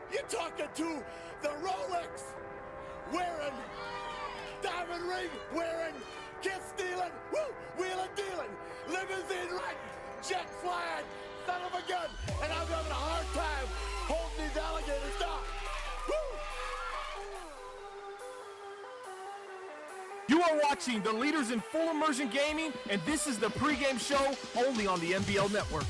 You talking to the Rolex wearing, diamond ring wearing, kiss stealing, woo, wheeling dealing, limousine riding, jet flying, son of a gun, and I'm having a hard time holding these alligators down. Woo! You are watching the leaders in full immersion gaming, and this is the pregame show only on the NBL Network.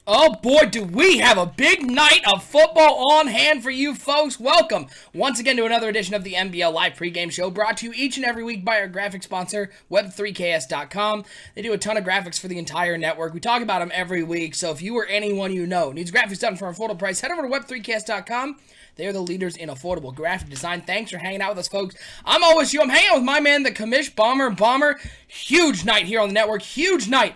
Oh boy, do we have a big night of football on hand for you folks. Welcome once again to another edition of the NBL Live pregame show, brought to you each and every week by our graphic sponsor, web3ks.com. They do a ton of graphics for the entire network. We talk about them every week, so if you or anyone you know needs graphics done for an affordable price, head over to web3ks.com. They are the leaders in affordable graphic design. Thanks for hanging out with us, folks. I'm always you. I'm hanging out with my man, the commish Bomber. Huge night here on the network. Huge night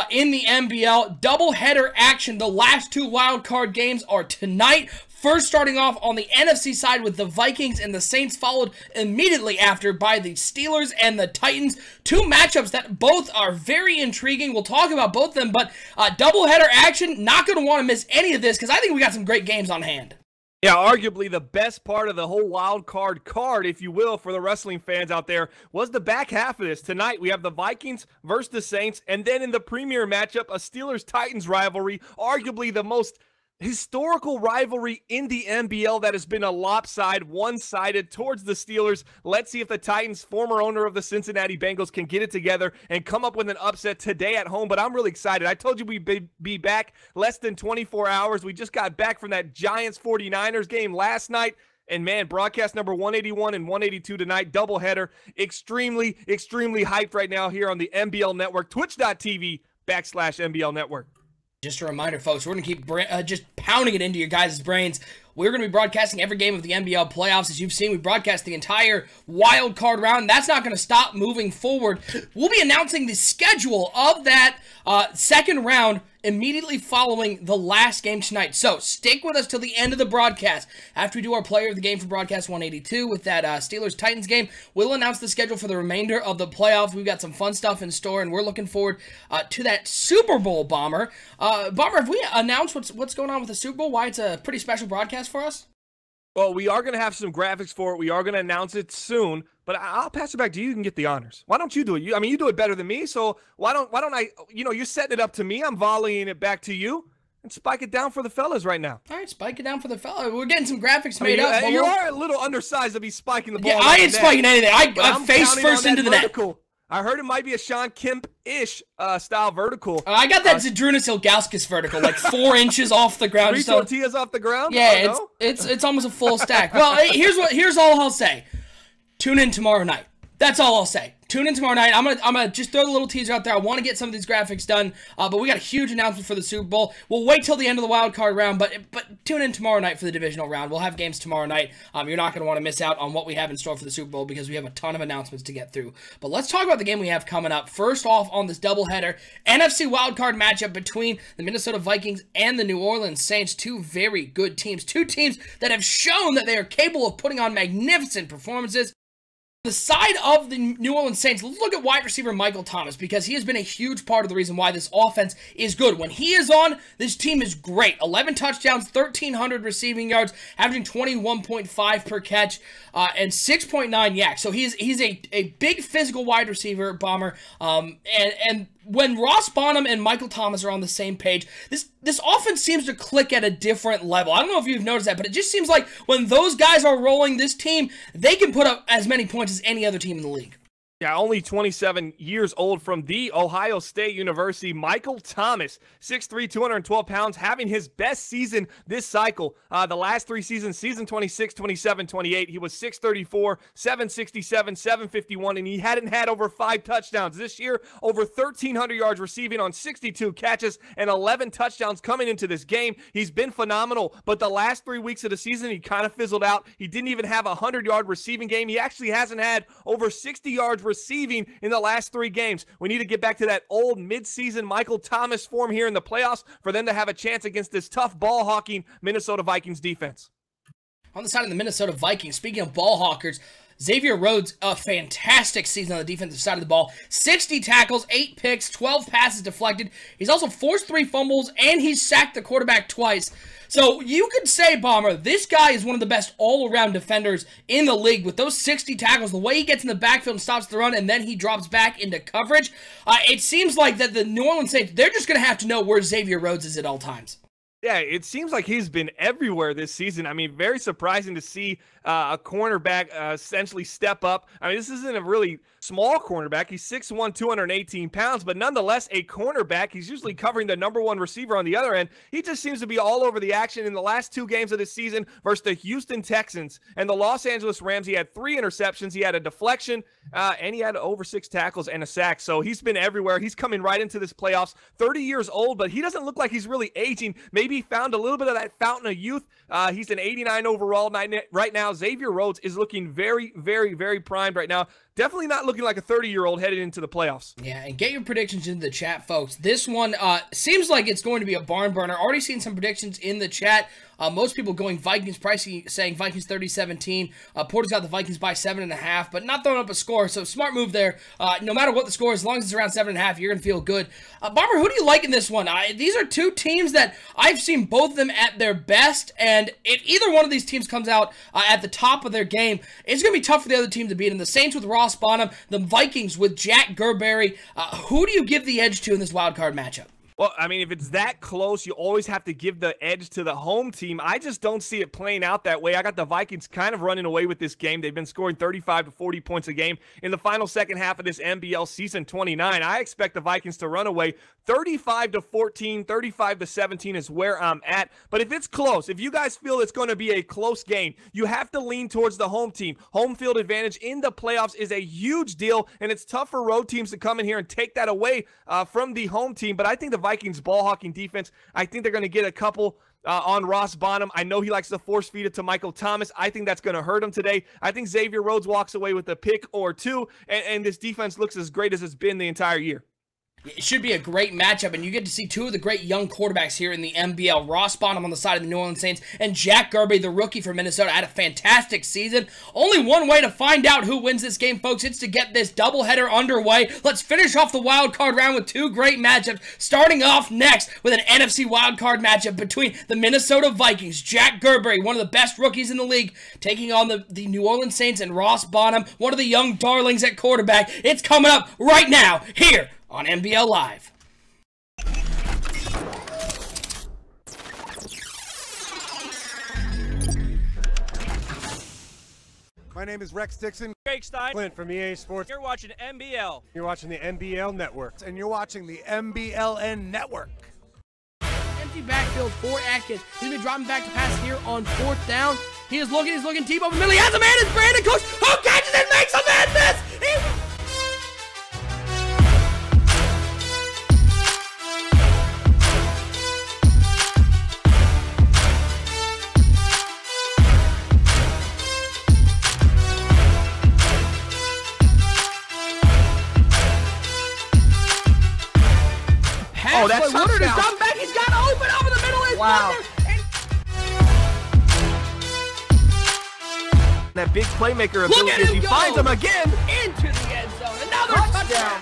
in the NBL. Doubleheader action. The last two wildcard games are tonight. First starting off on the NFC side with the Vikings and the Saints, followed immediately after by the Steelers and the Titans. Two matchups that both are very intriguing. We'll talk about both of them, but doubleheader action, not going to want to miss any of this because I think we got some great games on hand. Yeah, arguably the best part of the whole wild card, if you will, for the wrestling fans out there was the back half of this. Tonight, we have the Vikings versus the Saints, and then in the premier matchup, a Steelers-Titans rivalry, arguably the most historical rivalry in the NBL that has been a lopsided, one-sided towards the Steelers. Let's see if the Titans, former owner of the Cincinnati Bengals, can get it together and come up with an upset today at home. But I'm really excited. I told you we'd be back less than 24 hours. We just got back from that Giants-49ers game last night. And, man, broadcast number 181 and 182 tonight, doubleheader. Extremely, extremely hyped right now here on the NBL Network, twitch.tv/NBL Network. Just a reminder, folks, we're going to keep just pounding it into your guys' brains. We're going to be broadcasting every game of the NBL playoffs. As you've seen, we broadcast the entire wild card round. That's not going to stop moving forward. We'll be announcing the schedule of that second round immediately following the last game tonight. So stick with us till the end of the broadcast. After we do our player of the game for broadcast 182 with that Steelers-Titans game, we'll announce the schedule for the remainder of the playoffs. We've got some fun stuff in store, and we're looking forward to that Super Bowl, Bomber. Bomber, have we announced what's going on with the Super Bowl, why it's a pretty special broadcast for us? Well, we are going to have some graphics for it. We are going to announce it soon, but I'll pass it back to you. You can get the honors. Why don't you do it? You do it better than me, so why don't I, you're setting it up to me. I'm volleying it back to you and spike it down for the fellas right now. All right, spike it down for the fellas. We're getting some graphics made up. You are a little undersized to be spiking the ball. Yeah, I ain't spiking anything. I'm face first into the net. I heard it might be a Sean Kemp-ish style vertical. I got that Zadrunas Ilgauskas vertical, like 4 inches off the ground. 3 tortillas off the ground? Yeah, it's almost a full stack. Well, here's all I'll say. Tune in tomorrow night. That's all I'll say. Tune in tomorrow night. I'm gonna just throw the little teaser out there. I want to get some of these graphics done, but we got a huge announcement for the Super Bowl. We'll wait till the end of the wild card round, but tune in tomorrow night for the divisional round. We'll have games tomorrow night. You're not going to want to miss out on what we have in store for the Super Bowl because we have a ton of announcements to get through. But let's talk about the game we have coming up. First off on this doubleheader, NFC wildcard matchup between the Minnesota Vikings and the New Orleans Saints. Two very good teams. Two teams that have shown that they are capable of putting on magnificent performances. The side of the New Orleans Saints, let's look at wide receiver Michael Thomas because he has been a huge part of the reason why this offense is good. When he is on, this team is great. 11 touchdowns, 1,300 receiving yards, averaging 21.5 per catch, and 6.9 YAC. So he's a big physical wide receiver, Bomber, and when Ross Bonham and Michael Thomas are on the same page, this offense seems to click at a different level. I don't know if you've noticed that, but it just seems like when those guys are rolling, this team, they can put up as many points as any other team in the league. Yeah, only 27 years old from the Ohio State University. Michael Thomas, 6'3", 212 pounds, having his best season this cycle. The last 3 seasons, season 26, 27, 28, he was 634, 767, 751, and he hadn't had over 5 touchdowns. This year, over 1,300 yards receiving on 62 catches and 11 touchdowns coming into this game. He's been phenomenal, but the last 3 weeks of the season, he kind of fizzled out. He didn't even have a 100-yard receiving game. He actually hasn't had over 60 yards receiving in the last 3 games. We need to get back to that old midseason Michael Thomas form here in the playoffs for them to have a chance against this tough ball-hawking Minnesota Vikings defense. On the side of the Minnesota Vikings, speaking of ball hawkers, Xavier Rhodes, a fantastic season on the defensive side of the ball. 60 tackles, 8 picks, 12 passes deflected. He's also forced 3 fumbles, and he's sacked the quarterback twice. So you could say, Bomber, this guy is one of the best all-around defenders in the league with those 60 tackles, the way he gets in the backfield and stops the run, and then he drops back into coverage. It seems like that the New Orleans Saints, they're just going to have to know where Xavier Rhodes is at all times. Yeah, it seems like he's been everywhere this season. I mean, very surprising to see a cornerback essentially step up. I mean, this isn't a really small cornerback. He's 6'1", 218 pounds, but nonetheless a cornerback. He's usually covering the #1 receiver on the other end. He just seems to be all over the action in the last 2 games of the season versus the Houston Texans and the Los Angeles Rams. He had 3 interceptions. He had a deflection, and he had over 6 tackles and a sack. So he's been everywhere. He's coming right into this playoffs. 30 years old, but he doesn't look like he's really aging. Maybe he found a little bit of that fountain of youth. He's an 89 overall right now. Xavier Rhodes is looking very, very, very primed right now. Definitely not looking like a 30-year-old headed into the playoffs. Yeah, and get your predictions into the chat, folks. This one seems like it's going to be a barn burner. Already seen some predictions in the chat. Most people going Vikings, Pricey saying Vikings 30-17. Porter's got the Vikings by 7.5, but not throwing up a score, so smart move there. No matter what the score is, as long as it's around 7.5, you're going to feel good. Bomber, who do you like in this one? These are 2 teams that I've seen both of them at their best, and if either one of these teams comes out at the top of their game, it's going to be tough for the other team to beat them. The Saints with Ross Bonham, the Vikings with Jack Gerberry. Who do you give the edge to in this wild card matchup? Well, I mean, if it's that close, you always have to give the edge to the home team. I just don't see it playing out that way. I got the Vikings kind of running away with this game. They've been scoring 35 to 40 points a game in the final second half of this NBL season 29. I expect the Vikings to run away 35 to 14, 35 to 17 is where I'm at. But if it's close, if you guys feel it's going to be a close game, you have to lean towards the home team. Home field advantage in the playoffs is a huge deal, and it's tough for road teams to come in here and take that away from the home team. But I think the Vikings ball hawking defense, I think they're going to get a couple on Ross Bonham. I know he likes to force feed it to Michael Thomas. I think that's going to hurt him today. I think Xavier Rhodes walks away with a pick or 2, and this defense looks as great as it's been the entire year. It should be a great matchup, and you get to see 2 of the great young quarterbacks here in the NBL. Ross Bonham on the side of the New Orleans Saints, and Jack Gerberry, the rookie from Minnesota, had a fantastic season. Only one way to find out who wins this game, folks. It's to get this doubleheader underway. Let's finish off the wild card round with 2 great matchups, starting off next with an NFC wild card matchup between the Minnesota Vikings, Jack Gerberry, one of the best rookies in the league, taking on the New Orleans Saints and Ross Bonham, one of the young darlings at quarterback. It's coming up right now here on NBL Live. My name is Rex Dixon. Craig Stein. Clint from EA Sports. You're watching NBL. You're watching the NBL Network. And you're watching the MBLN Network. Empty backfield for Atkins. He's been dropping back to pass here on 4th down. He's looking deep over the middle. He has a man. It's Brandon Cooks. Who catches it, makes a man miss. Oh, that's Woodard is dropping back. He's got open over the middle. Wow. That big playmaker ability as he finds him again. Into the end zone. Another touchdown.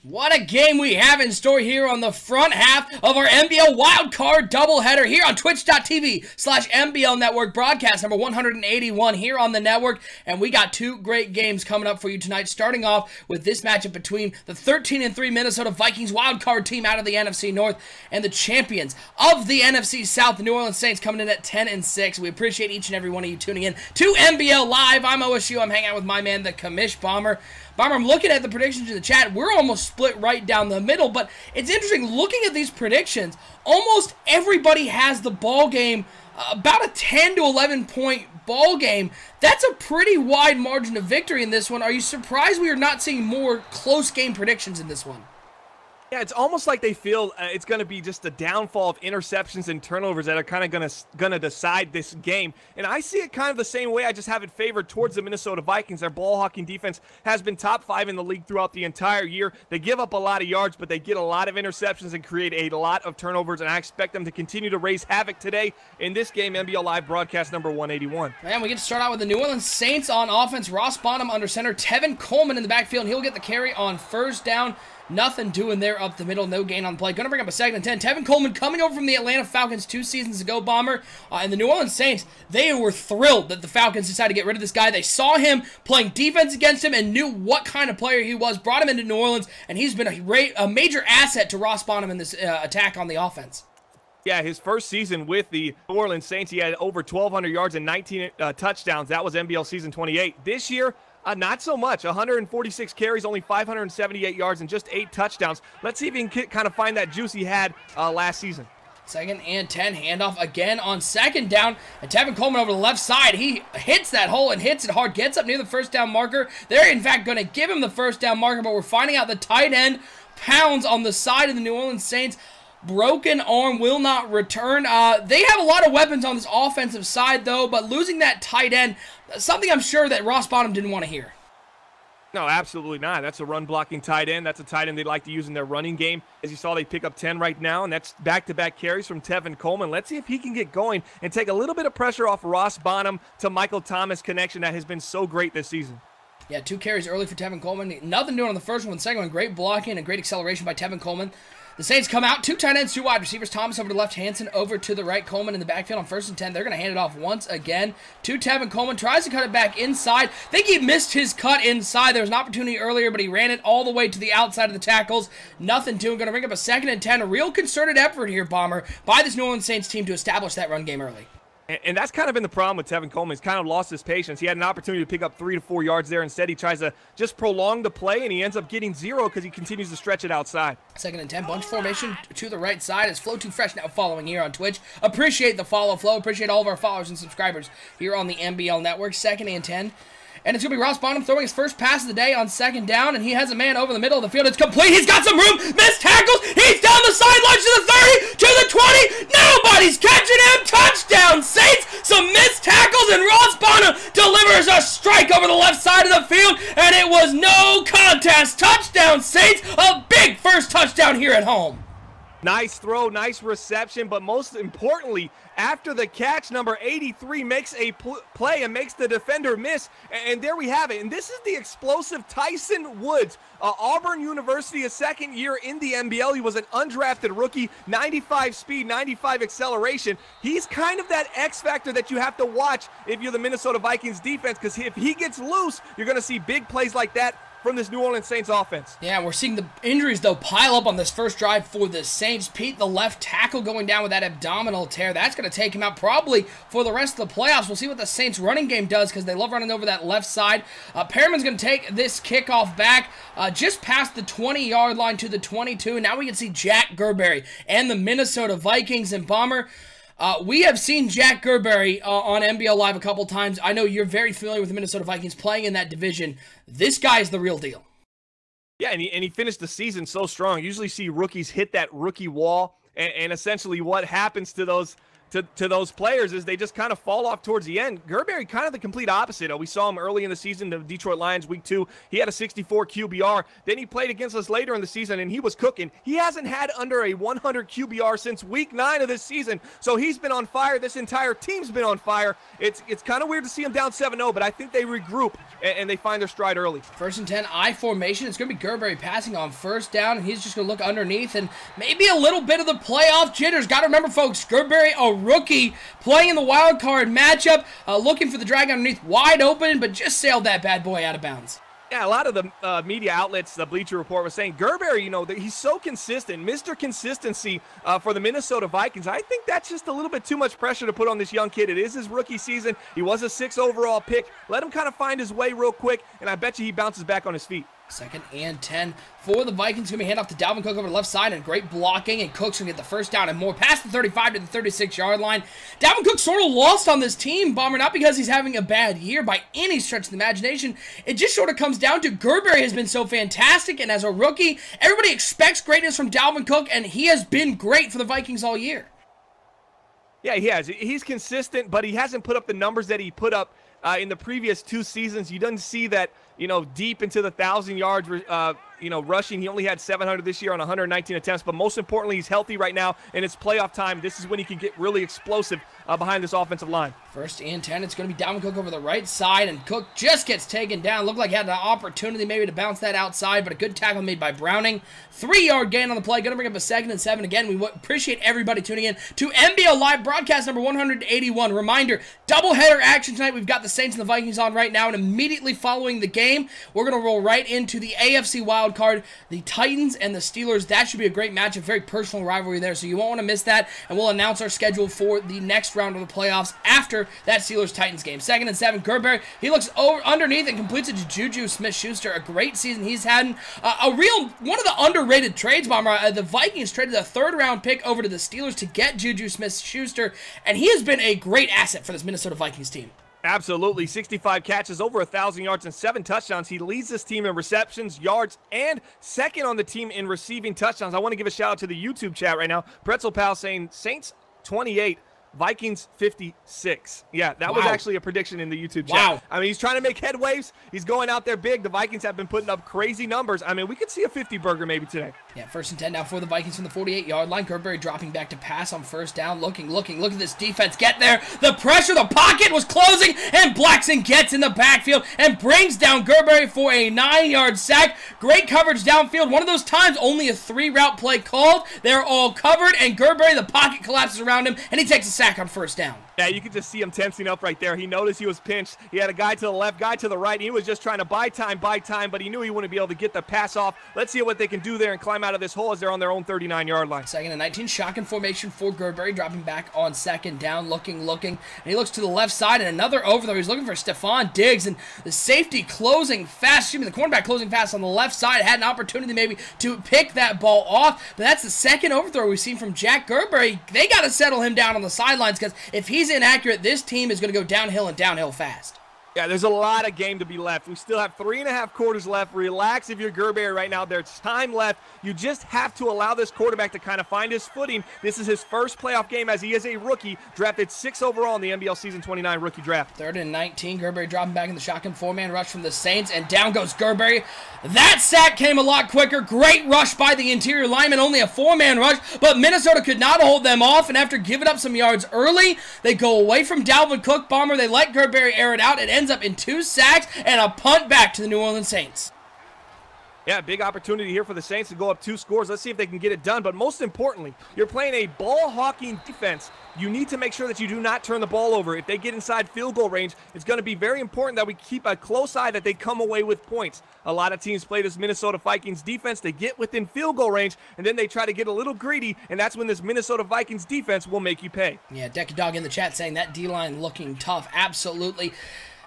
What a game we have in store here on the front half of our NBL Wildcard doubleheader here on twitch.tv/NBL Network, broadcast number 181 here on the network. And we got 2 great games coming up for you tonight, starting off with this matchup between the 13-3 Minnesota Vikings wildcard team out of the NFC North and the champions of the NFC South, the New Orleans Saints, coming in at 10-6. We appreciate each and every one of you tuning in to NBL Live. I'm OSU. I'm hanging out with my man, the Commish Bomber. Bomber, I'm looking at the predictions in the chat. We're almost split split right down the middle. But it's interesting, looking at these predictions, almost everybody has the ball game about a 10 to 11 point ball game. That's a pretty wide margin of victory in this one. Are you surprised we are not seeing more close game predictions in this one? Yeah, it's almost like they feel it's going to be just a downfall of interceptions and turnovers that are kind of going to decide this game. And I see it kind of the same way. I just have it favored towards the Minnesota Vikings. Their ball hawking defense has been top 5 in the league throughout the entire year. They give up a lot of yards, but they get a lot of interceptions and create a lot of turnovers. And I expect them to continue to raise havoc today in this game. NBL Live broadcast number 181. Man, we get to start out with the New Orleans Saints on offense. Ross Bonham under center. Tevin Coleman in the backfield, and he'll get the carry on first down. Nothing doing there up the middle. No gain on the play. Going to bring up a 2nd and 10. Tevin Coleman coming over from the Atlanta Falcons 2 seasons ago, Bomber. And the New Orleans Saints, they were thrilled that the Falcons decided to get rid of this guy. They saw him playing defense against him and knew what kind of player he was. Brought him into New Orleans, and he's been a major asset to Ross Bonham in this attack on the offense. Yeah, his first season with the New Orleans Saints, he had over 1,200 yards and 19 touchdowns. That was NBL season 28. This year, not so much. 146 carries, only 578 yards, and just 8 touchdowns. Let's see if he can kind of find that juice he had last season. 2nd and 10, handoff again on 2nd down, and Tevin Coleman over the left side. He hits that hole and hits it hard, gets up near the first down marker. They're, in fact, going to give him the first down marker, but we're finding out the tight end pounds on the side of the New Orleans Saints. Broken arm, will not return. They have a lot of weapons on this offensive side, though, but losing that tight end, something I'm sure that Ross Bonham didn't want to hear. No, absolutely not. That's a run-blocking tight end. That's a tight end they like to use in their running game. As you saw, they pick up 10 right now, and that's back-to-back carries from Tevin Coleman. Let's see if he can get going and take a little bit of pressure off Ross Bonham to Michael Thomas connection that has been so great this season. Yeah, 2 carries early for Tevin Coleman. Nothing doing on the first one. Second one, great blocking and great acceleration by Tevin Coleman. The Saints come out, 2 tight ends, 2 wide receivers. Thomas over to left, Hansen over to the right. Coleman in the backfield on 1st and 10. They're going to hand it off once again to Tevin Coleman. Tries to cut it back inside. I think he missed his cut inside. There was an opportunity earlier, but he ran it all the way to the outside of the tackles. Nothing to him. Going to bring up a 2nd and 10. A real concerted effort here, Bomber, by this New Orleans Saints team to establish that run game early. And that's kind of been the problem with Tevin Coleman. He's kind of lost his patience. He had an opportunity to pick up 3 to 4 yards there. Instead, he tries to just prolong the play, and he ends up getting 0 because he continues to stretch it outside. 2nd and 10, bunch formation to the right side as Flow Too Fresh now following here on Twitch. Appreciate the follow, Flow. Appreciate all of our followers and subscribers here on the NBL Network. 2nd and 10. And it's going to be Ross Bonham throwing his first pass of the day on 2nd down, and he has a man over the middle of the field. It's complete. He's got some room. Missed tackles. He's down the sidelines to the 30, to the 20. Nobody's catching him. Touchdown, Saints. Some missed tackles, and Ross Bonham delivers a strike over the left side of the field, and it was no contest. Touchdown, Saints. A big first touchdown here at home. Nice throw, nice reception, but most importantly, after the catch, number 83 makes a play and makes the defender miss, and there we have it. And this is the explosive Tyson Woods, Auburn University, a 2nd year in the NBL. He was an undrafted rookie, 95 speed, 95 acceleration. He's kind of that X factor that you have to watch if you're the Minnesota Vikings defense, because if he gets loose, you're going to see big plays like that from this New Orleans Saints offense. Yeah, we're seeing the injuries, though, pile up on this first drive for the Saints. Pete, the left tackle, going down with that abdominal tear. That's going to take him out probably for the rest of the playoffs. We'll see what the Saints running game does because they love running over that left side. Perriman's going to take this kickoff back just past the 20-yard line to the 22. Now we can see Jack Gerberry and the Minnesota Vikings and Bomber. We have seen Jack Gerberry on NBL Live a couple times. I know you're very familiar with the Minnesota Vikings playing in that division. This guy is the real deal. Yeah, and he finished the season so strong. You usually see rookies hit that rookie wall, and essentially what happens to those players is they just kind of fall off towards the end. Gerberry kind of the complete opposite. We saw him early in the season, the Detroit Lions, week 2. He had a 64 QBR. Then he played against us later in the season, and he was cooking. He hasn't had under a 100 QBR since week 9 of this season, so he's been on fire. This entire team's been on fire. It's kind of weird to see him down 7-0, but I think they regroup, and they find their stride early. 1st and 10, I formation. It's going to be Gerberry passing on 1st down, and he's just going to look underneath, and maybe a little bit of the playoff jitters. Got to remember, folks, Gerberry, a rookie, playing in the wild card matchup, looking for the drag underneath, wide open, but just sailed that bad boy out of bounds. Yeah, a lot of the media outlets, the Bleacher Report, was saying Gerberry, you know, he's so consistent, Mr. Consistency for the Minnesota Vikings. I think that's just a little bit too much pressure to put on this young kid. It is his rookie season. He was a 6th overall pick. Let him kind of find his way real quick, and I bet you he bounces back on his feet. 2nd and 10 for the Vikings. Going to be hand off to Dalvin Cook over the left side, and great blocking, and Cook's going to get the first down and more past the 35 to the 36-yard line. Dalvin Cook sort of lost on this team, Bomber, not because he's having a bad year by any stretch of the imagination. It just sort of comes down to Gerberry has been so fantastic, and as a rookie, everybody expects greatness from Dalvin Cook, and he has been great for the Vikings all year. Yeah, he has. He's consistent, but he hasn't put up the numbers that he put up in the previous 2 seasons. You didn't see that, deep into the 1,000 yards, rushing. He only had 700 this year on 119 attempts, but most importantly, he's healthy right now, and it's playoff time. This is when he can get really explosive behind this offensive line. 1st and 10, it's going to be Dalvin Cook over the right side, and Cook just gets taken down. Looked like he had an opportunity maybe to bounce that outside, but a good tackle made by Browning. 3-yard gain on the play. Going to bring up a 2nd and 7. Again, we appreciate everybody tuning in to NBL Live broadcast number 181. Reminder, doubleheader action tonight. We've got the Saints and the Vikings on right now, and immediately following the game, we're going to roll right into the AFC Wildcard, the Titans and the Steelers. That should be a great match, a very personal rivalry there, so you won't want to miss that, and we'll announce our schedule for the next round of the playoffs after that Steelers-Titans game. 2nd and 7, Gerberry, he looks over underneath and completes it to Juju Smith-Schuster. A great season he's had. One of the underrated trades, Bomber. The Vikings traded a 3rd-round pick over to the Steelers to get Juju Smith-Schuster, and he has been a great asset for this Minnesota Vikings team. Absolutely. 65 catches, over 1,000 yards, and 7 touchdowns. He leads this team in receptions, yards, and 2nd on the team in receiving touchdowns. I want to give a shout out to the YouTube chat right now. Pretzel Pal saying Saints 28, Vikings 56. Yeah, that was actually a prediction in the YouTube chat. Wow. I mean, he's trying to make headwaves. He's going out there big. The Vikings have been putting up crazy numbers. I mean, we could see a 50-burger maybe today. Yeah, 1st and 10 now for the Vikings from the 48-yard line. Gerberry dropping back to pass on 1st down. Looking. Look at this defense get there. The pressure, the pocket was closing, and Blackson gets in the backfield and brings down Gerberry for a 9-yard sack. Great coverage downfield. One of those times, only a 3-route play called. They're all covered, and Gerberry, the pocket collapses around him, and he takes a sack on 1st down. Yeah, you could just see him tensing up right there. He noticed he was pinched. He had a guy to the left, guy to the right. He was just trying to buy time, but he knew he wouldn't be able to get the pass off. Let's see what they can do there and climb out of this hole as they're on their own 39-yard line. 2nd and 19, shotgun formation for Gerberry, dropping back on 2nd down, looking, and he looks to the left side, and another overthrow. He's looking for Stephon Diggs, and the safety closing fast, the cornerback closing fast on the left side, had an opportunity maybe to pick that ball off, but that's the 2nd overthrow we've seen from Jack Gerberry. They got to settle him down on the sidelines, because if he's inaccurate, this team is going to go downhill and downhill fast. Yeah, there's a lot of game to be left. We still have 3.5 quarters left. Relax if you're Gerberry right now. There's time left. You just have to allow this quarterback to kind of find his footing. This is his first playoff game as he is a rookie, drafted 6th overall in the NBL Season 29 rookie draft. 3rd and 19, Gerberry dropping back in the shotgun 4-man rush from the Saints, and down goes Gerberry. That sack came a lot quicker. Great rush by the interior lineman, only a 4-man rush, but Minnesota could not hold them off, and after giving up some yards early, they go away from Dalvin Cook, Bomber. They let Gerberry air it out. It ends up in 2 sacks and a punt back to the New Orleans Saints. Yeah, big opportunity here for the Saints to go up 2 scores. Let's see if they can get it done. But most importantly, you're playing a ball-hawking defense. You need to make sure that you do not turn the ball over. If they get inside field goal range, it's going to be very important that we keep a close eye that they come away with points. A lot of teams play this Minnesota Vikings defense. They get within field goal range, and then they try to get a little greedy, and that's when this Minnesota Vikings defense will make you pay. Yeah, Decky Dog in the chat saying that D-line looking tough. Absolutely.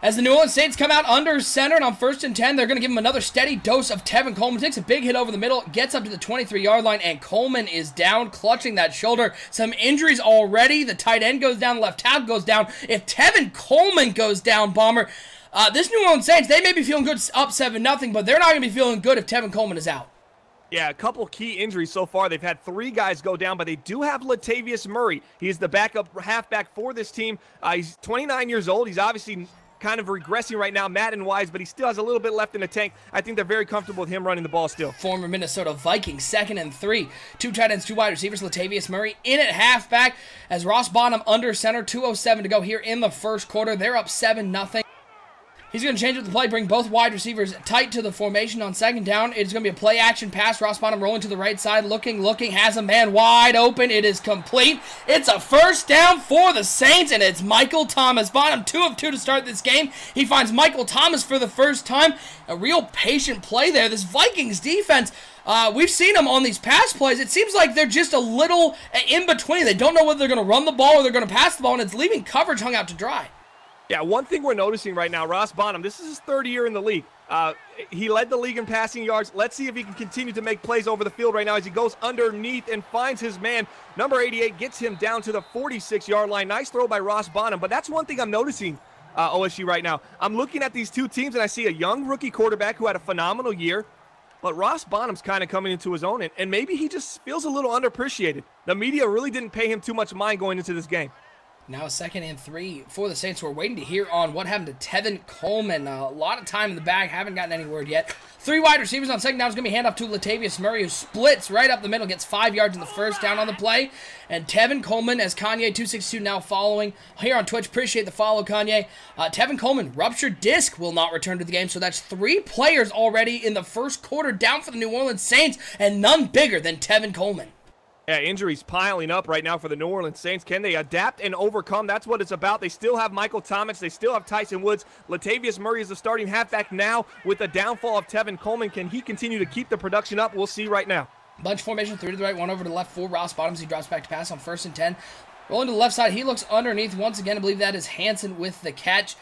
As the New Orleans Saints come out under center, and on 1st and 10, they're going to give him another steady dose of Tevin Coleman. Takes a big hit over the middle, gets up to the 23-yard line, and Coleman is down, clutching that shoulder. Some injuries already. The tight end goes down, the left tackle goes down. If Tevin Coleman goes down, Bomber, this New Orleans Saints, they may be feeling good up 7-0, but they're not going to be feeling good if Tevin Coleman is out. Yeah, a couple key injuries so far. They've had 3 guys go down, but they do have Latavius Murray. He's the backup halfback for this team. He's 29 years old. He's obviously kind of regressing right now Madden-wise, but he still has a little bit left in the tank. I think they're very comfortable with him running the ball still. Former Minnesota Vikings, 2nd and 3. 2 tight ends, 2 wide receivers. Latavius Murray in at halfback as Ross Bonham under center. 2:07 to go here in the first quarter. They're up 7-0. He's going to change up the play, bring both wide receivers tight to the formation on 2nd down. It's going to be a play-action pass. Ross Bonham rolling to the right side, looking, has a man wide open. It is complete. It's a 1st down for the Saints, and it's Michael Thomas. Bonham 2 of 2 to start this game. He finds Michael Thomas for the first time. A real patient play there. This Vikings defense, we've seen them on these pass plays. It seems like they're just a little in between. They don't know whether they're going to run the ball or they're going to pass the ball, and it's leaving coverage hung out to dry. Yeah, one thing we're noticing right now, Ross Bonham, this is his third year in the league. He led the league in passing yards. Let's see if he can continue to make plays over the field right now as he goes underneath and finds his man. Number 88 gets him down to the 46-yard line. Nice throw by Ross Bonham, but that's one thing I'm noticing, OSU, right now. I'm looking at these two teams, and I see a young rookie quarterback who had a phenomenal year, but Ross Bonham's kind of coming into his own, and maybe he just feels a little underappreciated. The media really didn't pay him too much mind going into this game. Now 2nd and 3 for the Saints. We're waiting to hear on what happened to Tevin Coleman. A lot of time in the bag. Haven't gotten any word yet. 3 wide receivers on second down. It's going to be handoff to Latavius Murray, who splits right up the middle, gets 5 yards in the first down on the play. And Tevin Coleman, as Kanye262 now following here on Twitch. Appreciate the follow, Kanye. Tevin Coleman, ruptured disc, will not return to the game. So that's 3 players already in the first quarter down for the New Orleans Saints, and none bigger than Tevin Coleman. Yeah, injuries piling up right now for the New Orleans Saints. Can they adapt and overcome? That's what it's about. They still have Michael Thomas. They still have Tyson Woods. Latavius Murray is the starting halfback now with the downfall of Tevin Coleman. Can he continue to keep the production up? We'll see right now. Bunch formation, 3 to the right, 1 over to the left for Ross Bottoms. He drops back to pass on 1st and 10. Rolling to the left side. He looks underneath once again. I believe that is Hansen with the catch.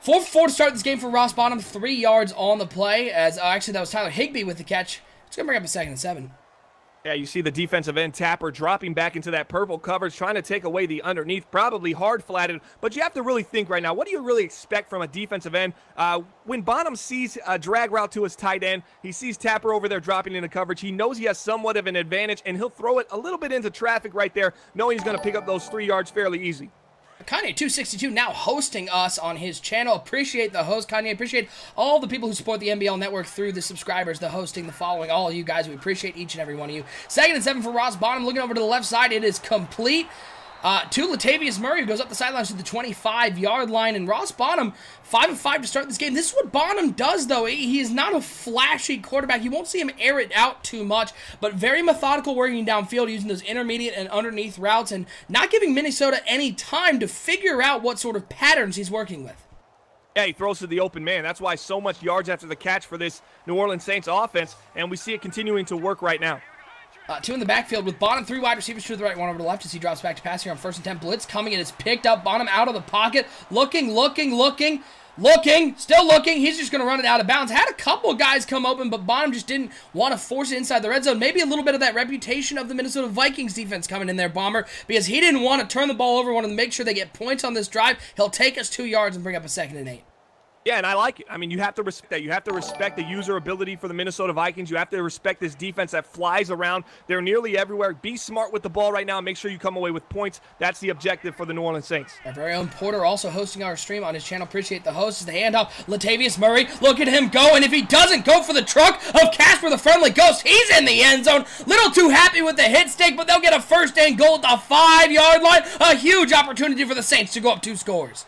4 for 4 to start this game for Ross Bottom. 3 yards on the play. As actually, that was Tyler Higbee with the catch. It's going to bring up a 2nd and 7. Yeah, you see the defensive end Tapper dropping back into that purple coverage, trying to take away the underneath, probably hard flatted. But you have to really think right now, what do you really expect from a defensive end? When Bonham sees a drag route to his tight end, he sees Tapper over there dropping into coverage. He knows he has somewhat of an advantage, and he'll throw it a little bit into traffic right there, knowing he's going to pick up those 3 yards fairly easy. Kanye262 now hosting us on his channel. Appreciate the host, Kanye. Appreciate all the people who support the NBL Network through the subscribers, the hosting, the following, all of you guys. We appreciate each and every one of you. 2nd and 7 for Ross Bonham. Looking over to the left side, it is complete. To Latavius Murray, who goes up the sidelines to the 25-yard line. And Ross Bonham, 5 of 5 to start this game. This is what Bonham does, though. He is not a flashy quarterback. You won't see him air it out too much, but very methodical working downfield, using those intermediate and underneath routes, and not giving Minnesota any time to figure out what sort of patterns he's working with. Yeah, he throws to the open man. That's why so much yards after the catch for this New Orleans Saints offense, and we see it continuing to work right now. 2 in the backfield with Bonham, 3 wide receivers, 2 to the right, 1 over to the left as he drops back to pass here on 1st and 10. Blitz coming, and it's picked up. Bonham out of the pocket, looking, still looking. He's just going to run it out of bounds. Had a couple guys come open, but Bonham just didn't want to force it inside the red zone. Maybe a little bit of that reputation of the Minnesota Vikings defense coming in there, Bomber, because he didn't want to turn the ball over, wanted to make sure they get points on this drive. He'll take us 2 yards and bring up a 2nd and 8. Yeah, and I like it. I mean, you have to respect that. You have to respect the user ability for the Minnesota Vikings. You have to respect this defense that flies around. They're nearly everywhere. Be smart with the ball right now and make sure you come away with points. That's the objective for the New Orleans Saints. Our very own Porter also hosting our stream on his channel. Appreciate the host. Is the handoff. Latavius Murray, look at him go, and if he doesn't go for the truck of Casper the Friendly Ghost, he's in the end zone. Little too happy with the hit stick, but they'll get a 1st and goal at the 5-yard line. A huge opportunity for the Saints to go up 2 scores.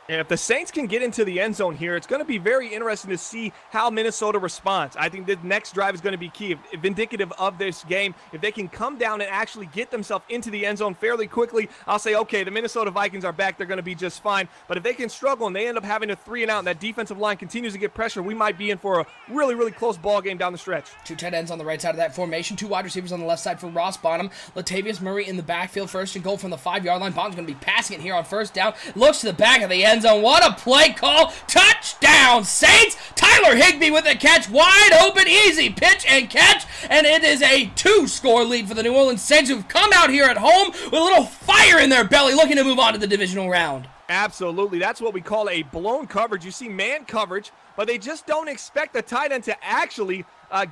And if the Saints can get into the end zone here, it's going to be very interesting to see how Minnesota responds. I think the next drive is going to be key. If indicative of this game, if they can come down and actually get themselves into the end zone fairly quickly, I'll say, okay, the Minnesota Vikings are back. They're going to be just fine. But if they can struggle and they end up having a 3 and out and that defensive line continues to get pressure, we might be in for a really, really close ball game down the stretch. 2 tight ends on the right side of that formation. 2 wide receivers on the left side for Ross Bonham. Latavius Murray in the backfield. 1st and goal from the 5-yard line. Bonham's going to be passing it here on 1st down. Looks to the back of the end zone. What a play call. Touchdown, Saints. Tyler Higbee with a catch. Wide open, easy pitch and catch. And it is a 2-score lead for the New Orleans Saints, who've come out here at home with a little fire in their belly, looking to move on to the divisional round. Absolutely. That's what we call a blown coverage. You see man coverage, but they just don't expect the tight end to actually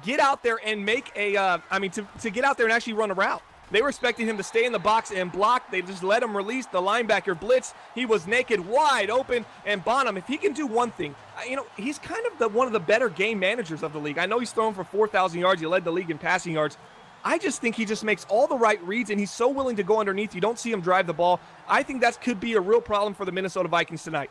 get out there and make a, to get out there and actually run a route. They were expecting him to stay in the box and block. They just let him release the linebacker blitz. He was naked, wide open, and Bonham, if he can do one thing, he's kind of one of the better game managers of the league. I know he's thrown for 4,000 yards. He led the league in passing yards. I just think he just makes all the right reads, and he's so willing to go underneath. You don't see him drive the ball. I think that could be a real problem for the Minnesota Vikings tonight.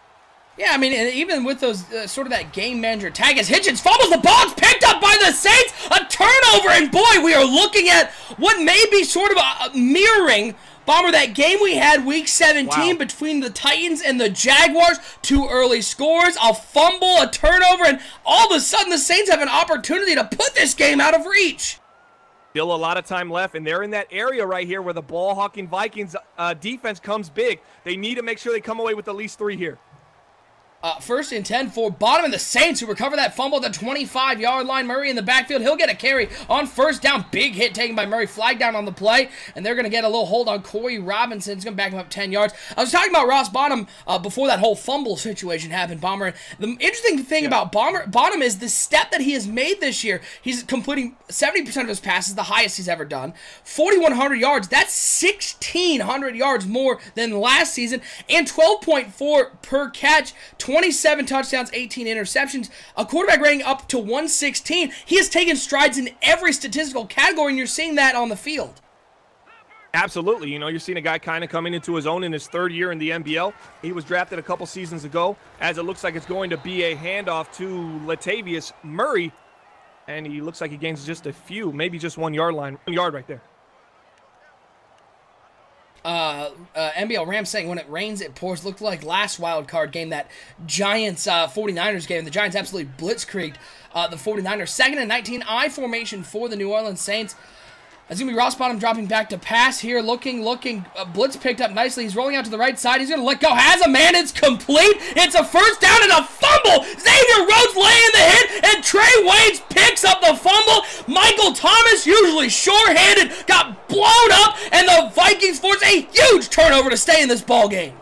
Yeah, I mean, even with those sort of that game manager tag, as Hitchens fumbles the ball, it's picked up by the Saints, a turnover, and boy, we are looking at what may be sort of a mirroring, Bomber, that game we had week 17 between the Titans and the Jaguars. 2 early scores, a fumble, a turnover, and all of a sudden the Saints have an opportunity to put this game out of reach. Still a lot of time left, and they're in that area right here where the ball-hawking Vikings defense comes big. They need to make sure they come away with at least 3 here. First and 10 for Bottom and the Saints, who recover that fumble at the 25-yard line. Murray in the backfield. He'll get a carry on first down. Big hit taken by Murray. Flag down on the play. And they're going to get a little hold on Corey Robinson. It's going to back him up 10 yards. I was talking about Ross Bottom before that whole fumble situation happened, Bomber. The interesting thing about Bottom is the step that he has made this year. He's completing 70% of his passes, the highest he's ever done. 4,100 yards. That's 1,600 yards more than last season. And 12.4 per catch. 27 touchdowns, 18 interceptions, a quarterback rating up to 116. He has taken strides in every statistical category, and you're seeing that on the field. Absolutely. You know, you're seeing a guy kind of coming into his own in his third year in the NBL. He was drafted a couple seasons ago, as it looks like it's going to be a handoff to Latavius Murray, and he looks like he gains just a few, maybe just 1 yard line, 1 yard right there. NBL Rams saying when it rains, it pours. Looked like last wild card game, that Giants 49ers game. The Giants absolutely blitzkrieged the 49ers. 2nd and 19, I formation for the New Orleans Saints. It's going to be Ross Bottom dropping back to pass here. Looking. Blitz picked up nicely. He's rolling out to the right side. He's going to let go. Has a man. It's complete. It's a first down and a fumble. Xavier Rhodes laying the hit, and Trey Waynes picks up the fumble. Michael Thomas, usually sure-handed, got blown up, and the Vikings force a huge turnover to stay in this ball game.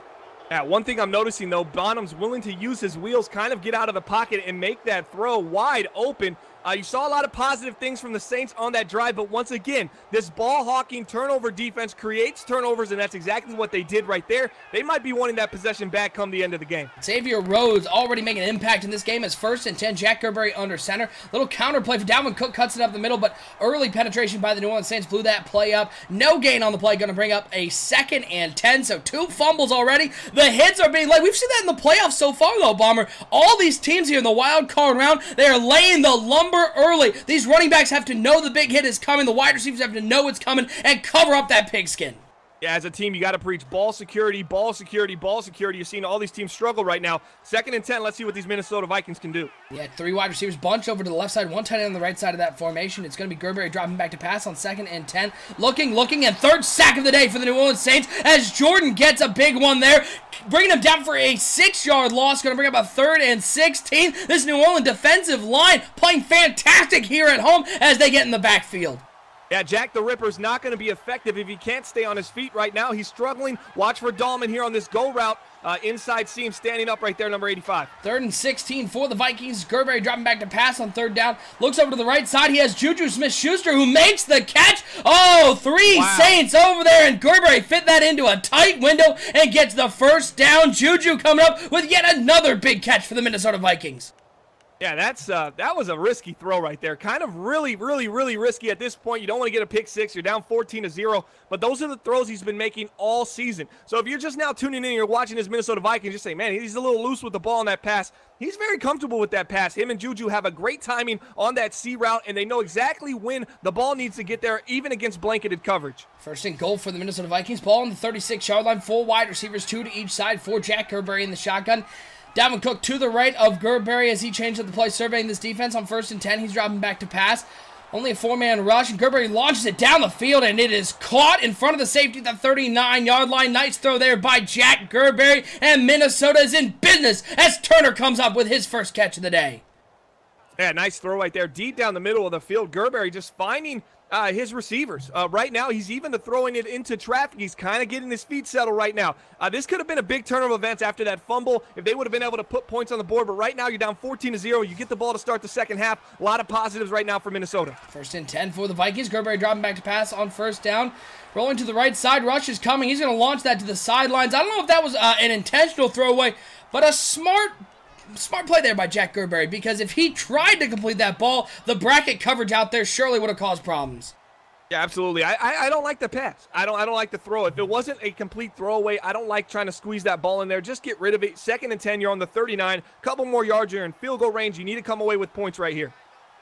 Yeah, one thing I'm noticing, though, Bonham's willing to use his wheels, kind of get out of the pocket and make that throw wide open. You saw a lot of positive things from the Saints on that drive, but once again, this ball-hawking turnover defense creates turnovers, and that's exactly what they did right there. They might be wanting that possession back come the end of the game. Xavier Rhodes already making an impact in this game as 1st and 10. Jack Gerberry under center. Little counter play for Dalvin Cook, cuts it up the middle, but early penetration by the New Orleans Saints blew that play up. No gain on the play, going to bring up a 2nd and 10, so 2 fumbles already. The hits are being laid. We've seen that in the playoffs so far, though, Bomber. All these teams here in the wild card round, they are laying the lumber early. These running backs have to know the big hit is coming. The wide receivers have to know it's coming and cover up that pigskin. Yeah, as a team, you got to preach ball security, ball security, ball security. You're seeing all these teams struggle right now. 2nd and 10, let's see what these Minnesota Vikings can do. Yeah, 3 wide receivers bunch over to the left side, 1 tight end on the right side of that formation. It's going to be Gerberry dropping back to pass on 2nd and 10. Looking, and 3rd sack of the day for the New Orleans Saints as Jordan gets a big one there, bringing him down for a 6-yard loss. Going to bring up a 3rd and 16. This New Orleans defensive line playing fantastic here at home as they get in the backfield. Yeah, Jack the Ripper's not going to be effective if he can't stay on his feet right now. He's struggling. Watch for Dahlman here on this go route. Inside seam standing up right there, number 85. 3rd and 16 for the Vikings. Gerberry dropping back to pass on 3rd down. Looks over to the right side. He has Juju Smith-Schuster who makes the catch. Oh, 3 Saints over there, and Gerberry fit that into a tight window and gets the first down. Juju coming up with yet another big catch for the Minnesota Vikings. Yeah, that was a risky throw right there. Kind of really risky at this point. You don't want to get a pick six. You're down 14-0, but those are the throws he's been making all season. So if you're just now tuning in and you're watching his Minnesota Vikings, just say, man, he's a little loose with the ball on that pass. He's very comfortable with that pass. Him and Juju have a great timing on that C route, and they know exactly when the ball needs to get there, even against blanketed coverage. 1st and goal for the Minnesota Vikings. Ball on the 36-yard line. 4 wide receivers, 2 to each side for Jack Gerberry in the shotgun. Dalvin Cook to the right of Gerberry as he changed up the play, surveying this defense on 1st and 10. He's dropping back to pass. Only a 4-man rush, and Gerberry launches it down the field, and it is caught in front of the safety at the 39-yard line. Nice throw there by Jack Gerberry, and Minnesota is in business as Turner comes up with his first catch of the day. Yeah, nice throw right there, deep down the middle of the field. Gerberry just finding his receivers. Right now, he's even throwing it into traffic. He's kind of getting his feet settled right now. This could have been a big turn of events after that fumble if they would have been able to put points on the board, but right now you're down 14-0. You get the ball to start the second half. A lot of positives right now for Minnesota. 1st and 10 for the Vikings. Gerberry dropping back to pass on 1st down. Rolling to the right side. Rush is coming. He's going to launch that to the sidelines. I don't know if that was an intentional throwaway, but a smart play there by Jack Gerberry, because if he tried to complete that ball, the bracket coverage out there surely would have caused problems. Yeah, absolutely. I don't like the pass. I don't like the throw. If it wasn't a complete throwaway, I don't like trying to squeeze that ball in there. Just get rid of it. 2nd and 10, you're on the 39. Couple more yards, you're in field goal range. You need to come away with points right here.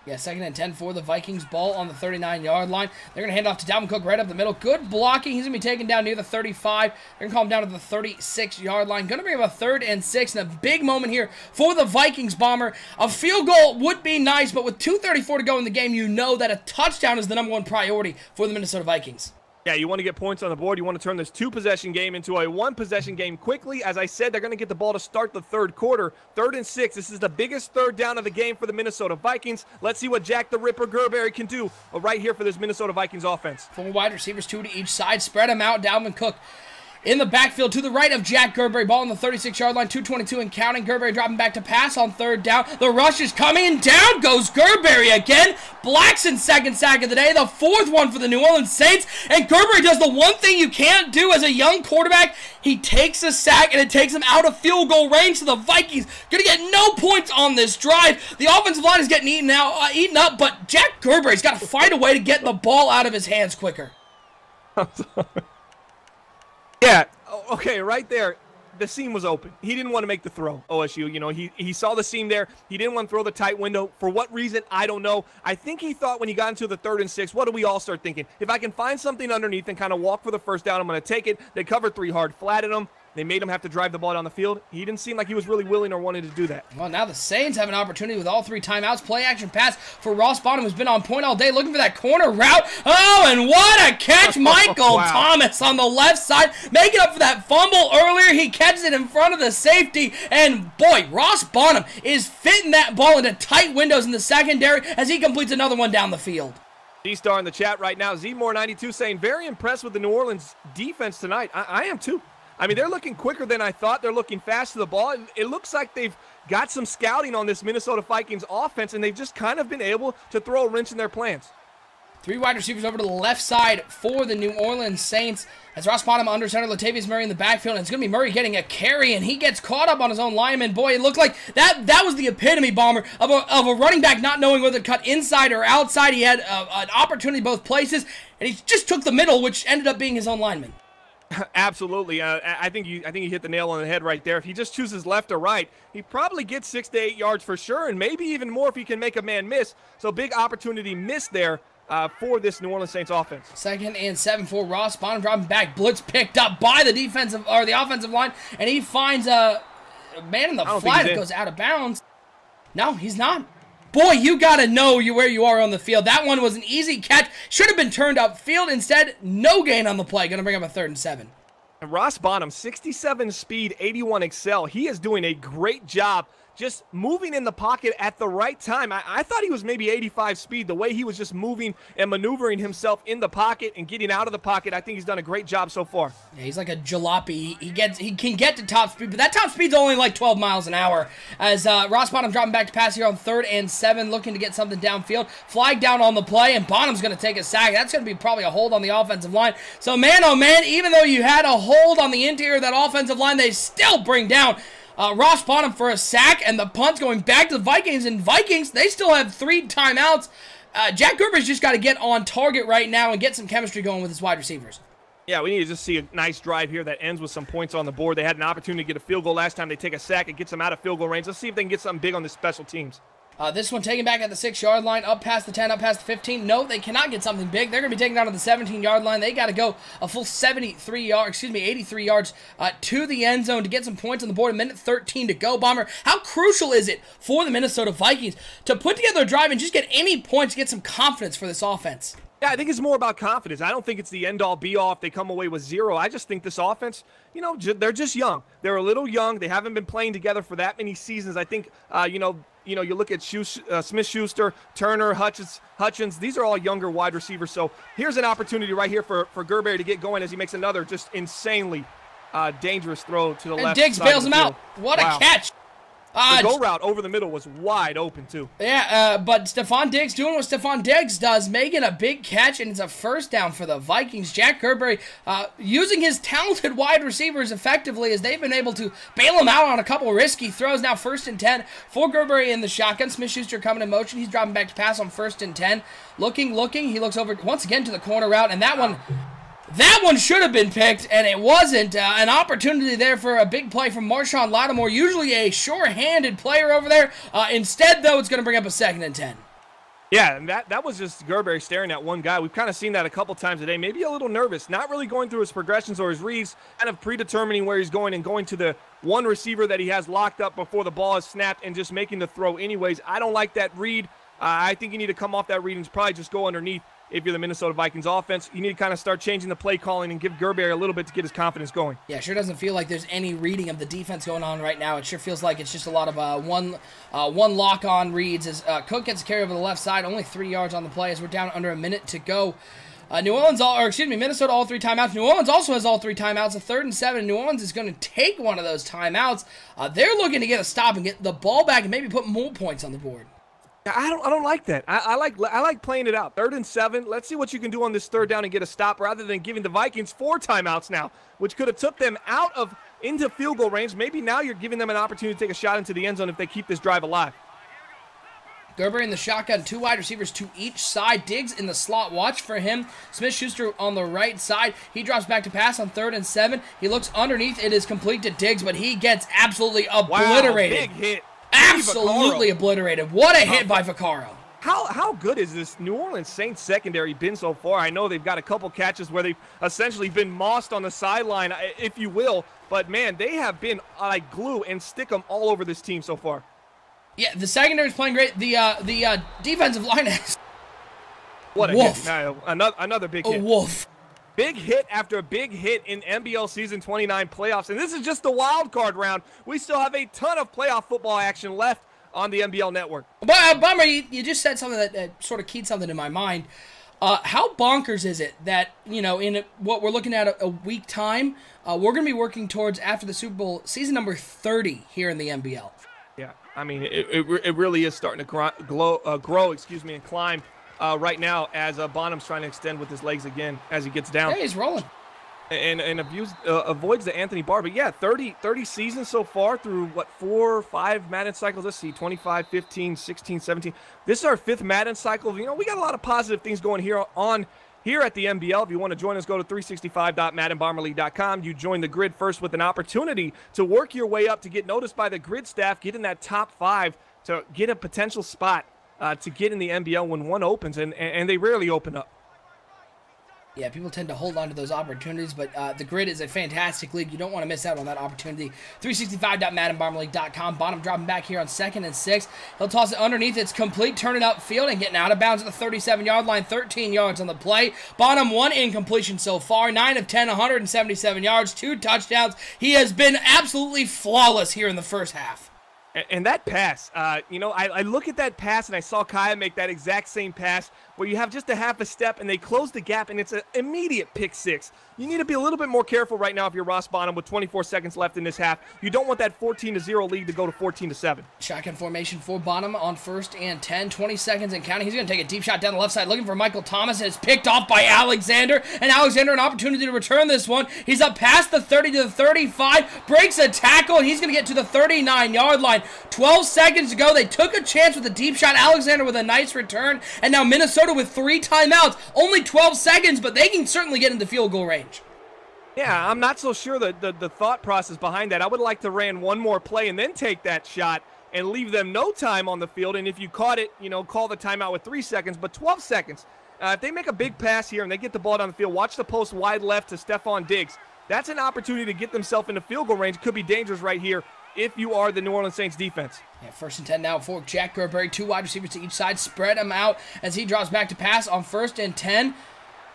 Yeah, 2nd and 10 for the Vikings. Ball on the 39-yard line. They're going to hand off to Dalvin Cook right up the middle. Good blocking. He's going to be taken down near the 35. They're going to call him down to the 36-yard line. Going to bring up a 3rd and 6. And a big moment here for the Vikings, Bomber. A field goal would be nice, but with 2:34 to go in the game, you know that a touchdown is the #1 priority for the Minnesota Vikings. Yeah, you want to get points on the board. You want to turn this 2-possession game into a 1-possession game quickly. As I said, they're going to get the ball to start the third quarter. 3rd and 6. This is the biggest third down of the game for the Minnesota Vikings. Let's see what Jack the Ripper Gerberry can do right here for this Minnesota Vikings offense. 4 wide receivers, 2 to each side. Spread them out. Dalvin Cook in the backfield to the right of Jack Gerberry. Ball on the 36-yard line, 2:22 and counting. Gerberry dropping back to pass on 3rd down. The rush is coming, and down goes Gerberry again. Blackson's 2nd sack of the day, the 4th one for the New Orleans Saints. And Gerberry does the one thing you can't do as a young quarterback. He takes a sack, and it takes him out of field goal range. So the Vikings going to get no points on this drive. The offensive line is getting eaten up, but Jack Gerberry's got to find a way to get the ball out of his hands quicker. Yeah, okay, right there, the seam was open. He didn't want to make the throw, OSU. You know, he saw the seam there. He didn't want to throw the tight window. For what reason, I don't know. I think he thought when he got into the 3rd and 6, what do we all start thinking? If I can find something underneath and kind of walk for the first down, I'm going to take it. They covered 3 hard, flattened him. They made him have to drive the ball down the field. He didn't seem like he was really willing or wanting to do that. Well, now the Saints have an opportunity with all 3 timeouts. Play action pass for Ross Bonham, who's been on point all day, looking for that corner route. Oh, and what a catch. Michael Wow. Thomas on the left side, making up for that fumble earlier. He catches it in front of the safety, and boy, Ross Bonham is fitting that ball into tight windows in the secondary as he completes another one down the field. D-Star in the chat right now, Zmore92 saying, very impressed with the New Orleans defense tonight. I am too. I mean, they're looking quicker than I thought. They're looking fast to the ball. It looks like they've got some scouting on this Minnesota Vikings offense, and they've just kind of been able to throw a wrench in their plans. 3 wide receivers over to the left side for the New Orleans Saints. As Ross Bonham under center, Latavius Murray in the backfield, and it's going to be Murray getting a carry, and he gets caught up on his own lineman. Boy, it looked like that was the epitome, Bomber, of a running back not knowing whether to cut inside or outside. He had an opportunity both places, and he just took the middle, which ended up being his own lineman. Absolutely. I think you hit the nail on the head right there. If he just chooses left or right, he probably gets 6 to 8 yards for sure, and maybe even more if he can make a man miss. So big opportunity missed there for this New Orleans Saints offense. 2nd and 7 for Ross Bonham, dropping back. Blitz picked up by the offensive line, and he finds a man in the flat that goes out of bounds. No, he's not. Boy, you got to know where you are on the field. That one was an easy catch. Should have been turned upfield. Instead, no gain on the play. Going to bring up a 3rd and 7. And Ross Bonham, 67 speed, 81 excel. He is doing a great job just moving in the pocket at the right time. I thought he was maybe 85 speed, the way he was just moving and maneuvering himself in the pocket and getting out of the pocket. I think he's done a great job so far. Yeah, he's like a jalopy. He can get to top speed, but that top speed's only like 12 miles an hour. As Ross Bonham dropping back to pass here on 3rd and 7, looking to get something downfield. Flag down on the play, and Bonham's going to take a sack. That's going to be probably a hold on the offensive line. So, man, oh, man, even though you had a hold on the interior of that offensive line, they still bring down Ross Bonham for a sack, and the punt's going back to the Vikings. And Vikings, they still have 3 timeouts. Jack Gerberry's just got to get on target right now and get some chemistry going with his wide receivers. Yeah, we need to just see a nice drive here that ends with some points on the board. They had an opportunity to get a field goal last time. They take a sack. It gets them out of field goal range. Let's see if they can get something big on the special teams. This one taken back at the 6-yard line, up past the 10, up past the 15. No, they cannot get something big. They're going to be taken down to the 17-yard line. They got to go a full 83 yards to the end zone to get some points on the board. 1:13 to go, Bomber. How crucial is it for the Minnesota Vikings to put together a drive and just get any points, get some confidence for this offense? Yeah, I think it's more about confidence. I don't think it's the end-all, be-all if they come away with 0. I just think this offense, you know, they're just young. They're a little young. They haven't been playing together for that many seasons. I think, you look at Smith-Schuster, Turner, Hutchins. These are all younger wide receivers. So here's an opportunity right here for Gerberry to get going as he makes another just insanely dangerous throw to the left. And Diggs bails him out. What a catch. The go route over the middle was wide open, too. Yeah, but Stephon Diggs doing what Stephon Diggs does, making a big catch, and it's a first down for the Vikings. Jack Gerberry using his talented wide receivers effectively as they've been able to bail him out on a couple risky throws. Now 1st and 10 for Gerberry in the shotgun. Smith-Schuster coming in motion. He's dropping back to pass on 1st and 10. Looking. He looks over once again to the corner route, and that one should have been picked, and it wasn't. An opportunity there for a big play from Marshawn Lattimore, usually a sure-handed player over there. Instead, though, it's going to bring up a 2nd and 10. Yeah, and that was just Gerberry staring at one guy. We've kind of seen that a couple times today. Maybe a little nervous, not really going through his progressions or his reads, kind of predetermining where he's going and going to the one receiver that he has locked up before the ball is snapped and just making the throw anyways. I don't like that read. I think you need to come off that read and probably just go underneath. If you're the Minnesota Vikings offense, you need to kind of start changing the play calling and give Gerberry a little bit to get his confidence going. Yeah, sure doesn't feel like there's any reading of the defense going on right now. It sure feels like it's just a lot of one lock-on reads as Cook gets a carry over the left side, only 3 yards on the play as we're down under a minute to go. Minnesota all 3 timeouts. New Orleans also has all 3 timeouts. A 3rd and 7. New Orleans is going to take one of those timeouts. They're looking to get a stop and get the ball back and maybe put more points on the board. I don't like that. I like playing it out. 3rd and 7. Let's see what you can do on this 3rd down and get a stop rather than giving the Vikings 4 timeouts now, which could have took them into field goal range. Maybe now you're giving them an opportunity to take a shot into the end zone if they keep this drive alive. Gerber in the shotgun, 2 wide receivers to each side. Diggs in the slot. Watch for him. Smith-Schuster on the right side. He drops back to pass on 3rd and 7. He looks underneath. It is complete to Diggs, but he gets absolutely obliterated. Wow, big hit. Absolutely obliterated. What a hit by Vaccaro. How good is this New Orleans Saints secondary been so far? I know they've got a couple catches where they've essentially been mossed on the sideline, if you will. But, man, they have been like glue and stick 'em all over this team so far. Yeah, the secondary is playing great. The defensive line is... What a hit. No, another big hit. A wolf. Big hit after big hit in NBL Season 29 playoffs. And this is just the wild card round. We still have a ton of playoff football action left on the NBL network. But, Bummer, you just said something that sort of keyed something in my mind. How bonkers is it that, in what we're looking at a week time, we're going to be working towards, after the Super Bowl, season number 30 here in the NBL? Yeah, I mean, it really is starting to grow, and climb right now as Bonham's trying to extend with his legs again as he gets down. Yeah, he's rolling. And avoids the Anthony Barr. But, yeah, 30 seasons so far through, 4 or 5 Madden cycles. Let's see, 25, 15, 16, 17. This is our 5th Madden cycle. We got a lot of positive things going here at the NBL. If you want to join us, go to 365.maddenbomberleague.com. You join the grid first with an opportunity to work your way up to get noticed by the grid staff, get in that top 5 to get a potential spot to get in the NBL when one opens, and they rarely open up. Yeah, people tend to hold on to those opportunities, but the grid is a fantastic league. You don't want to miss out on that opportunity. 365.maddenbomberleague.com. Bottom dropping back here on 2nd and 6. He'll toss it underneath. It's complete. Turn it upfield and getting out of bounds at the 37-yard line. 13 yards on the play. Bottom 1 incompletion so far. 9 of 10, 177 yards, 2 touchdowns. He has been absolutely flawless here in the first half. And that pass, I look at that pass and I saw Kaya make that exact same pass where you have just a half a step and they close the gap and it's an immediate pick 6. You need to be a little bit more careful right now if you're Ross Bonham with 24 seconds left in this half. You don't want that 14-0 lead to go to 14-7. Shotgun formation for Bonham on 1st and 10, 20 seconds and counting. He's going to take a deep shot down the left side looking for Michael Thomas, and it's picked off by Alexander. And Alexander an opportunity to return this one. He's up past the 30 to the 35, breaks a tackle, and he's going to get to the 39-yard line. 12 seconds to go. They took a chance with a deep shot. Alexander with a nice return. And now Minnesota with 3 timeouts. Only 12 seconds, but they can certainly get into field goal range. Yeah, I'm not so sure the thought process behind that. I would like to ran one more play and then take that shot and leave them no time on the field. And if you caught it, call the timeout with 3 seconds, but 12 seconds. If they make a big pass here and they get the ball down the field, watch the post wide left to Stephon Diggs. That's an opportunity to get themselves into field goal range. Could be dangerous right here if you are the New Orleans Saints defense. Yeah, 1st and 10 now for Jack Gerberry. 2 wide receivers to each side. Spread them out as he drops back to pass on 1st and 10.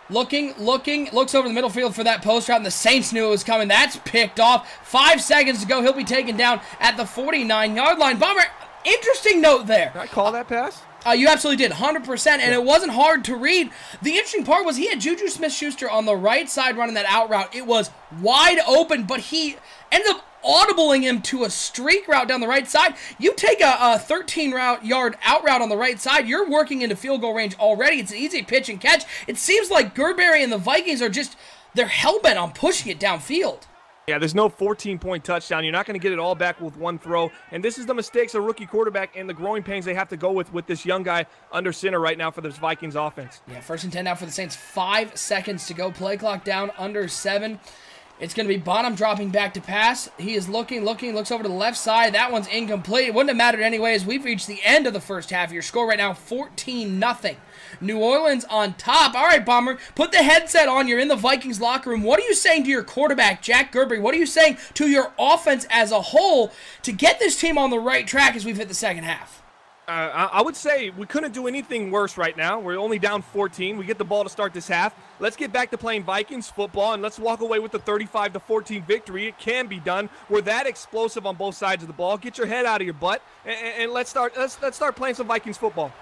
Looks over the middle field for that post route, and the Saints knew it was coming. That's picked off. 5 seconds to go. He'll be taken down at the 49-yard line. Bomber, interesting note there. Did I call that pass? You absolutely did, 100%, and it wasn't hard to read. The interesting part was he had Juju Smith-Schuster on the right side running that out route. It was wide open, but he ended up audibling him to a streak route down the right side. You take a 13-yard out route on the right side, you're working into field goal range already. It's an easy pitch and catch. It seems like Gerberry and the Vikings are they're hell-bent on pushing it downfield. Yeah, there's no 14-point touchdown. You're not going to get it all back with one throw. And this is the mistakes of rookie quarterback and the growing pains they have to go with this young guy under center right now for this Vikings offense. Yeah, 1st and 10 now for the Saints. 5 seconds to go. Play clock down under 7. It's going to be Bonham dropping back to pass. He is looks over to the left side. That one's incomplete. It wouldn't have mattered anyways. We've reached the end of the first half. Your score right now, 14-0. New Orleans on top. All right, Bomber, put the headset on. You're in the Vikings locker room. What are you saying to your quarterback, Jack Gerberry? What are you saying to your offense as a whole to get this team on the right track as we've hit the second half? I would say we couldn't do anything worse right now. We're only down 14. We get the ball to start this half. Let's get back to playing Vikings football, and let's walk away with the 35-14 victory. It can be done. We're that explosive on both sides of the ball. Get your head out of your butt, and let's start playing some Vikings football.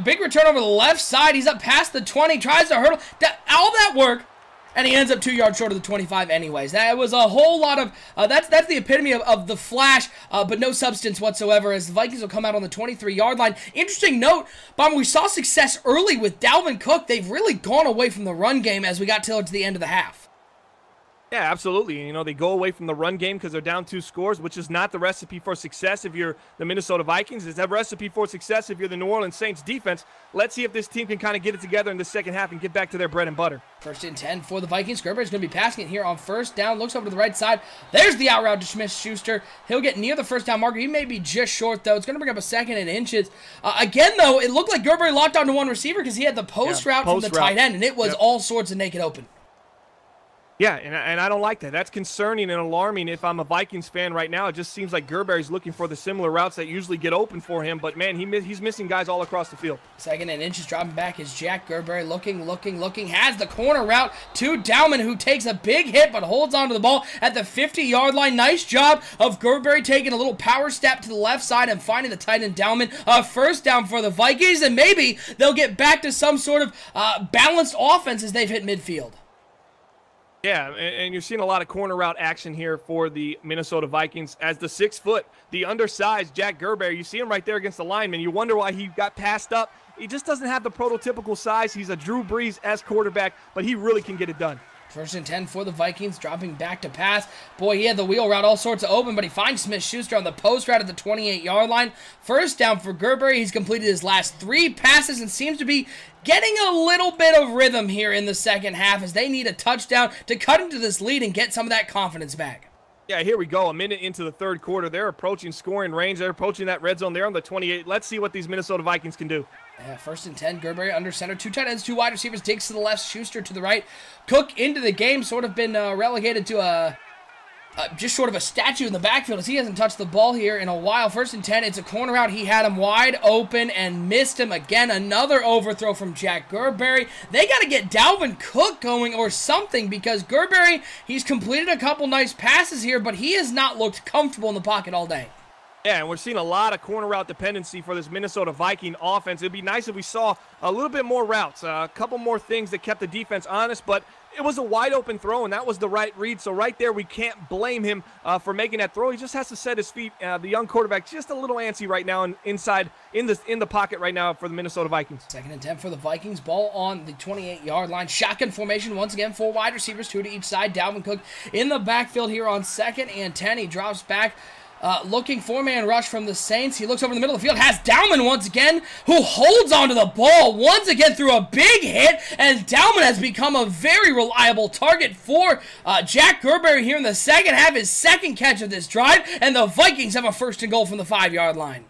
Big return over the left side. He's up past the 20, tries to hurdle. All that work, and he ends up 2 yards short of the 25 anyways. That was a whole lot of, that's the epitome of the flash, but no substance whatsoever, as the Vikings will come out on the 23-yard line. Interesting note, Bomber, we saw success early with Dalvin Cook. They've really gone away from the run game as we got to the end of the half. Yeah, absolutely. You know, they go away from the run game because they're down 2 scores, which is not the recipe for success if you're the Minnesota Vikings. It's a recipe for success if you're the New Orleans Saints defense. Let's see if this team can kind of get it together in the second half and get back to their bread and butter. 1st and 10 for the Vikings. Gerber's going to be passing it here on 1st down. Looks over to the right side. There's the out route to Smith-Schuster. He'll get near the 1st down marker. He may be just short, though. It's going to bring up a 2nd and inches. Again, though, it looked like Gerber locked onto one receiver because he had the post route from the tight end, and it was all sorts of naked open. Yeah, and I don't like that. That's concerning and alarming if I'm a Vikings fan right now. It just seems like Gerber's looking for the similar routes that usually get open for him, but, man, he's missing guys all across the field. 2nd and inches dropping back is Jack Gerber looking, has the corner route to Dowman, who takes a big hit but holds onto the ball at the 50-yard line. Nice job of Gerber taking a little power step to the left side and finding the tight end Dowman. 1st down for the Vikings, and maybe they'll get back to some sort of balanced offense as they've hit midfield. Yeah, and you're seeing a lot of corner route action here for the Minnesota Vikings as the 6-foot, the undersized Jack Gerber. You see him right there against the lineman. You wonder why he got passed up. He just doesn't have the prototypical size. He's a Drew Brees-esque quarterback, but he really can get it done. 1st and 10 for the Vikings, dropping back to pass. Boy, he had the wheel route all sorts of open, but he finds Smith-Schuster on the post route at the 28-yard line. 1st down for Gerber. He's completed his last 3 passes and seems to be getting a little bit of rhythm here in the second half as they need a touchdown to cut into this lead and get some of that confidence back. Yeah, here we go. A minute into the 3rd quarter. They're approaching scoring range. They're approaching that red zone. They're on the 28. Let's see what these Minnesota Vikings can do. Yeah, 1st and 10, Gerber under center. 2 tight ends, 2 wide receivers. Diggs to the left, Schuster to the right. Cook into the game, sort of been relegated to just short of a statue in the backfield as he hasn't touched the ball here in a while. 1st and 10, it's a corner out. He had him wide open and missed him again. Another overthrow from Jack Gerber. They got to get Dalvin Cook going or something because Gerber, he's completed a couple nice passes here, but he has not looked comfortable in the pocket all day. Yeah, and we're seeing a lot of corner route dependency for this Minnesota Viking offense. It'd be nice if we saw a little bit more routes, a couple more things that kept the defense honest, but it was a wide open throw, and that was the right read. So right there, we can't blame him for making that throw. He just has to set his feet. The young quarterback just a little antsy right now and inside in the pocket right now for the Minnesota Vikings. 2nd and 10 for the Vikings. Ball on the 28-yard line. Shotgun formation once again. 4 wide receivers, 2 to each side. Dalvin Cook in the backfield here on 2nd and 10. He drops back. Looking 4-man rush from the Saints. He looks over the middle of the field. Has Dowman once again, who holds onto the ball once again through a big hit. And Dowman has become a very reliable target for Jack Gerber here in the second half. His 2nd catch of this drive. And the Vikings have a 1st and goal from the 5-yard line.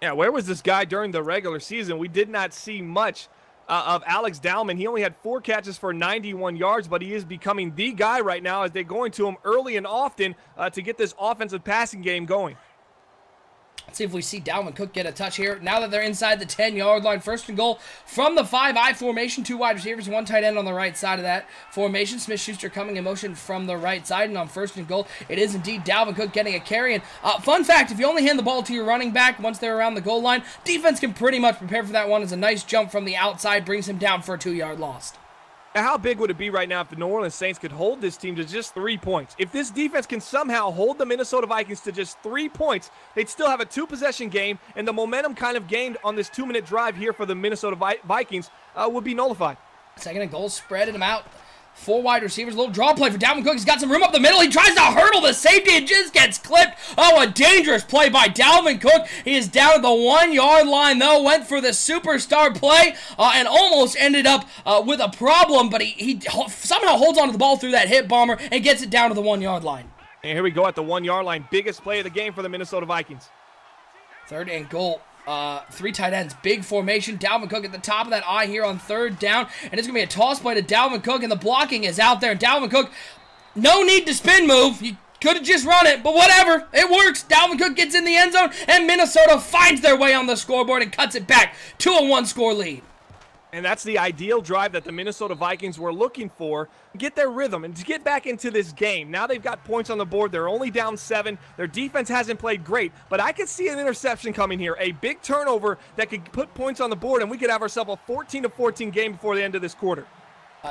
Yeah, where was this guy during the regular season? We did not see much of Alex Dowman. He only had 4 catches for 91 yards, but he is becoming the guy right now as they're going to him early and often to get this offensive passing game going. Let's see if we see Dalvin Cook get a touch here. Now that they're inside the 10-yard line, 1st and goal from the 5-eye formation. 2 wide receivers, 1 tight end on the right side of that formation. Smith-Schuster coming in motion from the right side. And on 1st and goal, it is indeed Dalvin Cook getting a carry. And fun fact, if you only hand the ball to your running back once they're around the goal line, defense can pretty much prepare for that one as a nice jump from the outside brings him down for a 2-yard loss. How big would it be right now if the New Orleans Saints could hold this team to just 3 points? If this defense can somehow hold the Minnesota Vikings to just 3 points, they'd still have a 2-possession game, and the momentum kind of gained on this 2-minute drive here for the Minnesota Vikings would be nullified. 2nd and goal, spreading him out. 4 wide receivers, a little draw play for Dalvin Cook. He's got some room up the middle. He tries to hurdle the safety and just gets clipped. Oh, a dangerous play by Dalvin Cook. He is down at the 1-yard line, though. Went for the superstar play and almost ended up with a problem, but he somehow holds onto the ball through that hit bomber and gets it down to the 1-yard line. And here we go at the 1-yard line. Biggest play of the game for the Minnesota Vikings. 3rd and goal. 3 tight ends, big formation. Dalvin Cook at the top of that eye here on 3rd down. And it's going to be a toss play to Dalvin Cook, and the blocking is out there. Dalvin Cook, no need to spin move. You Could have just run it, but whatever. It works. Dalvin Cook gets in the end zone, and Minnesota finds their way on the scoreboard and cuts it back to a 1-score lead. And that's the ideal drive that the Minnesota Vikings were looking for. Get their rhythm and to get back into this game. Now they've got points on the board. They're only down 7. Their defense hasn't played great, but I could see an interception coming here. A big turnover that could put points on the board, and we could have ourselves a 14-14 game before the end of this quarter.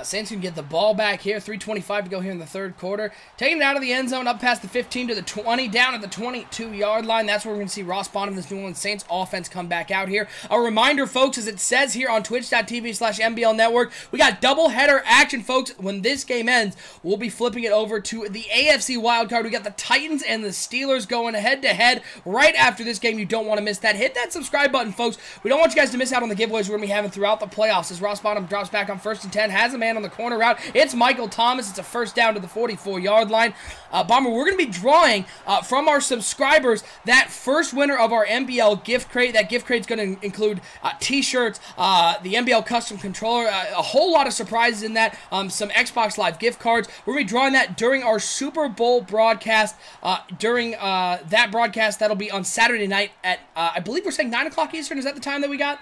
Saints can get the ball back here. 3:25 to go here in the third quarter. Taking it out of the end zone, up past the 15 to the 20, down at the 22-yard line. That's where we're going to see Ross Bonham, this New Orleans Saints offense, come back out here. A reminder, folks, as it says here on twitch.tv/MBL Network, we got doubleheader action, folks. When this game ends, we'll be flipping it over to the AFC Wildcard. We got the Titans and the Steelers going head-to-head right after this game. You don't want to miss that. Hit that subscribe button, folks. We don't want you guys to miss out on the giveaways we're going to be having throughout the playoffs. As Ross Bonham drops back on 1st and 10, has a man on the corner route. It's Michael Thomas. It's a first down to the 44-yard line. Bomber, we're going to be drawing from our subscribers that first winner of our NBL gift crate. That gift crate is going to include t-shirts, the NBL custom controller, a whole lot of surprises in that, some Xbox Live gift cards. We're going to be drawing that during our Super Bowl broadcast. During that broadcast, that'll be on Saturday night at, I believe we're saying 9 o'clock Eastern. Is that the time that we got?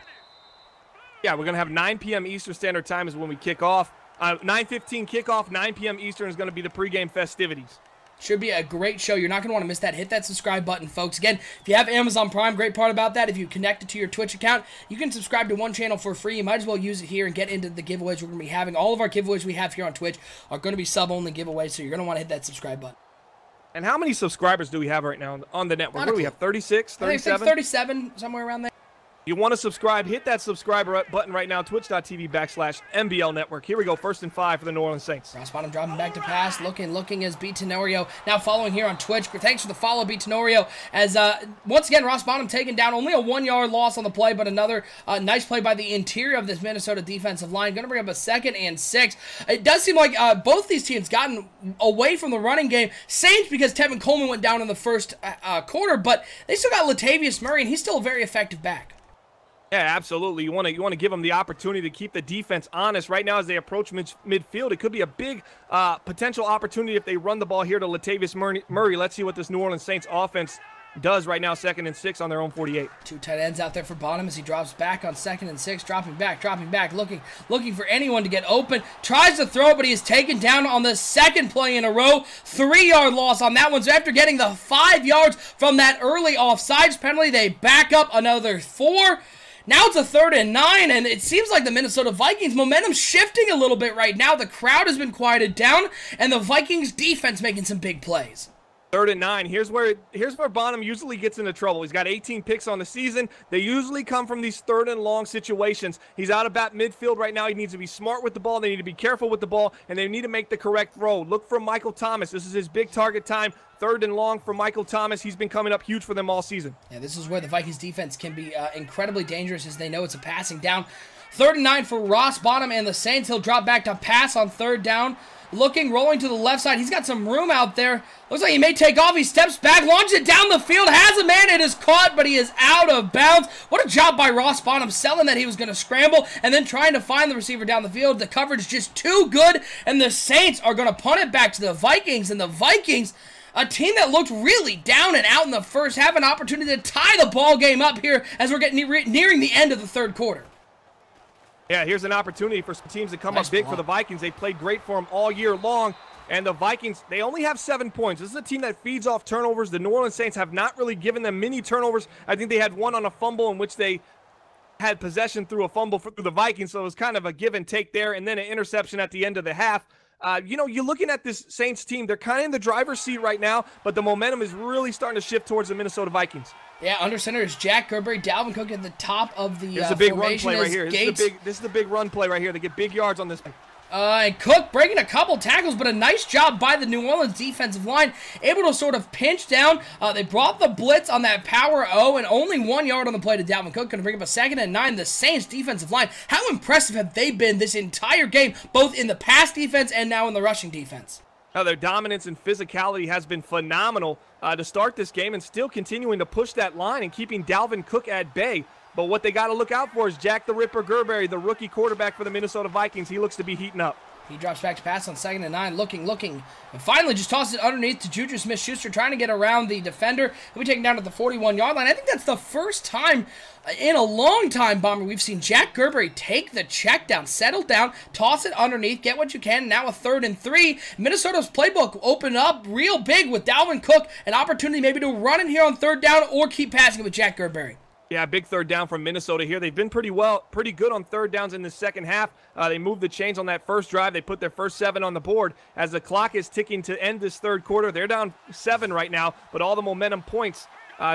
Yeah, we're going to have 9 p.m. Eastern Standard Time is when we kick off. 9:15 kickoff, 9 p.m. Eastern is going to be the pregame festivities. Should be a great show. You're not going to want to miss that. Hit that subscribe button, folks. Again, if you have Amazon Prime, great part about that, if you connect it to your Twitch account, you can subscribe to one channel for free. You might as well use it here and get into the giveaways we're going to be having. All of our giveaways we have here on Twitch are going to be sub-only giveaways, so you're going to want to hit that subscribe button. And how many subscribers do we have right now on the network? What do we have, 36, 37? I think 37, somewhere around there. You want to subscribe, hit that subscribe button right now, twitch.tv/MBL Network. Here we go, 1st and 5 for the New Orleans Saints. Ross Bonham dropping back to pass, looking as B. Tenorio now following here on Twitch. Thanks for the follow, B. Tenorio. As once again, Ross Bonham taken down, only a 1-yard loss on the play, but another nice play by the interior of this Minnesota defensive line. Going to bring up a 2nd and 6. It does seem like both these teams gotten away from the running game. Saints because Tevin Coleman went down in the first quarter, but they still got Latavius Murray, and he's still a very effective back. Yeah, absolutely. You want to give them the opportunity to keep the defense honest. Right now, as they approach midfield, it could be a big potential opportunity if they run the ball here to Latavius Murray. Let's see what this New Orleans Saints offense does right now, 2nd and 6 on their own 48. 2 tight ends out there for Bonham as he drops back on 2nd and 6, dropping back, looking for anyone to get open. Tries to throw, but he is taken down on the 2nd play in a row. 3-yard loss on that one. So after getting the 5 yards from that early offsides penalty, they back up another 4. Now it's a 3rd and 9, and it seems like the Minnesota Vikings momentum shifting a little bit right now. The crowd has been quieted down, and the Vikings defense making some big plays. 3rd and 9. Here's where Bonham usually gets into trouble. He's got 18 picks on the season. They usually come from these 3rd and long situations. He's out of midfield right now. He needs to be smart with the ball. They need to be careful with the ball, and they need to make the correct throw. Look for Michael Thomas. This is his big target time. 3rd and long for Michael Thomas. He's been coming up huge for them all season. Yeah, this is where the Vikings defense can be incredibly dangerous as they know it's a passing down. 3rd and 9 for Ross Bonham and the Saints. He'll drop back to pass on 3rd down. Rolling to the left side. He's got some room out there. Looks like he may take off. He steps back, launches it down the field, has a man. It is caught, but he is out of bounds. What a job by Ross Bonham selling that he was going to scramble and then trying to find the receiver down the field. The coverage just too good, and the Saints are going to punt it back to the Vikings, and the Vikings, a team that looked really down and out in the first, have an opportunity to tie the ball game up here as we're getting nearing the end of the 3rd quarter. Yeah, here's an opportunity for some teams to come up big for the Vikings. They played great for them all year long. And the Vikings, they only have 7 points. This is a team that feeds off turnovers. The New Orleans Saints have not really given them many turnovers. I think they had one on a fumble in which they had possession through a fumble through the Vikings. So it was kind of a give and take there. And then an interception at the end of the half. You're looking at this Saints team. They're kind of in the driver's seat right now, but the momentum is really starting to shift towards the Minnesota Vikings. Yeah, under center is Jack Gerber, Dalvin Cook at the top of the Here's a big run play right here. This is the big run play right here. They get big yards on this. And Cook breaking a couple tackles, but a nice job by the New Orleans defensive line, able to sort of pinch down. They brought the blitz on that power O, and only 1 yard on the play to Dalvin Cook. Going to bring up a 2nd and 9. The Saints defensive line, how impressive have they been this entire game, both in the pass defense and now in the rushing defense? Their dominance and physicality has been phenomenal to start this game, and still continuing to push that line and keeping Dalvin Cook at bay. But what they got to look out for is Jack the Ripper Gerber, the rookie quarterback for the Minnesota Vikings. He looks to be heating up. He drops back to pass on 2nd and 9, looking, and finally just tosses it underneath to Juju Smith-Schuster, trying to get around the defender. He'll be taken down at the 41-yard line. I think that's the first time in a long time, Bomber, we've seen Jack Gerbery take the check down, settle down, toss it underneath, get what you can. Now a 3rd and 3. Minnesota's playbook opened up real big with Dalvin Cook, an opportunity maybe to run in here on 3rd down or keep passing it with Jack Gerbery. Yeah, big 3rd down from Minnesota here. They've been pretty good on 3rd downs in the second half. They moved the chains on that first drive. They put their first 7 on the board. As the clock is ticking to end this 3rd quarter, they're down 7 right now, but all the momentum points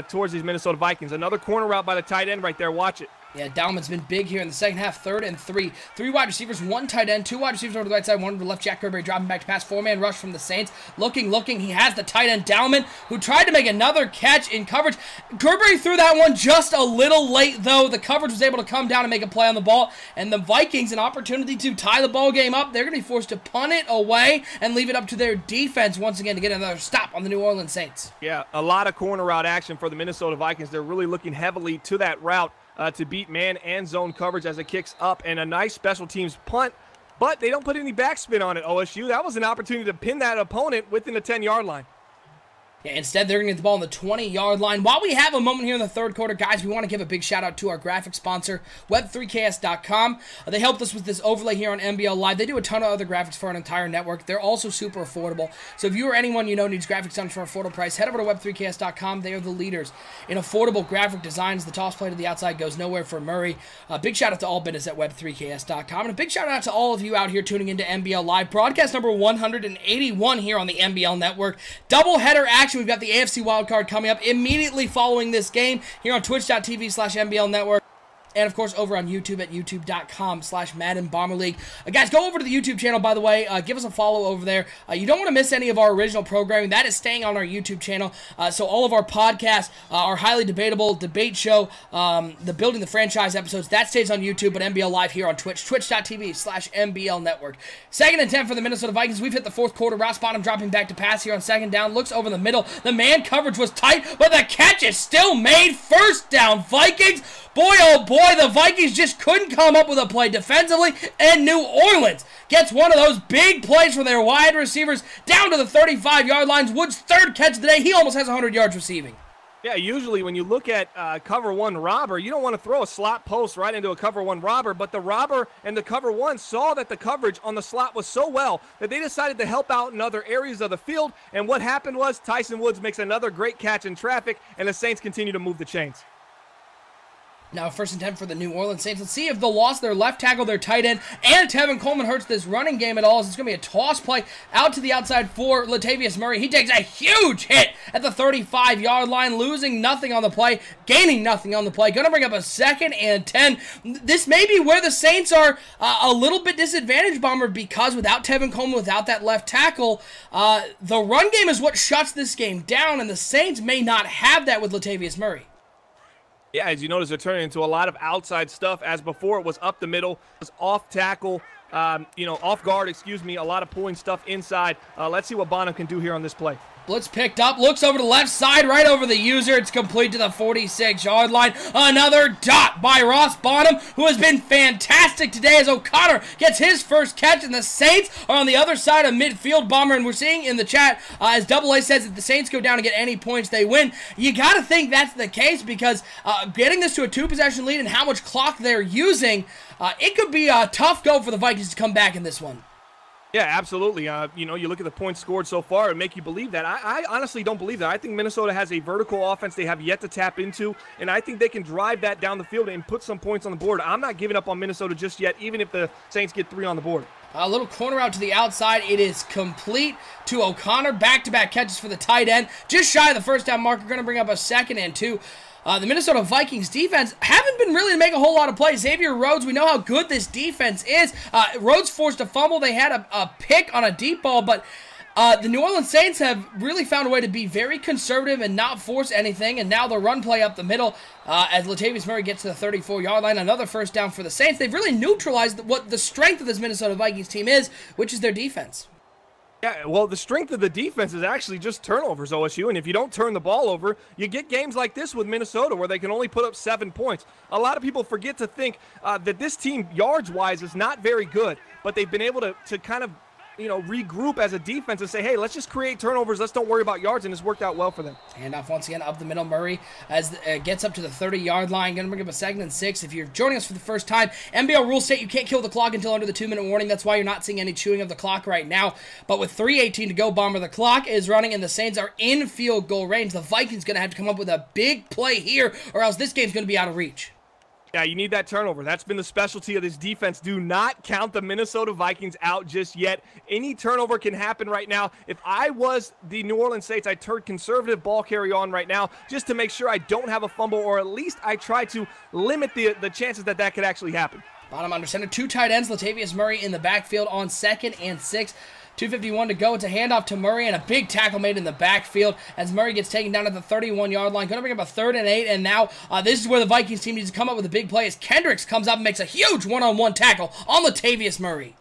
towards these Minnesota Vikings. Another corner route by the tight end right there. Watch it. Yeah, Dalman's been big here in the second half. 3rd and 3. 3 wide receivers, 1 tight end, 2 wide receivers over the right side, 1 to the left. Jack Gerbery dropping back to pass. 4-man rush from the Saints. Looking. He has the tight end, Dalman, who tried to make another catch in coverage. Gerbery threw that one just a little late, though. The coverage was able to come down and make a play on the ball. And the Vikings, an opportunity to tie the ball game up. They're going to be forced to punt it away and leave it up to their defense once again to get another stop on the New Orleans Saints. Yeah, a lot of corner route action for the Minnesota Vikings. They're really looking heavily to that route to beat man and zone coverage as it kicks up, and a nice special teams punt, but they don't put any backspin on it, OSU. That was an opportunity to pin that opponent within the 10-yard line. Yeah, instead, they're going to get the ball on the 20-yard line. While we have a moment here in the 3rd quarter, guys, we want to give a big shout-out to our graphic sponsor, web3ks.com. They helped us with this overlay here on NBL Live. They do a ton of other graphics for our entire network. They're also super affordable. So if you or anyone you know needs graphics done for an affordable price, head over to web3ks.com. They are the leaders in affordable graphic designs. The toss play to the outside goes nowhere for Murray. Big shout-out to all business at web3ks.com. And a big shout-out to all of you out here tuning into NBL Live. Broadcast number 181 here on the NBL Network. Doubleheader action. We've got the AFC Wildcard coming up immediately following this game here on twitch.tv/NBL Network. And, of course, over on YouTube at youtube.com/Madden Bomber League. Guys, go over to the YouTube channel, by the way. Give us a follow over there. You don't want to miss any of our original programming. That is staying on our YouTube channel. So all of our podcasts, our highly debatable debate show, the Building the Franchise episodes, that stays on YouTube, but NBL Live here on Twitch, twitch.tv/NBL Network. 2nd and 10 for the Minnesota Vikings. We've hit the 4th quarter. Ross Bonham dropping back to pass here on 2nd down. Looks over the middle. The man coverage was tight, but the catch is still made. 1st down, Vikings. Boy, oh boy, the Vikings just couldn't come up with a play defensively, and New Orleans gets one of those big plays for their wide receivers down to the 35-yard lines. Woods' 3rd catch of the day. He almost has 100 yards receiving. Yeah, usually when you look at cover 1 robber, you don't want to throw a slot post right into a cover 1 robber, but the robber and the cover 1 saw that the coverage on the slot was so well that they decided to help out in other areas of the field, and what happened was Tyson Woods makes another great catch in traffic, and the Saints continue to move the chains. Now 1st and 10 for the New Orleans Saints. Let's see if the loss their left tackle, their tight end, and Tevin Coleman hurts this running game at all. It's going to be a toss play out to the outside for Latavius Murray. He takes a huge hit at the 35-yard line, losing nothing on the play, gaining nothing on the play. Going to bring up a 2nd and 10. This may be where the Saints are a little bit disadvantaged, Bomber, because without Tevin Coleman, without that left tackle, the run game is what shuts this game down, and the Saints may not have that with Latavius Murray. Yeah, as you notice, they're turning into a lot of outside stuff. As before, it was up the middle, it was off tackle, off guard, a lot of pulling stuff inside. Let's see what Bonham can do here on this play. Blitz picked up, looks over the left side, right over the user. It's complete to the 46-yard line. Another dot by Ross Bonham, who has been fantastic today as O'Connor gets his first catch, and the Saints are on the other side of midfield, Bomber. And we're seeing in the chat, as Double A says, if the Saints go down and get any points, they win. You got to think that's the case because getting this to a 2-possession lead and how much clock they're using, it could be a tough go for the Vikings to come back in this one. Yeah, absolutely. You look at the points scored so far and make you believe that. I honestly don't believe that. I think Minnesota has a vertical offense they have yet to tap into, and I think they can drive that down the field and put some points on the board. I'm not giving up on Minnesota just yet, even if the Saints get 3 on the board. A little corner out to the outside. It is complete to O'Connor. Back-to-back catches for the tight end. Just shy of the first down marker. Going to bring up a 2nd and 2. The Minnesota Vikings defense haven't been really to make a whole lot of plays. Xavier Rhodes, we know how good this defense is. Rhodes forced a fumble. They had a pick on a deep ball, but the New Orleans Saints have really found a way to be very conservative and not force anything, and now the run play up the middle as Latavius Murray gets to the 34-yard line. Another first down for the Saints. They've really neutralized what the strength of this Minnesota Vikings team is, which is their defense. Yeah, well, the strength of the defense is actually just turnovers, OSU, and if you don't turn the ball over, you get games like this with Minnesota where they can only put up 7 points. A lot of people forget to think that this team, yards-wise, is not very good, but they've been able to kind of, regroup as a defense and say, hey, let's just create turnovers. Let's don't worry about yards, and it's worked out well for them. Handoff once again up the middle. Murray as gets up to the 30-yard line. Going to bring up a 2nd and 6. If you're joining us for the first time, NBL rules state you can't kill the clock until under the 2-minute warning. That's why you're not seeing any chewing of the clock right now. But with 3:18 to go, Bomber, the clock is running, and the Saints are in field goal range. The Vikings going to have to come up with a big play here, or else this game's going to be out of reach. Yeah, you need that turnover. That's been the specialty of this defense. Do not count the Minnesota Vikings out just yet. Any turnover can happen right now. If I was the New Orleans Saints, I'd turn conservative ball carry on right now just to make sure I don't have a fumble, or at least I try to limit the chances that could actually happen. Bottom under center, 2 tight ends. Latavius Murray in the backfield on 2nd and 6. 2:51 to go. It's a handoff to Murray, and a big tackle made in the backfield as Murray gets taken down at the 31-yard line. Going to bring up a 3rd and 8, and now this is where the Vikings team needs to come up with a big play as Kendricks comes up and makes a huge one-on-one tackle on Latavius Murray.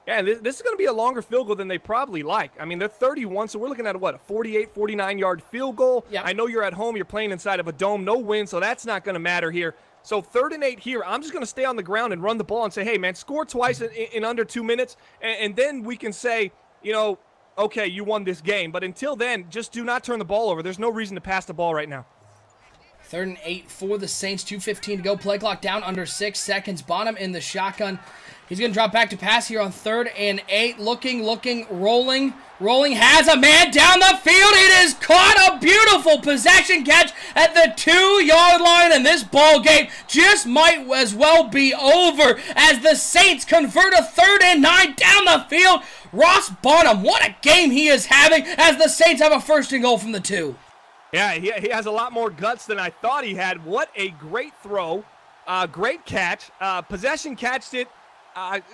Yeah, this is going to be a longer field goal than they probably like. I mean, they're 31, so we're looking at, what, a 48, 49-yard field goal? Yep. I know you're at home. You're playing inside of a dome. No wind, so that's not going to matter here. So 3rd and 8 here. I'm just going to stay on the ground and run the ball and say, hey, man, score twice in under 2 minutes, and then we can say, okay, you won this game. But until then, just do not turn the ball over. There's no reason to pass the ball right now. 3rd and 8 for the Saints. 2:15 to go. Play clock down under 6 seconds. Bonham in the shotgun. He's going to drop back to pass here on 3rd and 8. Looking, rolling. Has a man down the field. It is caught. A beautiful possession catch at the 2-yard line. And this ball game just might as well be over as the Saints convert a 3rd and 9 down the field. Ross Bonham, what a game he is having as the Saints have a 1st and goal from the 2. Yeah, he has a lot more guts than I thought he had. What a great throw. Great catch. Possession catched it.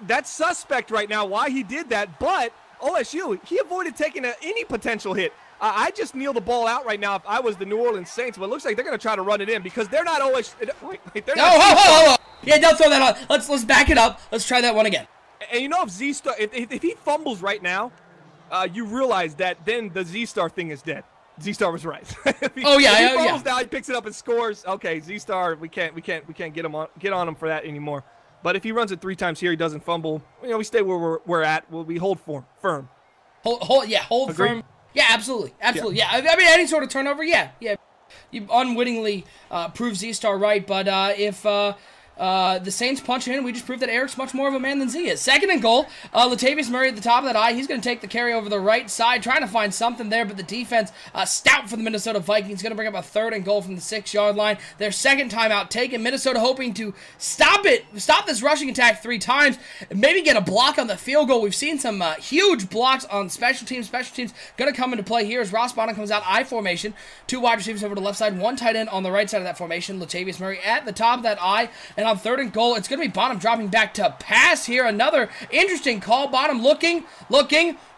That's suspect right now why he did that, but OSU, he avoided taking any potential hit. I just kneel the ball out right now if I was the New Orleans Saints, but it looks like they're going to try to run it in because they're not OSU. They're not hold on. Yeah, don't throw that on. Let's back it up. Let's try that one again. And if Z-Star, if he fumbles right now, you realize that then the Z-Star thing is dead. Z-Star was right. If he fumbles now, he picks it up and scores. Okay, Z-Star, we can't get on him for that anymore. But if he runs it 3 times here, he doesn't fumble. We stay where we're at. We hold firm. Hold Agreed? firm. Yeah, absolutely. Yeah. I mean, any sort of turnover, yeah. You unwittingly prove Z-Star right, but if the Saints punch in, we just proved that Eric's much more of a man than Z is. 2nd and goal. Latavius Murray at the top of that eye. He's going to take the carry over the right side, trying to find something there, but the defense stout for the Minnesota Vikings. Going to bring up a 3rd and goal from the 6-yard line. Their 2nd timeout taken. Minnesota hoping to stop this rushing attack 3 times, maybe get a block on the field goal. We've seen some huge blocks on special teams. Special teams going to come into play here as Ross Bonham comes out I formation. 2 wide receivers over to the left side, 1 tight end on the right side of that formation. Latavius Murray at the top of that eye, and on 3rd and goal, it's going to be Bonham dropping back to pass here. Another interesting call. Bonham looking,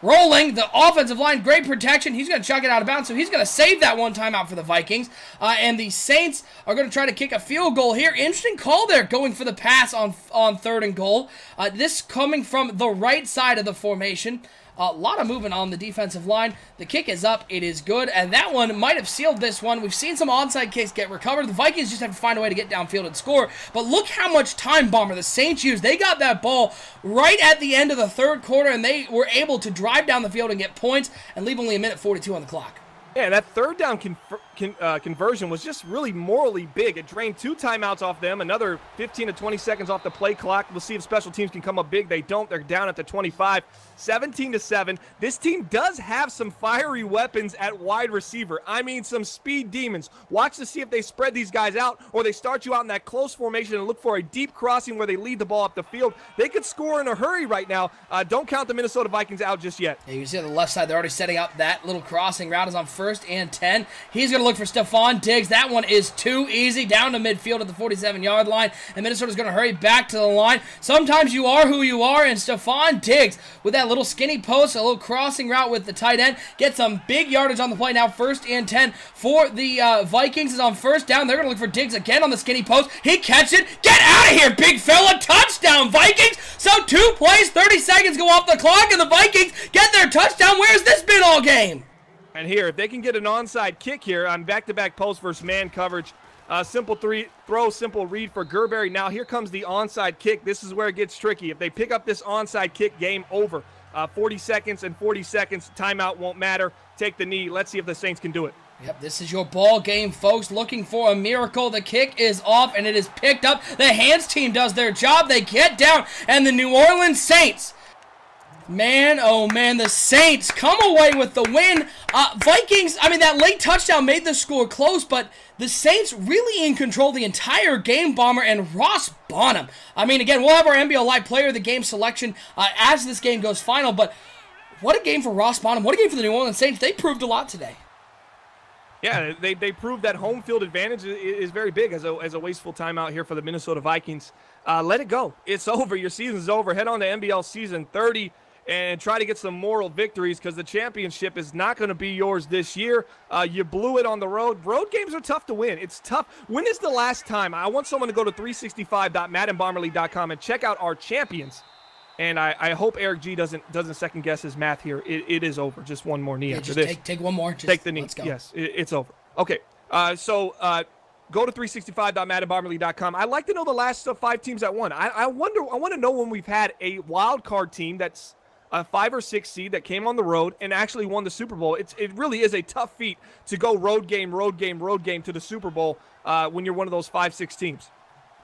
rolling. The offensive line, great protection. He's going to chuck it out of bounds, so he's going to save that 1 timeout for the Vikings. And the Saints are going to try to kick a field goal here. Interesting call there, going for the pass on 3rd and goal. This coming from the right side of the formation. A lot of movement on the defensive line. The kick is up. It is good. And that one might have sealed this one. We've seen some onside kicks get recovered. The Vikings just have to find a way to get downfield and score. But look how much time, Bomber, the Saints used. They got that ball right at the end of the 3rd quarter, and they were able to drive down the field and get points and leave only 1:42 on the clock. Yeah, that 3rd down conversion was just really morally big. It drained 2 timeouts off them, another 15 to 20 seconds off the play clock. We'll see if special teams can come up big. They don't. They're down at the 25, 17-7. This team does have some fiery weapons at wide receiver. I mean, some speed demons. Watch to see if they spread these guys out or they start you out in that close formation and look for a deep crossing where they lead the ball up the field. They could score in a hurry right now. Don't count the Minnesota Vikings out just yet. Yeah, you can see on the left side, they're already setting up that little crossing route is on 1st first and 10. He's going to look for Stephon Diggs. That one is too easy. Down to midfield at the 47-yard line, and Minnesota's going to hurry back to the line. Sometimes you are who you are, and Stephon Diggs with that little skinny post, a little crossing route with the tight end, gets some big yardage on the play. Now first and 10 for the Vikings is on first down. They're going to look for Diggs again on the skinny post. He catches it. Get out of here, big fella. Touchdown, Vikings. So 2 plays, 30 seconds go off the clock, and the Vikings get their touchdown. Where's this been all game? And here, if they can get an onside kick here on back-to-back post versus man coverage, simple throw, simple read for Gerberry. Now here comes the onside kick. This is where it gets tricky. If they pick up this onside kick, game over. 40 seconds and 40 seconds. Timeout won't matter. Take the knee. Let's see if the Saints can do it. Yep, this is your ball game, folks. Looking for a miracle. The kick is off, and it is picked up. The hands team does their job. They get down, and the New Orleans Saints, man, oh man, the Saints come away with the win. Vikings, I mean, that late touchdown made the score close, but the Saints really in control the entire game, Bomber, and Ross Bonham. I mean, again, we'll have our NBL Live Player of the Game selection as this game goes final, but what a game for Ross Bonham. What a game for the New Orleans Saints. They proved a lot today. Yeah, they proved that home field advantage is very big as a wasteful timeout here for the Minnesota Vikings. Let it go. It's over. Your season's over. Head on to NBL Season 30 and try to get some moral victories because the championship is not going to be yours this year. You blew it on the road. Road games are tough to win. It's tough. When is the last time? I want someone to go to 365.maddenbomberleague.com and check out our champions. And I hope Eric G doesn't second guess his math here. It is over. Just one more knee after this. Take one more. Take the knee. Let's go. Yes, it's over. Okay. So go to 365.maddenbomberleague.com. I'd like to know the last 5 teams that won. I want to know when we've had a wild card team that's a 5 or 6 seed that came on the road and actually won the Super Bowl. It really is a tough feat to go road game to the Super Bowl when you're one of those 5-6 teams.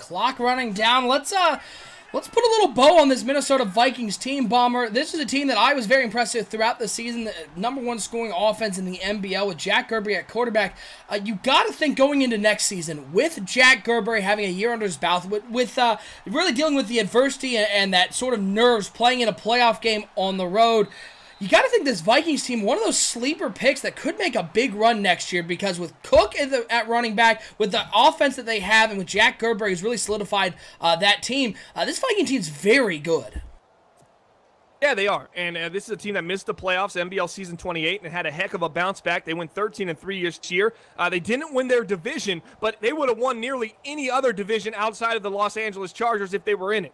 Clock running down. Let's put a little bow on this Minnesota Vikings team, Bomber. This is a team that I was very impressed with throughout the season. The #1 scoring offense in the NBL with Jack Gerberry at quarterback. You got to think going into next season with Jack Gerberry having a year under his belt, with really dealing with the adversity and that sort of nerves playing in a playoff game on the road. You got to think this Vikings team, one of those sleeper picks that could make a big run next year because with Cook at running back, with the offense that they have, and with Jack Gerberry who's really solidified that team, this Viking team's very good. Yeah, they are. And this is a team that missed the playoffs, NBL Season 28, and had a heck of a bounce back. They went 13-3 this year. They didn't win their division, but they would have won nearly any other division outside of the Los Angeles Chargers if they were in it.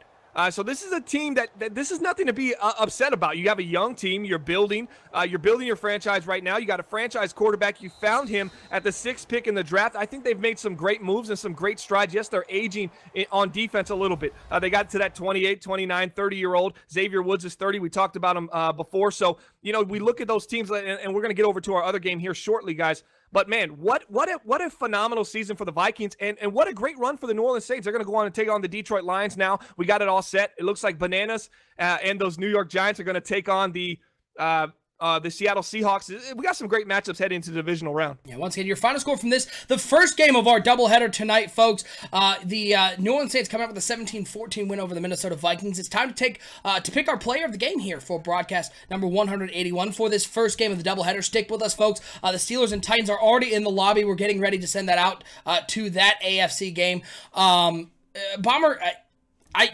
So this is a team that this is nothing to be upset about. You have a young team. You're building your franchise right now. You got a franchise quarterback. You found him at the 6th pick in the draft. I think they've made some great moves and some great strides. Yes, they're aging on defense a little bit. They got to that 28, 29, 30-year-old. Xavier Woods is 30. We talked about him before. So, we look at those teams, and we're going to get over to our other game here shortly, guys. But, man, what a phenomenal season for the Vikings, and what a great run for the New Orleans Saints. They're going to go on and take on the Detroit Lions now. We got it all set. It looks like Bananas and those New York Giants are going to take on the Seattle Seahawks. We got some great matchups heading into the divisional round. Yeah, once again, your final score from this, the first game of our doubleheader tonight, folks. The New Orleans Saints coming up with a 17-14 win over the Minnesota Vikings. It's time to pick our player of the game here for broadcast number 181 for this first game of the doubleheader. Stick with us, folks. The Steelers and Titans are already in the lobby. We're getting ready to send that out to that AFC game. Bomber,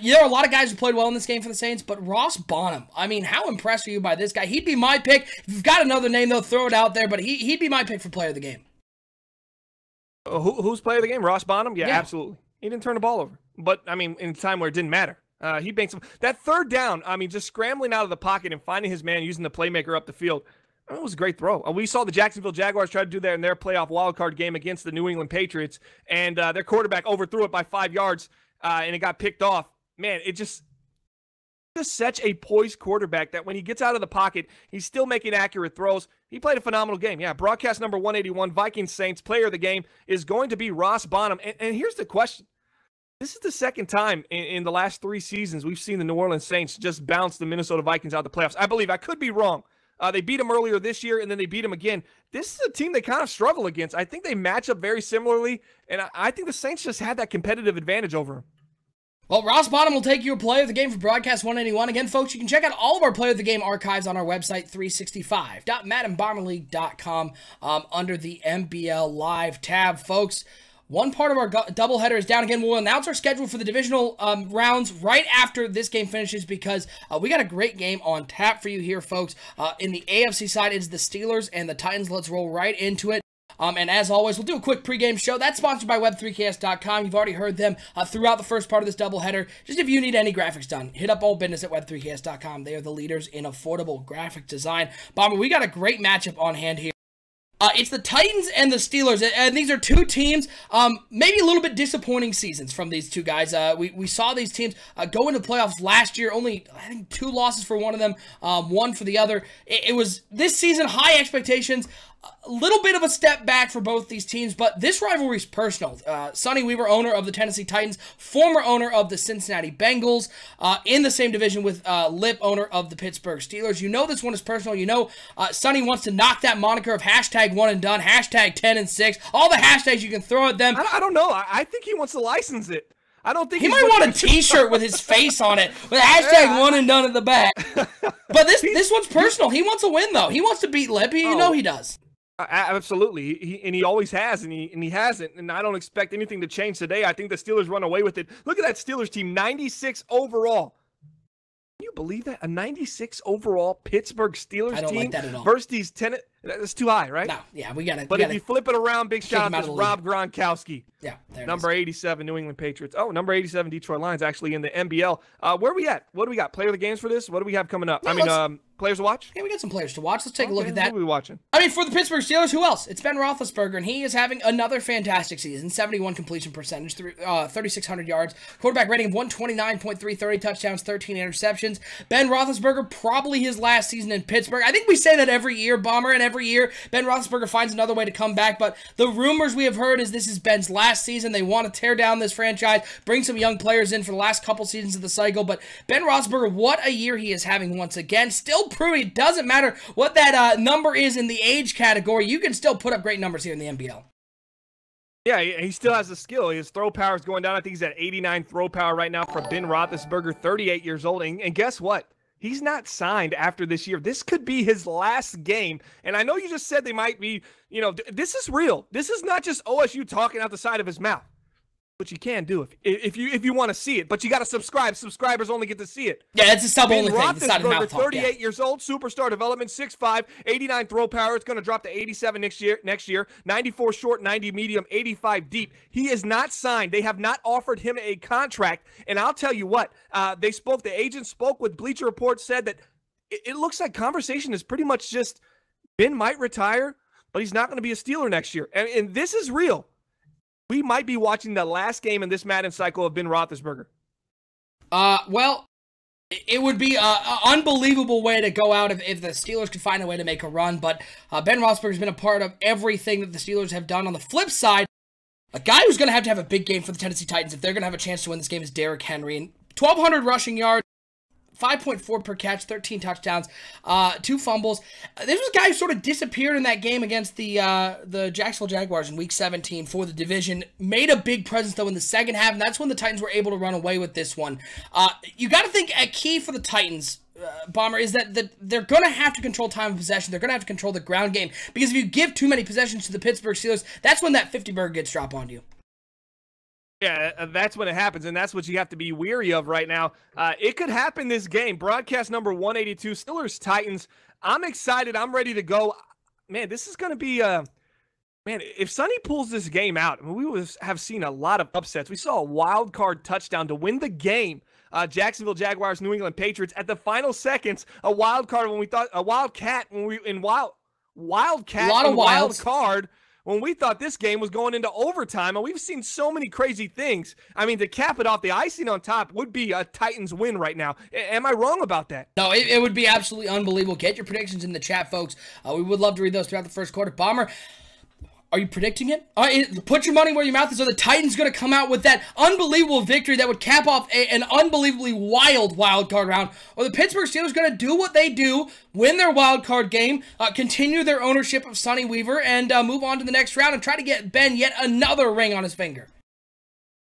there are a lot of guys who played well in this game for the Saints, but Ross Bonham, I mean, how impressed are you by this guy? He'd be my pick. If you've got another name, though, throw it out there, but he'd be my pick for player of the game. Who's player of the game? Ross Bonham? Yeah, absolutely. He didn't turn the ball over. But, I mean, in a time where it didn't matter. He banked some. That third down, I mean, just scrambling out of the pocket and finding his man, using the playmaker up the field. It was a great throw. We saw the Jacksonville Jaguars try to do that in their playoff wildcard game against the New England Patriots, and their quarterback overthrew it by 5 yards, and it got picked off. Man, it just such a poised quarterback that when he gets out of the pocket, he's still making accurate throws. He played a phenomenal game. Yeah, broadcast number 181, Vikings Saints, player of the game is going to be Ross Bonham. And here's the question. This is the second time in the last 3 seasons we've seen the New Orleans Saints just bounce the Minnesota Vikings out of the playoffs. I believe. I could be wrong. They beat them earlier this year, and then they beat them again. This is a team they kind of struggle against. I think they match up very similarly, and I think the Saints just had that competitive advantage over them. Well, Ross Bottom will take your Player of the Game for Broadcast 181. Again, folks, you can check out all of our Player of the Game archives on our website, 365.maddenbomberleague.com, under the MBL Live tab, folks. One part of our doubleheader is down again. We'll announce our schedule for the divisional rounds right after this game finishes because we got a great game on tap for you here, folks. In the AFC side, it's the Steelers and the Titans. Let's roll right into it. And as always, we'll do a quick pregame show. That's sponsored by web3ks.com. You've already heard them throughout the first part of this doubleheader. Just if you need any graphics done, hit up Old Business at web3ks.com. They are the leaders in affordable graphic design. Bomber, we got a great matchup on hand here. It's the Titans and the Steelers, and these are two teams, maybe a little bit disappointing seasons from these two guys. We saw these teams go into playoffs last year, only, I think, 2 losses for one of them, 1 for the other. It was, this season, high expectations, a little bit of a step back for both these teams, but this rivalry is personal. Sonny Weaver, owner of the Tennessee Titans, former owner of the Cincinnati Bengals, in the same division with Lip, owner of the Pittsburgh Steelers. You know this one is personal. You know Sonny wants to knock that moniker of hashtag one and done, hashtag 10 and 6, all the hashtags you can throw at them. I don't know. I think he wants to license it. I don't think he might want a t-shirt with his face on it with hashtag one and done at the back. But this one's personal. He wants a win, though. He wants to beat Lip. You know he does. Absolutely, he always has, and he hasn't, and I don't expect anything to change today. I think the Steelers run away with it. Look at that Steelers team, 96 overall. Can you believe that? A 96 overall Pittsburgh Steelers team like that at all. Versus these 10. That's too high, right? No, yeah, we got it. But if you flip it around, big shout out to Rob Gronkowski. Yeah, there number 87, New England Patriots. Oh, number 87, Detroit Lions, actually in the NBL. Where are we at? What do we got? Player of the games for this? What do we have coming up? Yeah, players to watch? Yeah, we got some players to watch. Let's take a look at that. Who are we watching? I mean, for the Pittsburgh Steelers, who else? It's Ben Roethlisberger, and he is having another fantastic season. 71 completion percentage, 3,600 yards, quarterback rating of 129.3, 30 touchdowns, 13 interceptions. Ben Roethlisberger, probably his last season in Pittsburgh. I think we say that every year, Bomber, and every year Ben Roethlisberger finds another way to come back, but the rumors we have heard is this is Ben's last season. They want to tear down this franchise, bring some young players in for the last couple seasons of the cycle, but Ben Roethlisberger, what a year he is having once again. Still proving it doesn't matter what that number is in the age category. You can still put up great numbers here in the NBL. Yeah, he still has the skill. His throw power is going down. I think he's at 89 throw power right now for Ben Roethlisberger, 38 years old. And guess what? He's not signed after this year. This could be his last game. And I know you just said they might be, this is real. This is not just OSU talking out the side of his mouth. Which you can do if you want to see it, but you got to subscribe. Subscribers only get to see it. Yeah, it's a sub only thing. It's not a mouth talk. 38 years old, superstar development, 6'5", 89 throw power. It's going to drop to 87 next year. 94 short, 90 medium, 85 deep. He is not signed. They have not offered him a contract. And I'll tell you what, the agent spoke with Bleacher Report, said that it looks like conversation is pretty much just Ben might retire, but he's not going to be a Steeler next year. And this is real. We might be watching the last game in this Madden cycle of Ben Roethlisberger. Well, it would be an unbelievable way to go out if the Steelers could find a way to make a run, but Ben Roethlisberger's been a part of everything that the Steelers have done. On the flip side, a guy who's going to have a big game for the Tennessee Titans if they're going to have a chance to win this game is Derrick Henry. And 1,200 rushing yards, 5.4 per catch, 13 touchdowns, 2 fumbles. This was a guy who sort of disappeared in that game against the Jacksonville Jaguars in Week 17 for the division. Made a big presence, though, in the second half, and that's when the Titans were able to run away with this one. You got to think a key for the Titans, Bomber, is that they're going to have to control time of possession. They're going to have to control the ground game, because if you give too many possessions to the Pittsburgh Steelers, that's when that 50-burger gets dropped on you. Yeah, that's when it happens, and that's what you have to be weary of right now. It could happen this game. Broadcast number 182, Steelers-Titans. I'm excited. I'm ready to go. Man, this is going to be man, if Sonny pulls this game out, I mean, we would have seen a lot of upsets. We saw a wild card touchdown to win the game. Jacksonville Jaguars, New England Patriots at the final seconds. A wild card when we thought a wildcat when we in wildcat a lot of wild card. When we thought this game was going into overtime, and we've seen so many crazy things. I mean, to cap it off, the icing on top would be a Titans win right now. Am I wrong about that? No, it would be absolutely unbelievable. Get your predictions in the chat, folks. We would love to read those throughout the first quarter. Bomber, are you predicting it? Put your money where your mouth is. Are the Titans going to come out with that unbelievable victory that would cap off an unbelievably wild card round? Or the Pittsburgh Steelers going to do what they do, win their wild card game, continue their ownership of Sonny Weaver, and move on to the next round and try to get Ben yet another ring on his finger?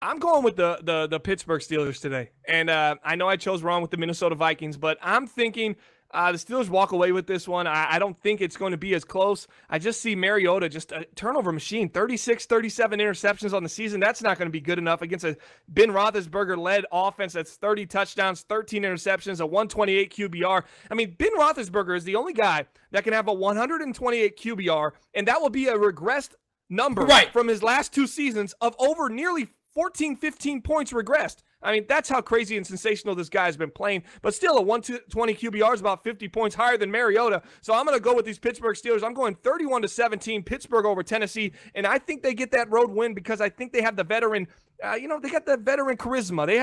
I'm going with the Pittsburgh Steelers today. And I know I chose wrong with the Minnesota Vikings, but I'm thinking the Steelers walk away with this one. I don't think it's going to be as close. I just see Mariota just a turnover machine, 36, 37 interceptions on the season. That's not going to be good enough against a Ben Roethlisberger-led offense that's 30 touchdowns, 13 interceptions, a 128 QBR. I mean, Ben Roethlisberger is the only guy that can have a 128 QBR, and that will be a regressed number from his last 2 seasons of over nearly 14, 15 points regressed. I mean, that's how crazy and sensational this guy has been playing. But still, a 120 QBR is about 50 points higher than Mariota. So I'm going to go with these Pittsburgh Steelers. I'm going 31-17, Pittsburgh over Tennessee. And I think they get that road win because I think they have the veteran, they got the veteran charisma. They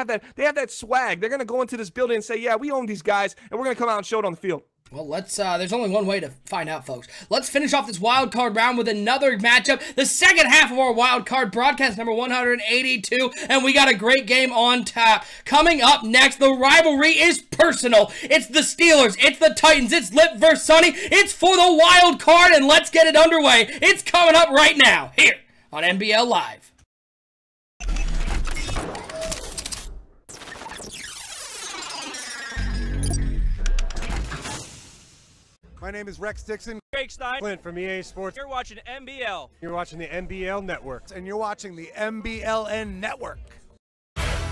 have that swag. They're going to go into this building and say, yeah, we own these guys, and we're going to come out and show it on the field. Well, there's only one way to find out, folks. Let's finish off this wild card round with another matchup, the second half of our wild card broadcast, number 182, and we got a great game on tap. Coming up next, the rivalry is personal. It's the Steelers, it's the Titans, it's Lip versus Sonny, it's for the wild card, and let's get it underway. It's coming up right now, here on NBL Live. My name is Rex Dixon. Craig Stein. Clint from EA Sports. You're watching NBL. You're watching the NBL Network. And you're watching the MBLN Network.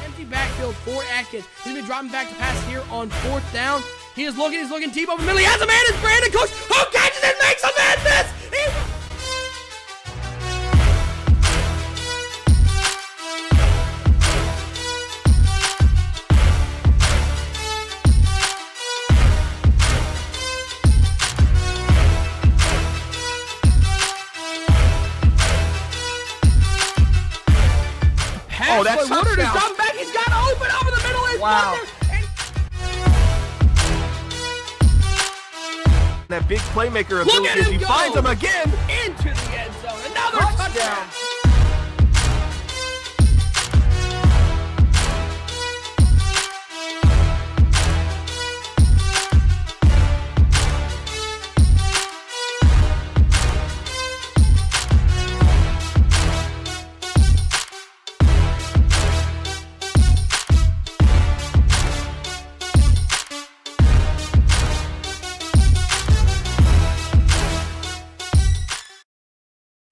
Empty backfield for Atkins. He's been dropping back to pass here on 4th down. He's looking deep over the middle. He has a man. It's Brandon Cooks who catches it, makes a man miss. Oh, that's Woodard is dropping back. He's got open over the middle. Wow. That big playmaker ability as he finds him again. Into the end zone. Another touchdown.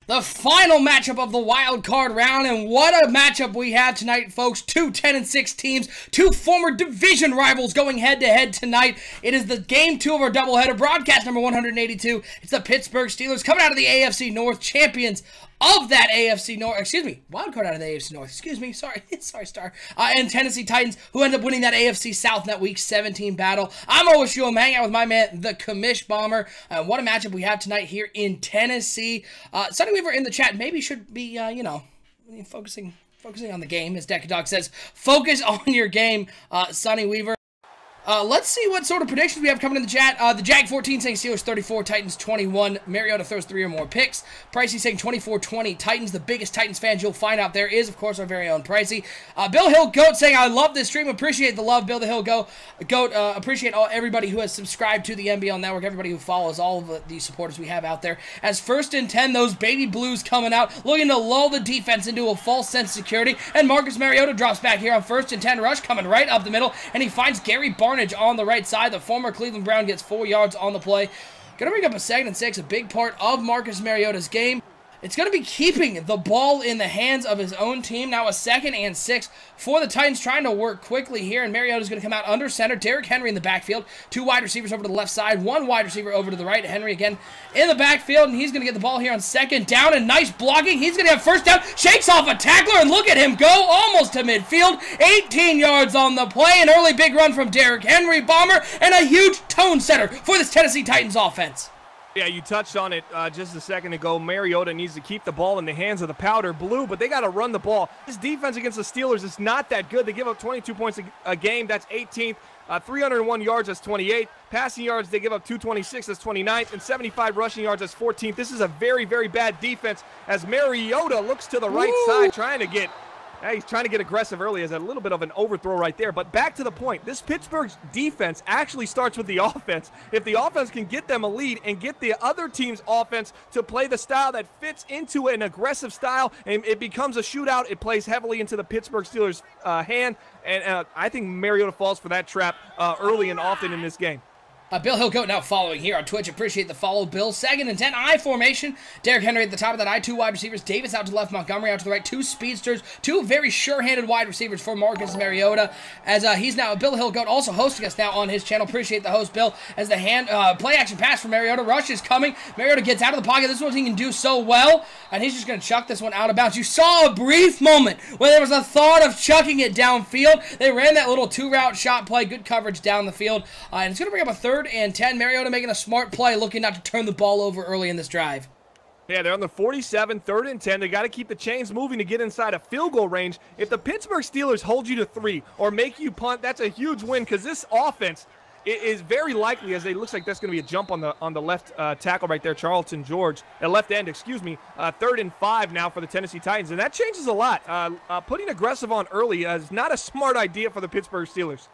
The final matchup of the wild card round, and what a matchup we have tonight, folks. 2 10-6 teams, 2 former division rivals going head-to-head tonight. It is the game 2 of our doubleheader, broadcast number 182. It's the Pittsburgh Steelers coming out of the AFC North, champions of that AFC North, wild card out of the AFC North, sorry, Star, and Tennessee Titans, who end up winning that AFC South in that Week 17 battle. I'm OSU, I'm hanging out with my man, the Commish Bomber. What a matchup we have tonight here in Tennessee. Sonny Weaver in the chat maybe should be, focusing on the game, as Deca Dog says. Focus on your game, Sonny Weaver. Let's see what sort of predictions we have coming in the chat. The Jag 14 saying Steelers 34, Titans 21. Mariota throws 3 or more picks. Pricey saying 24-20. Titans, the biggest Titans fans you'll find out there is, of course, our very own Pricey. Bill Hill Goat saying, I love this stream. Appreciate the love, Bill the Hill Goat. Appreciate everybody who has subscribed to the NBL Network, everybody who follows, all of the supporters we have out there. As 1st and 10, those baby blues coming out, looking to lull the defense into a false sense of security. And Marcus Mariota drops back here on 1st and 10 rush, coming right up the middle, and he finds Gary Barnage on the right side. The former Cleveland Brown gets 4 yards on the play. Gonna bring up a 2nd and 6, a big part of Marcus Mariota's game. It's going to be keeping the ball in the hands of his own team. Now a 2nd and 6 for the Titans, trying to work quickly here, and Mariota's going to come out under center. Derrick Henry in the backfield. 2 wide receivers over to the left side. 1 wide receiver over to the right. Henry again in the backfield, and he's going to get the ball here on 2nd down, and nice blocking. He's going to have 1st down. Shakes off a tackler, and look at him go almost to midfield. 18 yards on the play. An early big run from Derrick Henry, Bomber, and a huge tone setter for this Tennessee Titans offense. Yeah, you touched on it just a second ago. Mariota needs to keep the ball in the hands of the powder blue, but they got to run the ball. This defense against the Steelers is not that good. They give up 22 points a game. That's 18th. 301 yards, that's 28th. Passing yards, they give up 226, that's 29th. And 75 rushing yards, that's 14th. This is a very, very bad defense as Mariota looks to the right side, trying to get Yeah, he's trying to get aggressive early as a little bit of an overthrow right there. But back to the point, this Pittsburgh's defense actually starts with the offense. If the offense can get them a lead and get the other team's offense to play the style that fits into an aggressive style, and it becomes a shootout, it plays heavily into the Pittsburgh Steelers' hand. And I think Mariota falls for that trap early and often in this game. Bill Hillcoat now following here on Twitch. Appreciate the follow, Bill. 2nd and 10, I formation. Derrick Henry at the top of that I, 2 wide receivers. Davis out to the left, Montgomery out to the right. 2 speedsters, 2 very sure-handed wide receivers for Marcus Mariota. As he's now, Bill Hillcoat also hosting us now on his channel. Appreciate the host, Bill. As the play-action pass for Mariota. Rush is coming. Mariota gets out of the pocket. This is what he can do so well. And he's just going to chuck this one out of bounds. You saw a brief moment where there was a thought of chucking it downfield. They ran that little 2-route shot play. Good coverage down the field. And it's going to bring up a 3rd and 10. Mariota making a smart play, looking not to turn the ball over early in this drive. Yeah, they're on the 47, 3rd and 10. They got to keep the chains moving to get inside a field goal range. If the Pittsburgh Steelers hold you to 3 or make you punt, that's a huge win because this offense is very likely, as it looks like that's going to be a jump on the left tackle right there, Charlton George, left end, excuse me. 3rd and 5 now for the Tennessee Titans, and that changes a lot. Putting aggressive on early is not a smart idea for the Pittsburgh Steelers.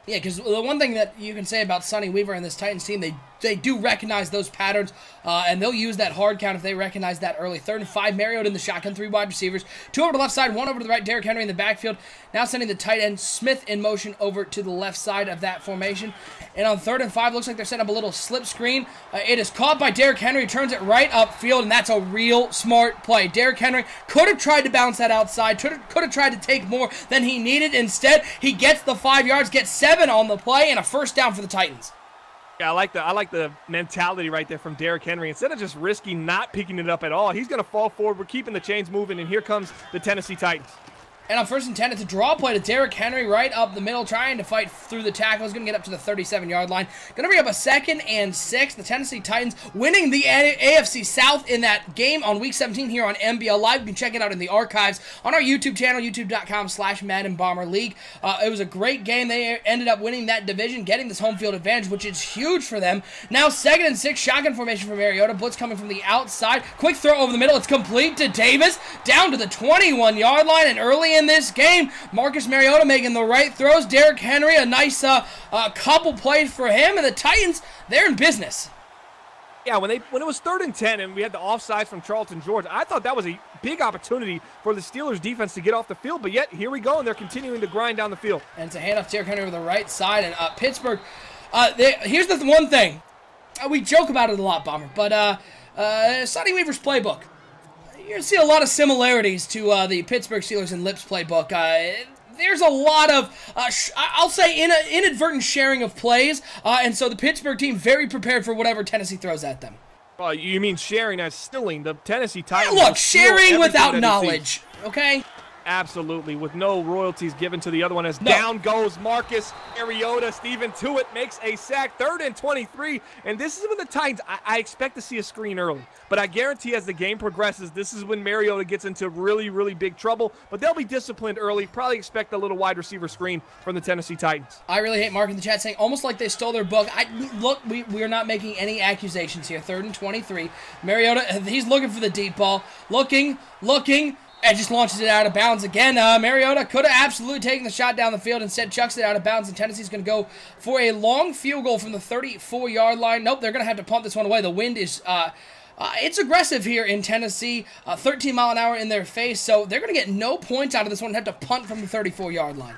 Yeah, because the one thing that you can say about Sonny Weaver and this Titans team, they do recognize those patterns, and they'll use that hard count if they recognize that early. 3rd and 5, Mariota in the shotgun, 3 wide receivers, 2 over to the left side, 1 over to the right, Derrick Henry in the backfield. Now sending the tight end Smith in motion over to the left side of that formation. And on 3rd and 5, looks like they're setting up a little slip screen. It is caught by Derrick Henry, turns it right upfield, and that's a real smart play. Derrick Henry could have tried to bounce that outside, could have tried to take more than he needed. Instead, he gets the 5 yards, gets 7 on the play, and a 1st down for the Titans. Yeah, I like the mentality right there from Derrick Henry. Instead of just risking not picking it up at all, he's going to fall forward. We're keeping the chains moving, and here comes the Tennessee Titans. And on 1st and 10, it's a draw play to Derrick Henry right up the middle, trying to fight through the tackle. He's going to get up to the 37-yard line. Going to bring up a 2nd and 6. The Tennessee Titans winning the AFC South in that game on Week 17 here on MBL Live. You can check it out in the archives on our YouTube channel, youtube.com/Madden Bomber League. It was a great game. They ended up winning that division, getting this home field advantage, which is huge for them. Now 2nd and 6, shotgun formation for Mariota. Blitz coming from the outside. Quick throw over the middle. It's complete to Davis, down to the 21-yard line, and early in this game, Marcus Mariota making the right throws. Derrick Henry, a nice couple plays for him, and the Titans, they're in business. Yeah, when it was 3rd and 10 and we had the offsides from Charlton George, I thought that was a big opportunity for the Steelers defense to get off the field, but yet here we go, and they're continuing to grind down the field. And it's a handoff to Derrick Henry over the right side, and Pittsburgh, here's the one thing. We joke about it a lot, Bomber, but Sonny Weaver's playbook. You're going to see a lot of similarities to the Pittsburgh Steelers and Lip's playbook. There's a lot of, I'll say, inadvertent sharing of plays, and so the Pittsburgh team very prepared for whatever Tennessee throws at them. Well, you mean sharing as stealing? The Tennessee Titans. Yeah, look, sharing without knowledge, okay? Absolutely, with no royalties given to the other one. As down goes Marcus Mariota. Steven Tuitt makes a sack. 3rd and 23. And this is when the Titans, I expect to see a screen early. But I guarantee as the game progresses, this is when Mariota gets into really, really big trouble. But they'll be disciplined early. Probably expect a little wide receiver screen from the Tennessee Titans. I really hate Mark in the chat saying almost like they stole their book. Look, we're not making any accusations here. 3rd and 23. Mariota, he's looking for the deep ball. Looking. And just launches it out of bounds again. Mariota could have absolutely taken the shot down the field. Instead, chucks it out of bounds, and Tennessee's going to go for a long field goal from the 34-yard line. Nope, they're going to have to punt this one away. The wind is... it's aggressive here in Tennessee. 13 mile an hour in their face, so they're going to get no points out of this one and have to punt from the 34-yard line.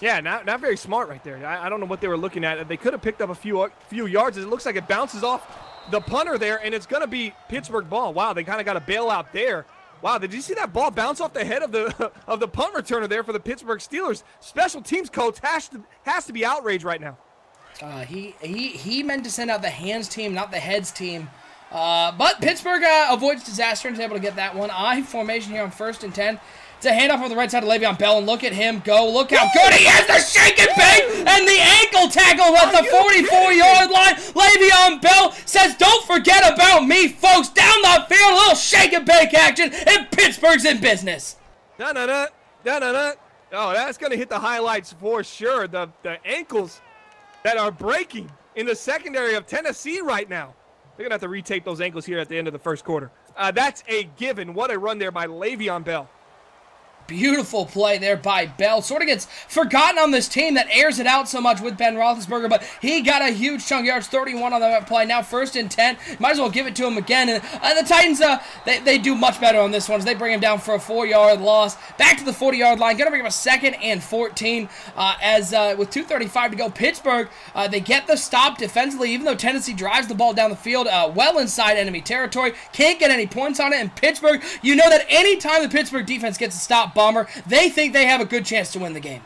Yeah, not very smart right there. I don't know what they were looking at. They could have picked up a few yards. It looks like it bounces off the punter there, and it's going to be Pittsburgh ball. Wow, they kind of got a bailout there. Wow, did you see that ball bounce off the head of the punt returner there for the Pittsburgh Steelers? Special teams coach has to be outraged right now. He meant to send out the hands team, not the heads team. But Pittsburgh avoids disaster and is able to get that one. I formation here on 1st and 10. It's a handoff on the right side of Le'Veon Bell, and look at him go. Look how good he is. The shake and bake and the ankle tackle at the 44-yard line. Le'Veon Bell says, don't forget about me, folks. Down the field, a little shake and bake action, and Pittsburgh's in business. Oh, that's going to hit the highlights for sure. The ankles that are breaking in the secondary of Tennessee right now. They're going to have to retape those ankles here at the end of the first quarter. That's a given. What a run there by Le'Veon Bell. Beautiful play there by Bell. Sort of gets forgotten on this team that airs it out so much with Ben Roethlisberger, but he got a huge chunk of yards, 31 on that play. Now 1st and 10. Might as well give it to him again. And the Titans, they do much better on this one. They bring him down for a 4-yard loss. Back to the 40-yard line. Going to bring him a 2nd and 14 with 2:35 to go. Pittsburgh, they get the stop defensively, even though Tennessee drives the ball down the field well inside enemy territory. Can't get any points on it. And Pittsburgh, you know that anytime the Pittsburgh defense gets a stop, Bomber, they think they have a good chance to win the game.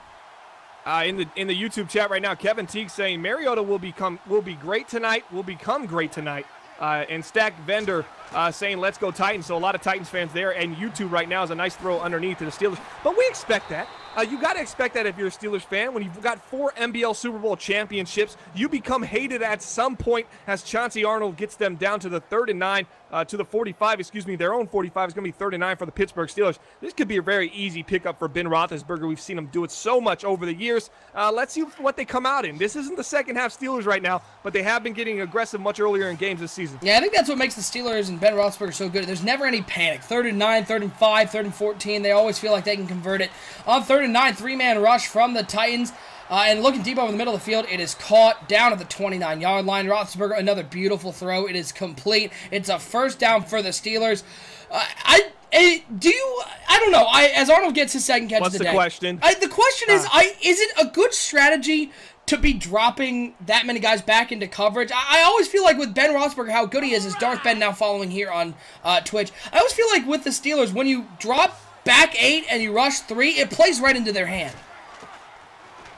In the YouTube chat right now, Kevin Teague saying Mariota will be great tonight. Will become great tonight. And Stack Vendor saying let's go Titans. So a lot of Titans fans there. And YouTube right now is a nice throw underneath to the Steelers. But we expect that. You got to expect that if you're a Steelers fan. When you've got 4 NBL Super Bowl championships, you become hated at some point as Chauncey Arnold gets them down to the 3rd and 9, to the 45, excuse me, their own 45 is going to be 3rd and 9 for the Pittsburgh Steelers. This could be a very easy pickup for Ben Roethlisberger. We've seen him do it so much over the years. Let's see what they come out in. This isn't the second half Steelers right now, but they have been getting aggressive much earlier in games this season. Yeah, I think that's what makes the Steelers and Ben Roethlisberger so good. There's never any panic. 3rd and 9, 3rd and 5, 3rd and 14. They always feel like they can convert it. On 3rd and 9, 3-man rush from the Titans. And looking deep over the middle of the field, it is caught down at the 29-yard line. Roethlisberger, another beautiful throw. It is complete. It's a 1st down for the Steelers. I don't know. As Arnold gets his 2nd catch of the day. What's the question? The question is it a good strategy to be dropping that many guys back into coverage? I always feel like with Ben Roethlisberger, how good he is Darth Ben now following here on Twitch. I always feel like with the Steelers, when you drop back 8 and you rush 3, it plays right into their hand.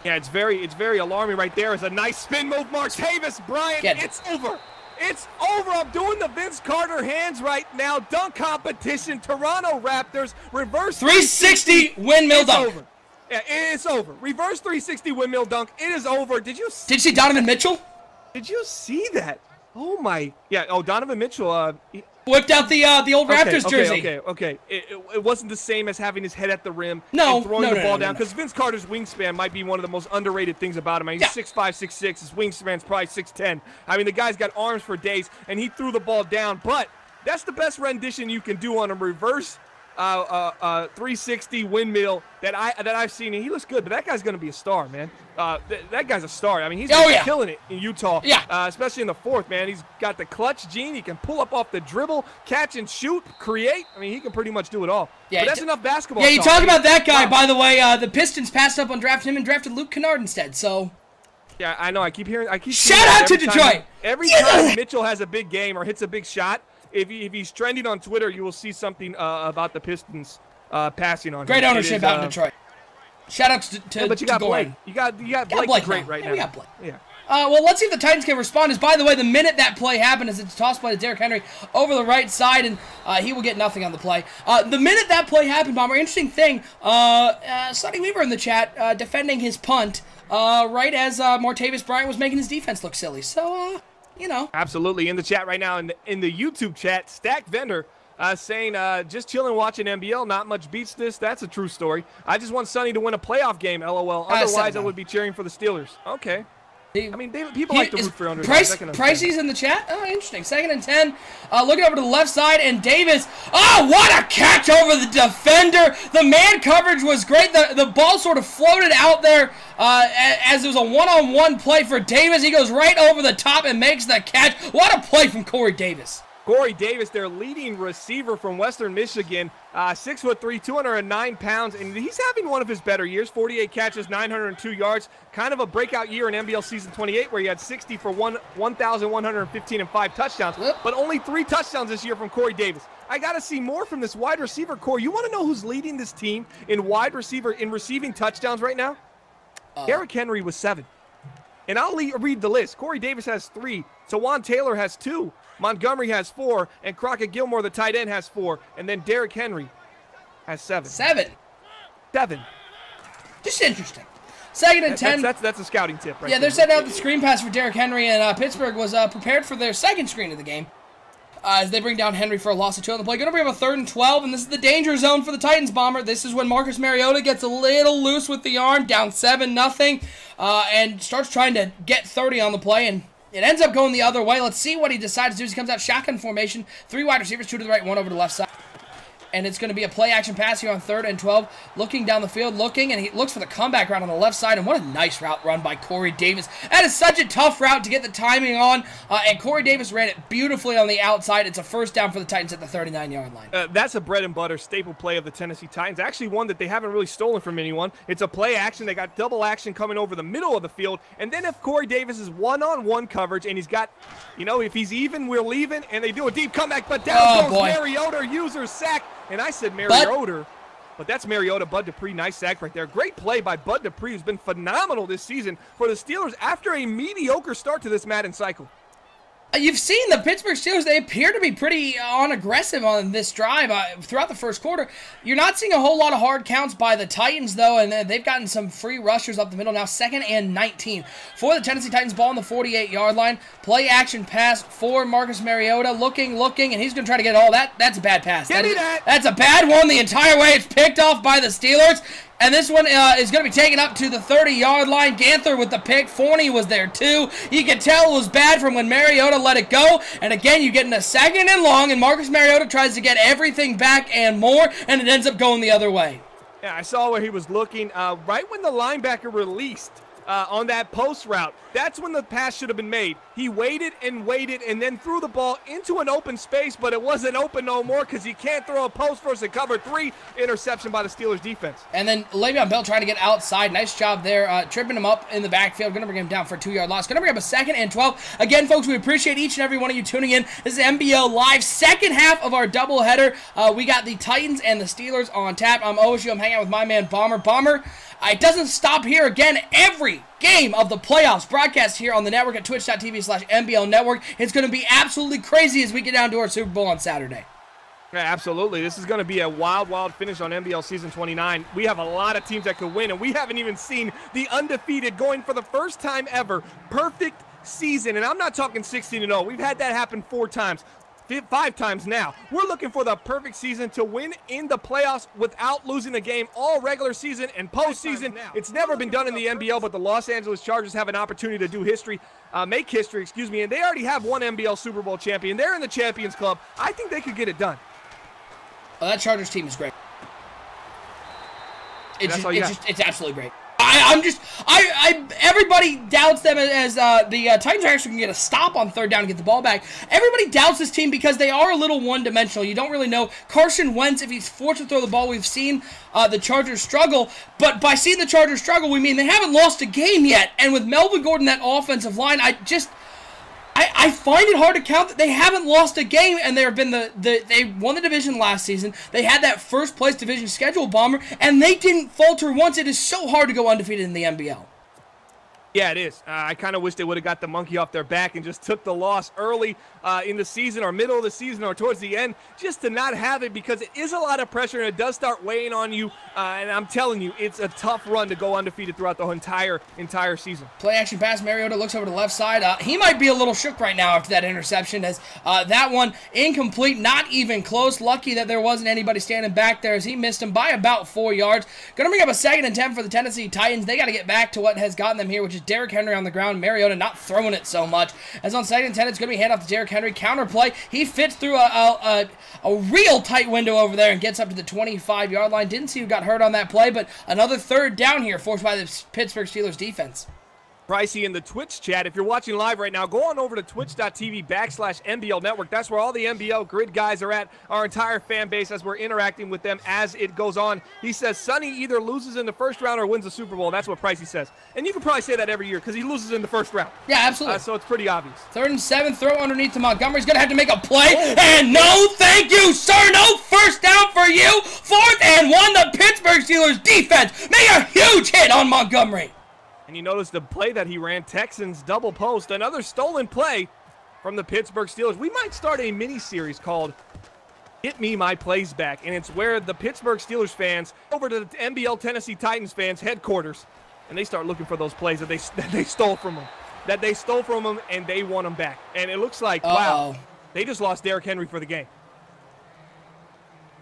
Yeah, it's very alarming right there. It's a nice spin move, Martavis Bryant. It's over. It's over. I'm doing the Vince Carter hands right now. Dunk competition. Toronto Raptors reverse 360 windmill dunk. Over. Yeah, it's over. Reverse 360 windmill dunk. It is over. Did you see Donovan Mitchell? Did you see that? Oh my. Yeah. Oh, Donovan Mitchell. Whipped out the old Raptors jersey. Okay. It wasn't the same as having his head at the rim and throwing the ball down, because Vince Carter's wingspan might be one of the most underrated things about him. I mean, he's 6'5", 6'6". His wingspan's probably 6'10". I mean, the guy's got arms for days, and he threw the ball down. But that's the best rendition you can do on a reverse 360 windmill that I've seen, and he looks good. But that guy's going to be a star, man. That guy's a star. I mean, he's killing it in Utah, especially in the 4th, man. He's got the clutch gene. He can pull up off the dribble, catch and shoot, create. I mean, he can pretty much do it all. Yeah, but that's enough basketball. Yeah, you talk about that guy, by the way. The Pistons passed up on drafting him and drafted Luke Kennard instead. So. Yeah, I know. I keep hearing. Shout out to Detroit. Every time Mitchell has a big game or hits a big shot, if he's trending on Twitter, you will see something about the Pistons passing on him. Great ownership out in Detroit. Shout out to but you got Blake. You got Blake great right now. We got Blake. Yeah. Well, let's see if the Titans can respond. By the way, the minute that play happened, as it's a toss play to Derrick Henry over the right side, and he will get nothing on the play. The minute that play happened, Bomber, interesting thing, Sonny Weaver in the chat defending his punt right as Martavis Bryant was making his defense look silly. So, you know. Absolutely. In the chat right now, in the YouTube chat, Stack Vendor saying, just chilling watching NBL. Not much beats this. That's a true story. I just want Sonny to win a playoff game, LOL. Otherwise, I would be cheering for the Steelers. Okay. I mean, people like to root for underdogs. Pricey's in the chat. Oh, interesting. 2nd and 10. Looking over to the left side, and Davis. Oh, what a catch over the defender. The man coverage was great. The ball sort of floated out there as it was a one-on-one play for Davis. He goes right over the top and makes the catch. What a play from Corey Davis. Corey Davis, their leading receiver from Western Michigan, 6'3", 209 pounds, and he's having one of his better years. 48 catches, 902 yards. Kind of a breakout year in NBL Season 28, where he had 60 for 1,115 and 5 touchdowns, but only 3 touchdowns this year from Corey Davis. I got to see more from this wide receiver core. You want to know who's leading this team in receiving touchdowns right now? Derrick Henry was 7. And I'll read the list. Corey Davis has 3. Tawan Taylor has 2. Montgomery has 4, and Crockett Gilmore, the tight end, has 4, and then Derrick Henry has 7. 7. Just interesting. 2nd and 10. That's a scouting tip, right? Yeah, they're setting out the screen pass for Derrick Henry, and Pittsburgh was prepared for their 2nd screen of the game as they bring down Henry for a loss of 2 on the play. Going to bring up a 3rd and 12, and this is the danger zone for the Titans, Bomber. This is when Marcus Mariota gets a little loose with the arm, down 7-0, and starts trying to get 30 on the play, and it ends up going the other way. Let's see what he decides to do as he comes out shotgun formation. 3 wide receivers, 2 to the right, 1 over to the left side. and it's going to be a play action pass here on 3rd and 12. Looking down the field, and he looks for the comeback route on the left side, and what a nice route run by Corey Davis. That is such a tough route to get the timing on, and Corey Davis ran it beautifully on the outside. It's a first down for the Titans at the 39-yard line. That's a bread and butter staple play of the Tennessee Titans. Actually one that they haven't really stolen from anyone. It's a play action. They got double action coming over the middle of the field, and then if Corey Davis is one-on-one coverage, and he's got, if he's even, we're leaving, and they do a deep comeback, but down goes Mariota, user sack. And I said Mariota, but that's Mariota. Bud Dupree, nice sack right there. Great play by Bud Dupree, who's been phenomenal this season for the Steelers after a mediocre start to this Madden cycle. You've seen the Pittsburgh Steelers, they appear to be pretty aggressive on this drive throughout the first quarter. You're not seeing a whole lot of hard counts by the Titans, though, and they've gotten some free rushers up the middle now. 2nd and 19 for the Tennessee Titans. Ball on the 48-yard line. Play action pass for Marcus Mariota. Looking, and he's going to try to get all that. That's a bad pass. That's a bad one the entire way. It's picked off by the Steelers. And this one is going to be taken up to the 30-yard line. Ganther with the pick. Forney was there too. You can tell it was bad from when Mariota let it go. And again, you get in a 2nd and long, and Marcus Mariota tries to get everything back and more, and it ends up going the other way. Yeah, I saw where he was looking. Right when the linebacker released on that post route, that's when the pass should have been made. He waited, and then threw the ball into an open space, but it wasn't open no more because he can't throw a post versus a cover 3. Interception by the Steelers defense. And then Le'Veon Bell trying to get outside. Nice job there, tripping him up in the backfield. Going to bring him down for a 2-yard loss. Going to bring up a 2nd and 12. Again, folks, we appreciate each and every one of you tuning in. This is NBL Live, second half of our doubleheader. We got the Titans and the Steelers on tap. I'm OSU. I'm hanging out with my man, Bomber. It doesn't stop here. Again, every game of the playoffs broadcast here on the network at twitch.tv/NBL Network. It's going to be absolutely crazy as we get down to our Super Bowl on Saturday. Yeah, absolutely. This is going to be a wild finish on NBL Season 29. We have a lot of teams that could win, and we haven't even seen the undefeated going for the first time ever. Perfect season, and I'm not talking 16-0. We've had that happen 4 times. 5 times now. We're looking for the perfect season to win in the playoffs without losing a game all regular season and postseason. It's never been done in the NBL, but the Los Angeles Chargers have an opportunity to do history, make history, and they already have one NBL Super Bowl champion. They're in the Champions Club. I think they could get it done. Well, that Chargers team is great. It's absolutely great. Everybody doubts them as the Titans are actually going to get a stop on 3rd down and get the ball back. Everybody doubts this team because they are a little one-dimensional. You don't really know. Carson Wentz, if he's forced to throw the ball, we've seen the Chargers struggle. But by seeing the Chargers struggle, we mean they haven't lost a game yet. And with Melvin Gordon, that offensive line, I find it hard to count that they haven't lost a game, and they won the division last season. They had that first place division schedule, Bomber, and they didn't falter once. It is so hard to go undefeated in the NBL. Yeah, it is. I kind of wish they would have got the monkey off their back and just took the loss early in the season or middle of the season or towards the end, just to not have it, because it is a lot of pressure and it does start weighing on you. And I'm telling you, it's a tough run to go undefeated throughout the entire season. Play action pass. Mariota looks over to the left side. He might be a little shook right now after that interception, as that one incomplete, not even close. Lucky that there wasn't anybody standing back there as he missed him by about 4 yards. Going to bring up a 2nd and 10 for the Tennessee Titans. They got to get back to what has gotten them here, which is Derrick Henry on the ground. Mariota not throwing it so much. As on 2nd and 10, it's going to be hand off to Derrick Henry. Counter play. He fits through a real tight window over there and gets up to the 25-yard line. Didn't see who got hurt on that play, but another 3rd down here forced by the Pittsburgh Steelers defense. Pricey in the Twitch chat. If you're watching live right now, go on over to twitch.tv/NBL Network. That's where all the NBL grid guys are at, our entire fan base, as we're interacting with them as it goes on. He says Sonny either loses in the first round or wins the Super Bowl. That's what Pricey says. And you can probably say that every year because he loses in the first round. Yeah, absolutely. So it's pretty obvious. 3rd and 7, throw underneath to Montgomery's going to have to make a play. And no, thank you, sir. No first down for you. 4th and 1, the Pittsburgh Steelers defense made a huge hit on Montgomery. And you notice the play that he ran, Texans double post, another stolen play from the Pittsburgh Steelers. We might start a mini-series called Get Me My Plays Back, and it's where the Pittsburgh Steelers fans over to the NBL Tennessee Titans fans headquarters, and they start looking for those plays that they stole from them, and they want them back. And it looks like, wow, they just lost Derrick Henry for the game.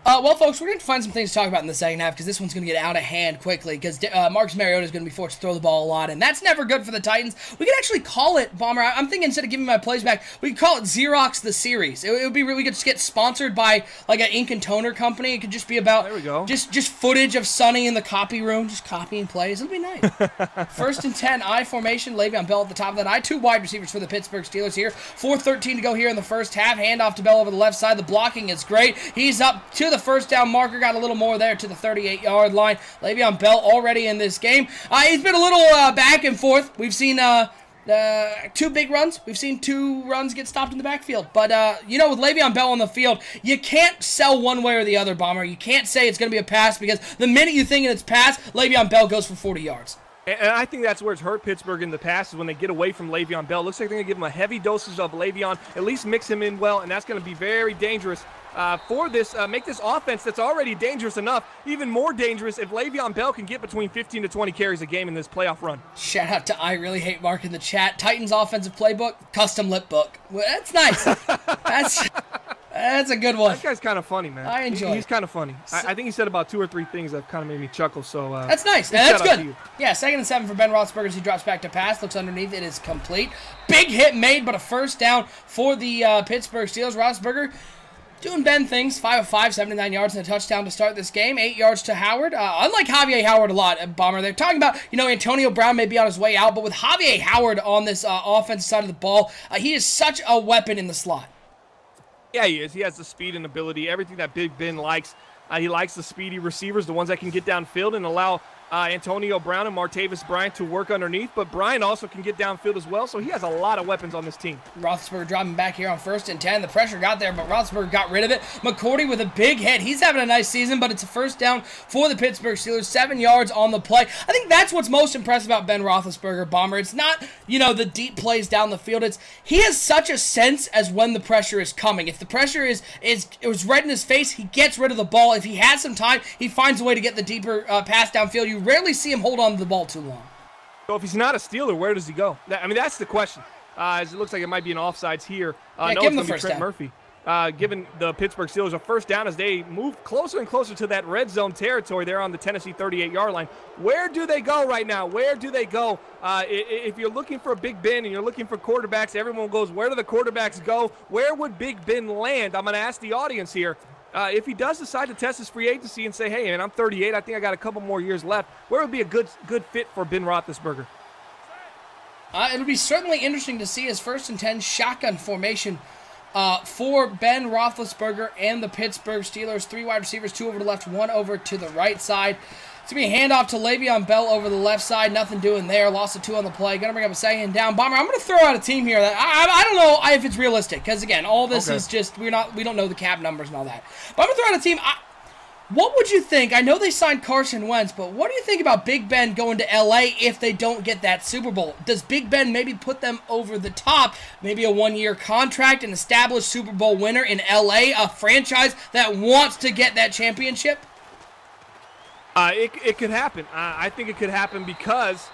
Well, folks, we're going to find some things to talk about in the second half because this one's going to get out of hand quickly because Marcus Mariota is going to be forced to throw the ball a lot, and that's never good for the Titans. We could actually call it, Bomber, I'm thinking instead of giving my plays back, we could call it Xerox the Series. It would be we could just get sponsored by like an ink and toner company. It could just be about there we go. Just footage of Sonny in the copy room, just copying plays. It'll be nice. 1st and 10, I formation. Le'Veon Bell at the top of that I. 2 wide receivers for the Pittsburgh Steelers here. 4:13 to go here in the first half. Handoff to Bell over the left side. The blocking is great. He's up to the first down marker. Got a little more there to the 38-yard line. Le'Veon Bell already in this game. He's been a little back and forth. We've seen 2 big runs. We've seen 2 runs get stopped in the backfield. But, with Le'Veon Bell on the field, you can't sell one way or the other, Bomber. You can't say it's going to be a pass because the minute you think it's pass, Le'Veon Bell goes for 40 yards. And I think that's where it's hurt Pittsburgh in the past is when they get away from Le'Veon Bell. Looks like they're going to give him a heavy dosage of Le'Veon, at least mix him in well, and that's going to be very dangerous for this, make this offense that's already dangerous enough even more dangerous if Le'Veon Bell can get between 15 to 20 carries a game in this playoff run. Shout out to I Really Hate Mark in the chat. Titans offensive playbook, custom lip book. Well, that's nice. That's a good one. That guy's kind of funny, man. I enjoy it. He's kind of funny. I think he said about 2 or 3 things that kind of made me chuckle. So that's nice. Now, that's good. Yeah, 2nd and 7 for Ben Roethlisberger as he drops back to pass. Looks underneath. It is complete. Big hit made, but a first down for the Pittsburgh Steelers. Roethlisberger doing Ben things. 5 of 5, 79 yards and a touchdown to start this game. 8 yards to Howard. Unlike Javier Howard a lot, Bomber, they're talking about, Antonio Brown may be on his way out, but with Javier Howard on this offensive side of the ball, he is such a weapon in the slot. Yeah, he is. He has the speed and ability, everything that Big Ben likes. He likes the speedy receivers, the ones that can get downfield and allow Antonio Brown and Martavis Bryant to work underneath. But Bryant also can get downfield as well, so he has a lot of weapons on this team. Roethlisberger dropping back here on 1st and 10. The pressure got there, but Roethlisberger got rid of it. McCourty with a big hit. He's having a nice season, but it's a first down for the Pittsburgh Steelers. 7 yards on the play. I think that's what's most impressive about Ben Roethlisberger, Bomber. It's not, the deep plays down the field. He has such a sense as when the pressure is coming. If the pressure is right in his face, he gets rid of the ball. If he has some time, he finds a way to get the deeper pass downfield. You rarely see him hold on to the ball too long. So if he's not a Steeler, where does he go? That's the question. As it looks like it might be an offsides here. Yeah, no, give him it's the going to first be Trent Murphy. Giving the Pittsburgh Steelers a first down as they move closer and closer to that red zone territory there on the Tennessee 38-yard line. Where do they go right now? Where do they go? If you're looking for a Big Ben and you're looking for quarterbacks, everyone goes, where do the quarterbacks go? Where would Big Ben land? I'm going to ask the audience here. If he does decide to test his free agency and say, hey, man, I'm 38, I think I got a couple more years left, where would be a good fit for Ben Roethlisberger? It would be certainly interesting to see his 1st and 10 shotgun formation for Ben Roethlisberger and the Pittsburgh Steelers. 3 wide receivers, 2 over to the left, 1 over to the right side. It's going to be a handoff to Le'Veon Bell over the left side. Nothing doing there. Loss of 2 on the play. Going to bring up a 2nd down. Bomber, I'm going to throw out a team here that I don't know if it's realistic because, again, all this is just we don't know the cap numbers and all that. But I'm going to throw out a team. What would you think? I know they signed Carson Wentz, but what do you think about Big Ben going to L.A. if they don't get that Super Bowl? Does Big Ben maybe put them over the top? Maybe a 1-year contract, an established Super Bowl winner in L.A., a franchise that wants to get that championship? It could happen. I think it could happen because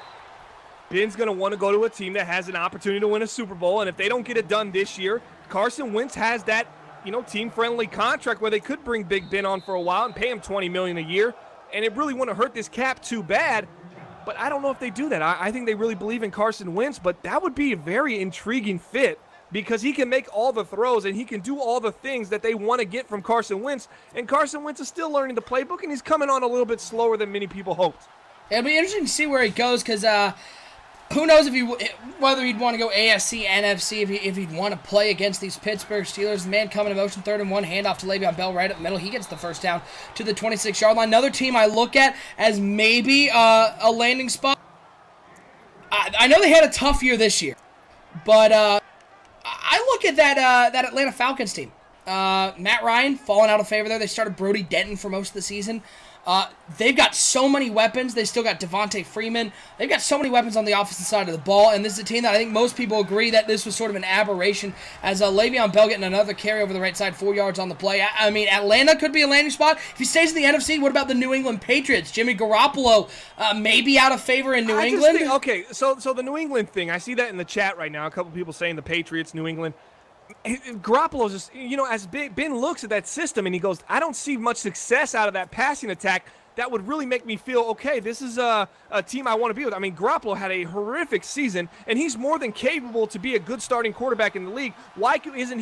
Ben's going to want to go to a team that has an opportunity to win a Super Bowl, and if they don't get it done this year, Carson Wentz has that team-friendly contract where they could bring Big Ben on for a while and pay him $20 million a year, and it really wouldn't hurt this cap too bad. But I don't know if they do that. I think they really believe in Carson Wentz, but that would be a very intriguing fit because he can make all the throws and he can do all the things that they want to get from Carson Wentz. And Carson Wentz is still learning the playbook, and he's coming on a little bit slower than many people hoped. It'll be interesting to see where he goes because who knows whether he'd want to go AFC, NFC, if he'd want to play against these Pittsburgh Steelers. The man coming in motion, 3rd and 1, handoff to Le'Veon Bell right up the middle. He gets the first down to the 26-yard line. Another team I look at as maybe a landing spot. I know they had a tough year this year, but I look at that Atlanta Falcons team. Matt Ryan falling out of favor there. They started Brody Denton for most of the season. They've got so many weapons. They still got Devontae Freeman. They've got so many weapons on the offensive side of the ball, and this is a team that I think most people agree that this was sort of an aberration as Le'Veon Bell getting another carry over the right side, 4 yards on the play. I mean, Atlanta could be a landing spot. If he stays in the NFC, what about the New England Patriots? Jimmy Garoppolo maybe out of favor in New England? So the New England thing, I see that in the chat right now. A couple people saying the Patriots, New England. Garoppolo just, as Ben looks at that system and he goes, I don't see much success out of that passing attack. That would really make me feel, okay, this is a team I want to be with. I mean, Garoppolo had a horrific season, and he's more than capable to be a good starting quarterback in the league. Why isn't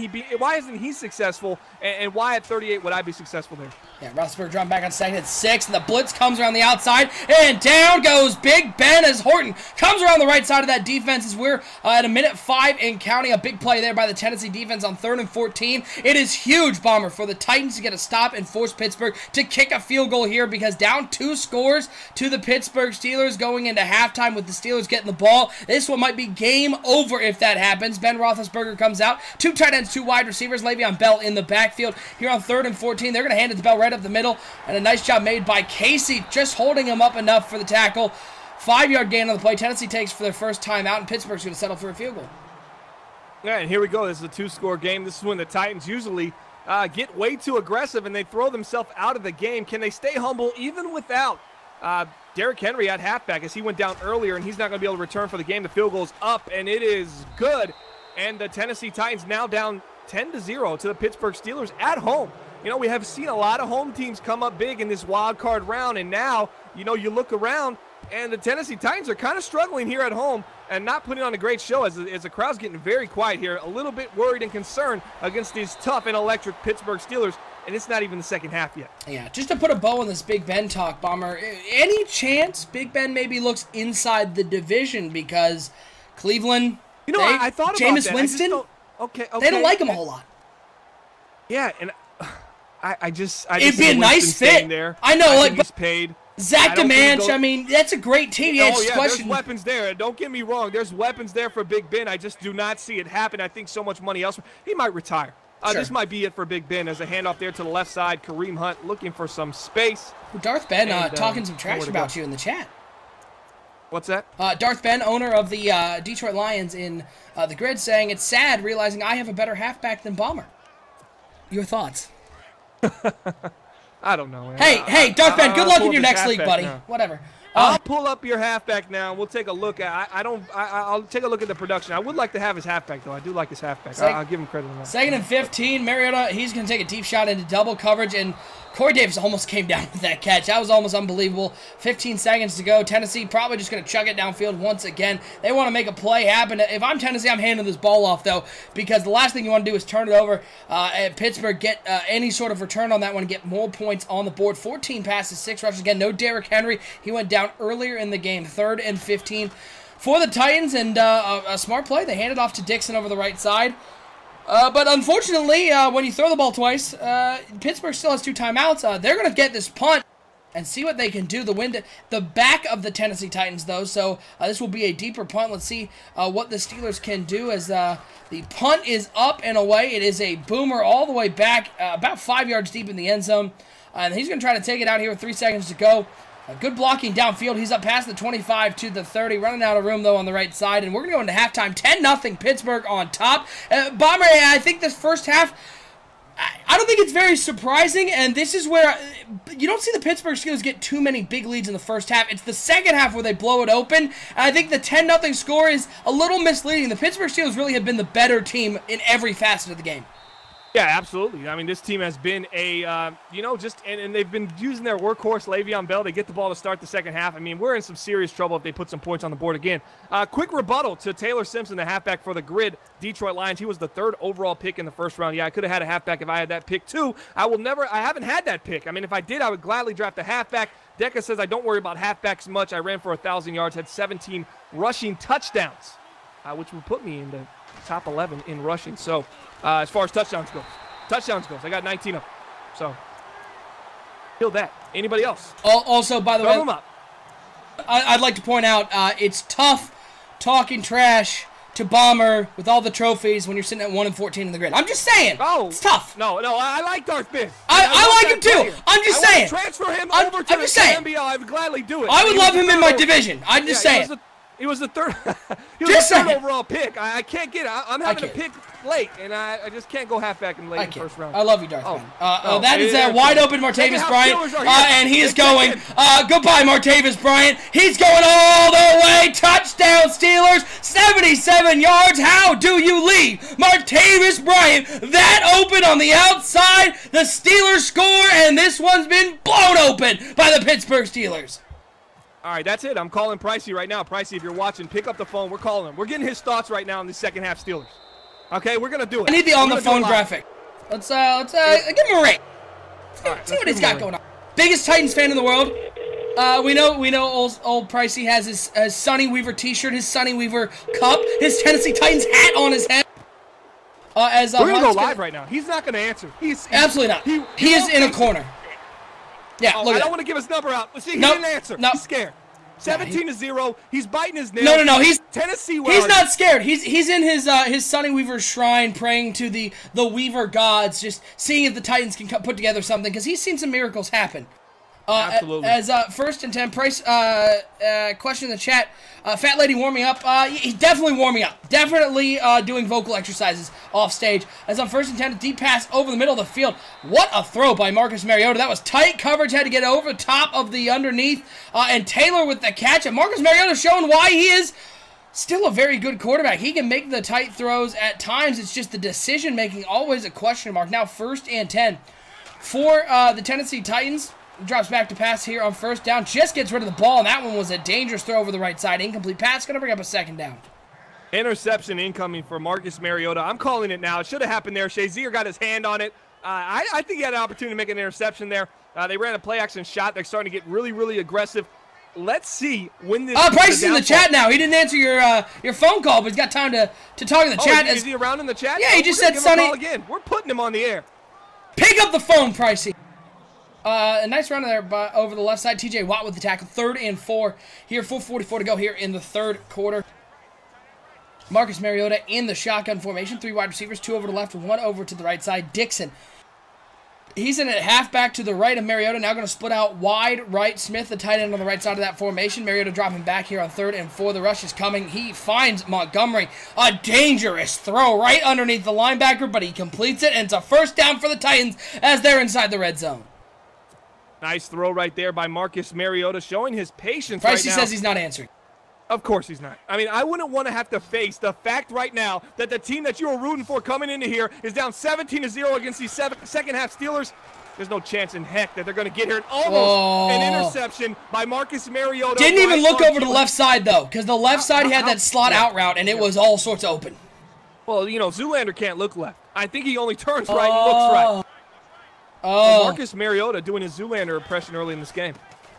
he successful, and why at 38 would I be successful there? Yeah, Roethlisberger dropping back on second at 6, and the blitz comes around the outside, and down goes Big Ben as Horton comes around the right side of that defense as we're at a minute 5 and counting. A big play there by the Tennessee defense on 3rd and 14. It is huge, Bomber, for the Titans to get a stop and force Pittsburgh to kick a field goal here, because down 2 scores to the Pittsburgh Steelers going into halftime with the Steelers getting the ball. This one might be game over if that happens. Ben Roethlisberger comes out. 2 tight ends, 2 wide receivers. Le'Veon Bell in the backfield here on 3rd and 14. They're going to hand it to Bell right up the middle, and a nice job made by Casey just holding him up enough for the tackle. 5-yard gain on the play. Tennessee takes for their first time out, and Pittsburgh's going to settle for a field goal. Yeah, and here we go. This is a 2-score game. This is when the Titans usually get way too aggressive and they throw themselves out of the game. Can they stay humble even without Derrick Henry at halfback, as he went down earlier and he's not going to be able to return for the game? The field goal's up and it is good. And the Tennessee Titans now down 10-0 to the Pittsburgh Steelers at home. We have seen a lot of home teams come up big in this wild card round, and now, you look around and the Tennessee Titans are kind of struggling here at home and not putting on a great show as the crowd's getting very quiet here, a little bit worried and concerned against these tough and electric Pittsburgh Steelers, and it's not even the second half yet. Yeah, just to put a bow on this Big Ben talk, Bomber, any chance Big Ben maybe looks inside the division, because Cleveland, I thought about Jameis that. Winston, okay, they don't like him a whole lot. Yeah, and I just it'd be a nice fit. There. I know, like he's paid. Zach DeManch, I mean, that's a great team. Yeah, there's weapons there. Don't get me wrong. There's weapons there for Big Ben. I just do not see it happen. I think so much money elsewhere. He might retire. Sure. This might be it for Big Ben as a handoff there to the left side. Kareem Hunt looking for some space. Darth Ben talking some trash about you in the chat. What's that? Darth Ben, owner of the Detroit Lions in the grid, saying, it's sad realizing I have a better halfback than Bomber. Your thoughts? I don't know. Man. Hey, Darth Ben, good luck in your next league, buddy. Now. Whatever. I'll pull up your halfback now. We'll take a look at. I'll take a look at the production. I would like to have his halfback though. I do like his halfback. I'll give him credit on that. 2nd and 15. Mariota, he's going to take a deep shot into double coverage, and Corey Davis almost came down with that catch. That was almost unbelievable. 15 seconds to go. Tennessee probably just going to chuck it downfield once again. They want to make a play happen. If I'm Tennessee, I'm handing this ball off, though, because the last thing you want to do is turn it over at Pittsburgh, get any sort of return on that one, get more points on the board. 14 passes, 6 rushes. Again, no Derrick Henry. He went down earlier in the game. 3rd and 15 for the Titans, and a smart play. They hand it off to Dixon over the right side. But unfortunately, when you throw the ball twice, Pittsburgh still has 2 timeouts. They're going to get this punt and see what they can do. The back of the Tennessee Titans, though, so this will be a deeper punt. Let's see what the Steelers can do as the punt is up and away. It is a boomer all the way back, about 5 yards deep in the end zone. And he's going to try to take it out here with 3 seconds to go. Good blocking downfield. He's up past the 25 to the 30. Running out of room, though, on the right side. And we're going to go into halftime. 10-0 Pittsburgh on top. Bomber, I think this first half, I don't think it's very surprising. And this is where you don't see the Pittsburgh Steelers get too many big leads in the first half. It's the second half where they blow it open. And I think the 10-0 score is a little misleading. The Pittsburgh Steelers really have been the better team in every facet of the game. Yeah, absolutely. I mean, this team has been and they've been using their workhorse, Le'Veon Bell. They get the ball to start the second half. I mean, we're in some serious trouble if they put some points on the board again. Quick rebuttal to Taylor Simpson, the halfback for the grid Detroit Lions. He was the 3rd overall pick in the first round. Yeah, I could have had a halfback if I had that pick too. I haven't had that pick. I mean, if I did, I would gladly draft a halfback. Deca says, I don't worry about halfbacks much. I ran for 1,000 yards, had 17 rushing touchdowns, which would put me in the top 11 in rushing. So, as far as touchdowns goes, I got 19 of them. So, kill that. Anybody else? Also, by the way, them up. I'd like to point out it's tough talking trash to Bomber with all the trophies when you're sitting at 1-14 in the grid. I'm just saying. Oh, it's tough. No, I like Darth Ben. I like him too. Player. I'm just saying. Transfer him over to the NBL. I would gladly do it. I would love him in my division. I'm just saying. He was the third. He was the 3rd overall pick. I can't get it. I'm having to pick late, and I just can't go halfback in late in the first round. I love you, Darth Ben. That is a wide open Martavis Bryant, and he is going. Goodbye, Martavis Bryant. He's going all the way. Touchdown, Steelers. 77 yards. How do you leave? Martavis Martavis Bryant, that open on the outside. The Steelers score, and this one's been blown open by the Pittsburgh Steelers. All right, that's it. I'm calling Pricey right now. Pricey, if you're watching, pick up the phone. We're calling him. We're getting his thoughts right now on the second half Steelers. Okay, we 't do it. I need the on-the-phone graphic. Let's give him a rate. Right, see what he's got going on. Biggest Titans fan in the world. We know old Pricey has his Sonny Weaver t-shirt, his Sonny Weaver cup, his Tennessee Titans hat on his head. We're going to go live right now. He's not going to answer. He's absolutely not. He is in a corner. Yeah, look at I don't want to give his number out. Let's see, he didn't answer. He's scared. 17-0. He's biting his nails. No. He's Tennessee. He's not scared. He's in his Sonny Weaver shrine, praying to the Weaver gods, just seeing if the Titans can put together something, because he's seen some miracles happen. Absolutely. As first and 10, Price question in the chat. Fat Lady warming up. He's definitely warming up. Definitely doing vocal exercises off stage. As on first and 10, a deep pass over the middle of the field. What a throw by Marcus Mariota. That was tight coverage. Had to get over the top of the underneath. And Taylor with the catch. And Marcus Mariota showing why he is still a very good quarterback. He can make the tight throws at times. It's just the decision making always a question mark. Now first and 10 for the Tennessee Titans. Drops back to pass here on first down. Just gets rid of the ball, and that one was a dangerous throw over the right side. Incomplete pass. Going to bring up a second down. Interception incoming for Marcus Mariota. I'm calling it now. It should have happened there. Shazier got his hand on it. I think he had an opportunity to make an interception there. They ran a play-action shot. They're starting to get really, really aggressive. Let's see when this. Price is in the chat now. He didn't answer your phone call, but he's got time to talk in the chat. Is he around in the chat? Yeah, he just said, Sonny. Again. We're putting him on the air. Pick up the phone, Pricey. A nice run there over the left side. TJ Watt with the tackle. 3rd and 4 here. 4:44 to go here in the third quarter. Marcus Mariota in the shotgun formation. 3 wide receivers, 2 over to the left, 1 over to the right side. Dixon. He's in at halfback to the right of Mariota. Now going to split out wide right. Smith, the tight end on the right side of that formation. Mariota dropping back here on 3rd and 4. The rush is coming. He finds Montgomery. A dangerous throw right underneath the linebacker, but he completes it, and it's a first down for the Titans as they're inside the red zone. Nice throw right there by Marcus Mariota, showing his patience right now. Pricey says he's not answering. Of course he's not. I mean, I wouldn't want to have to face the fact right now that the team that you were rooting for coming into here is down 17-0 against these second-half Steelers. There's no chance in heck that they're going to get here. And almost an interception by Marcus Mariota. Didn't even look over to the left side, though, because the left side had that slot-out route, and it was all sorts open. Well, you know, Zoolander can't look left. I think he only turns right and looks right. Marcus Mariota doing his Zoolander impression early in this game.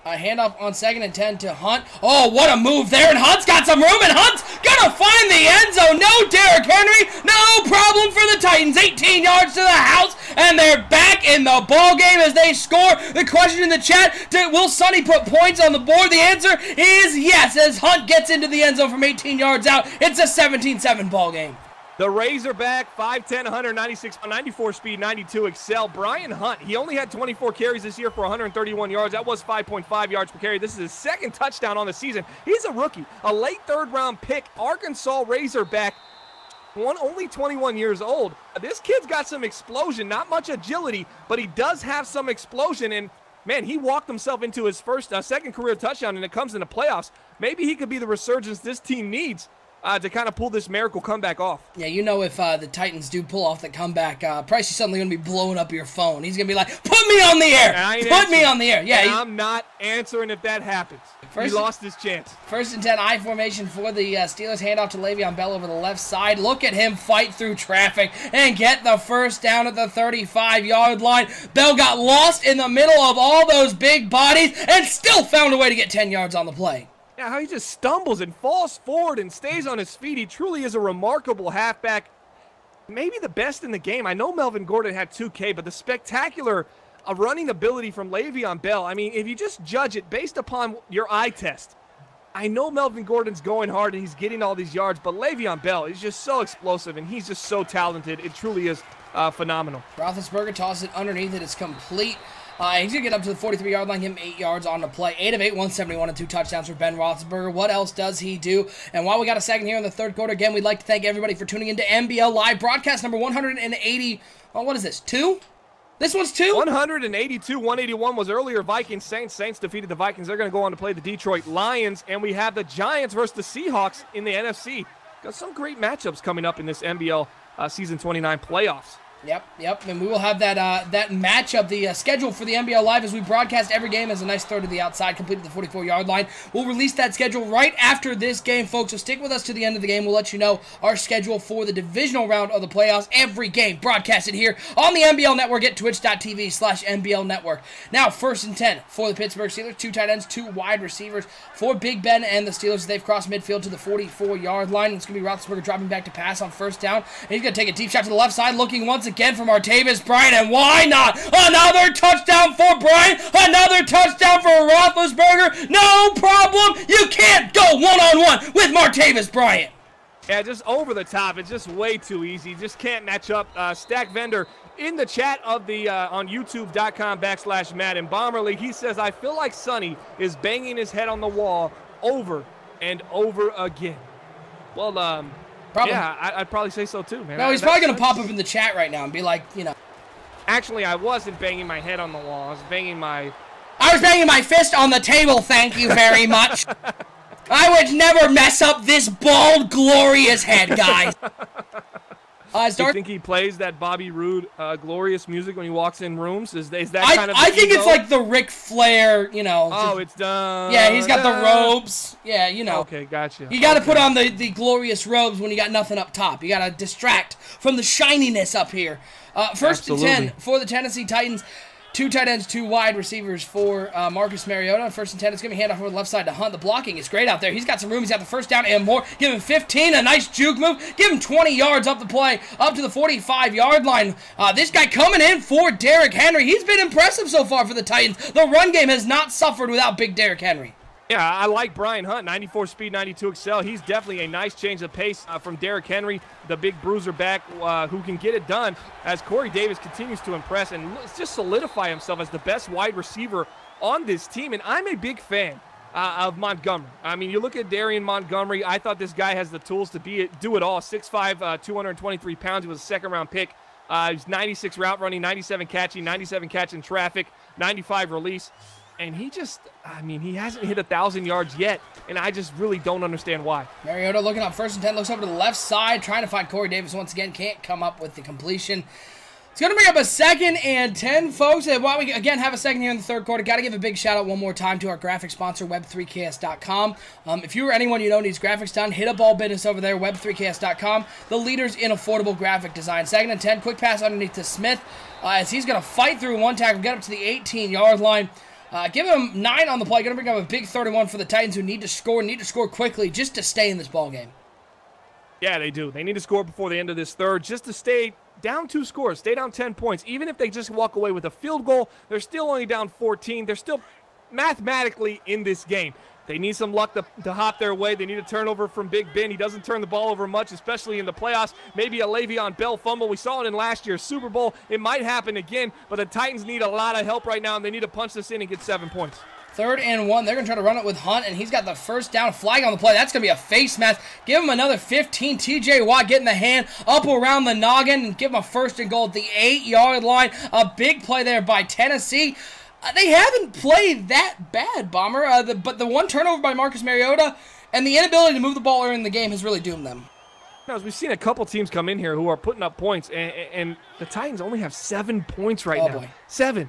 A handoff on 2nd and 10 to Hunt. Oh, what a move there, and Hunt's got some room, and Hunt's gonna find the end zone. No Derrick Henry, no problem for the Titans. 18 yards to the house, and they're back in the ball game as they score. The question in the chat, will Sonny put points on the board? The answer is yes, as Hunt gets into the end zone from 18 yards out. It's a 17-7 ball game. The Razorback, 5'10", 196, 94 speed, 92 excel. Brian Hunt, he only had 24 carries this year for 131 yards. That was 5.5 yards per carry. This is his 2nd touchdown on the season. He's a rookie, a late 3rd-round pick, Arkansas Razorback, only 21 years old. This kid's got some explosion, not much agility, but he does have some explosion, and man, he walked himself into his second career touchdown, and it comes in the playoffs. Maybe he could be the resurgence this team needs to kind of pull this miracle comeback off. Yeah, you know, if the Titans do pull off the comeback, Price is suddenly going to be blowing up your phone. He's going to be like, put me on the air! Put me on the air! Yeah, I'm not answering if that happens. He lost his chance. 1st and 10, I formation for the Steelers. Handoff to Le'Veon Bell over the left side. Look at him fight through traffic and get the first down at the 35-yard line. Bell got lost in the middle of all those big bodies and still found a way to get 10 yards on the play. Yeah, how he just stumbles and falls forward and stays on his feet. He truly is a remarkable halfback. Maybe the best in the game. I know Melvin Gordon had 2K, but the spectacular running ability from Le'Veon Bell, I mean, if you just judge it based upon your eye test, I know Melvin Gordon's going hard and he's getting all these yards, but Le'Veon Bell is just so explosive and he's just so talented. It truly is phenomenal. Roethlisberger tosses it underneath it. It's complete. He's going to get up to the 43-yard line, give him 8 yards on the play. 8 of 8, 171 and 2 touchdowns for Ben Roethlisberger. What else does he do? And while we got a second here in the third quarter, again, we'd like to thank everybody for tuning into NBL Live broadcast number 180. Well, what is this, 2? This one's 2? 182, 181 was earlier Vikings Saints. Saints defeated the Vikings. They're going to go on to play the Detroit Lions. And we have the Giants versus the Seahawks in the NFC. Got some great matchups coming up in this NBL Season 29 playoffs. Yep, and we will have that that matchup, the schedule for the NBL Live as we broadcast every game as a nice throw to the outside, completed the 44-yard line. We'll release that schedule right after this game, folks, so stick with us to the end of the game. We'll let you know our schedule for the divisional round of the playoffs. Every game broadcasted here on the NBL Network at twitch.tv/NBL Network. Now, 1st and 10 for the Pittsburgh Steelers, 2 tight ends, 2 wide receivers for Big Ben and the Steelers. They've crossed midfield to the 44-yard line. It's going to be Roethlisberger dropping back to pass on 1st down, and he's going to take a deep shot to the left side, looking once again for Martavis Bryant, and why not? Another touchdown for Bryant, another touchdown for Roethlisberger. No problem. You can't go one-on-one with Martavis Bryant. Yeah, just over the top. It's just way too easy. Just can't match up. Stack Vendor in the chat of the on youtube.com/Madden Bomber League, he says, I feel like Sonny is banging his head on the wall over and over again. Well, Probably. yeah, I'd probably say so too, man. No, he's probably going to pop up in the chat right now and be like, you know. Actually, I wasn't banging my head on the wall. I was banging my fist on the table, thank you very much. I would never mess up this bald, glorious head, guys. Do you think he plays that Bobby Roode glorious music when he walks in rooms? Is that kind of I think it's like the Ric Flair, you know. Oh, it's done. Yeah, he's got the robes. Yeah, you know. Okay, gotcha. You got to put on the glorious robes when you got nothing up top. You got to distract from the shininess up here. 1st and 10 for the Tennessee Titans. 2 tight ends, 2 wide receivers for Marcus Mariota. 1st and 10, it's going to be hand off over the left side to Hunt. The blocking is great out there. He's got some room. He's got the 1st down and more. Give him 15, a nice juke move. Give him 20 yards up the play, up to the 45-yard line. This guy coming in for Derrick Henry. He's been impressive so far for the Titans. The run game has not suffered without big Derrick Henry. Yeah, I like Brian Hunt, 94 speed, 92 excel. He's definitely a nice change of pace from Derrick Henry, the big bruiser back who can get it done as Corey Davis continues to impress and just solidify himself as the best wide receiver on this team. And I'm a big fan of Montgomery. I mean, you look at Darian Montgomery, I thought this guy has the tools to do it all. 6'5", 223 pounds. He was a 2nd-round pick. He's 96 route running, 97 catching, 97 catch in traffic, 95 release. And he just, I mean, he hasn't hit 1,000 yards yet, and I just really don't understand why. Mariota looking up 1st and 10, looks over to the left side, trying to find Corey Davis once again, can't come up with the completion. It's going to bring up a 2nd and 10, folks. And while we, again, have a second here in the 3rd quarter, got to give a big shout-out one more time to our graphic sponsor, Web3KS.com. If you or anyone you know needs graphics done, hit up all business over there, Web3KS.com, the leaders in affordable graphic design. 2nd and 10, quick pass underneath to Smith as he's going to fight through one tackle, get up to the 18-yard line. Give him 9 on the play. Going to bring up a big 31 for the Titans who need to score quickly just to stay in this ball game. Yeah, they do. They need to score before the end of this 3rd just to stay down 2 scores, stay down 10 points. Even if they just walk away with a field goal, they're still only down 14. They're still mathematically in this game. They need some luck to hop their way. They need a turnover from Big Ben. He doesn't turn the ball over much, especially in the playoffs. Maybe a Le'Veon Bell fumble. We saw it in last year's Super Bowl. It might happen again, but the Titans need a lot of help right now, and they need to punch this in and get 7 points. 3rd and 1. They're going to try to run it with Hunt, and he's got the 1st down flag on the play. That's going to be a face mask. Give him another 15. T.J. Watt getting the hand up around the noggin and give him a 1st and goal at the 8-yard line. A big play there by Tennessee. They haven't played that bad, Bomber, but the one turnover by Marcus Mariota and the inability to move the ball early in the game has really doomed them. Now, as we've seen a couple teams come in here who are putting up points, and the Titans only have 7 points right now. Boy. 7.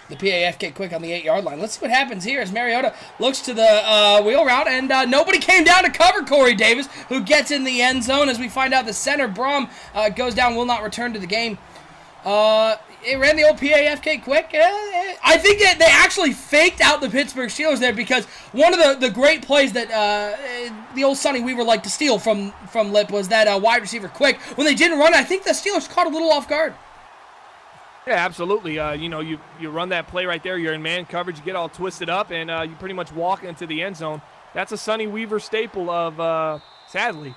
The PAF get quick on the 8-yard line. Let's see what happens here as Mariota looks to the wheel route, and nobody came down to cover Corey Davis, who gets in the end zone as we find out the center, Brom, goes down, will not return to the game. It ran the old PAFK quick. I think that they actually faked out the Pittsburgh Steelers there because one of the great plays that the old Sonny Weaver liked to steal from Lip was that wide receiver quick. When they didn't run, I think the Steelers caught a little off guard. Yeah, absolutely. You know, you run that play right there. You're in man coverage. You get all twisted up, and you pretty much walk into the end zone. That's a Sonny Weaver staple of, sadly,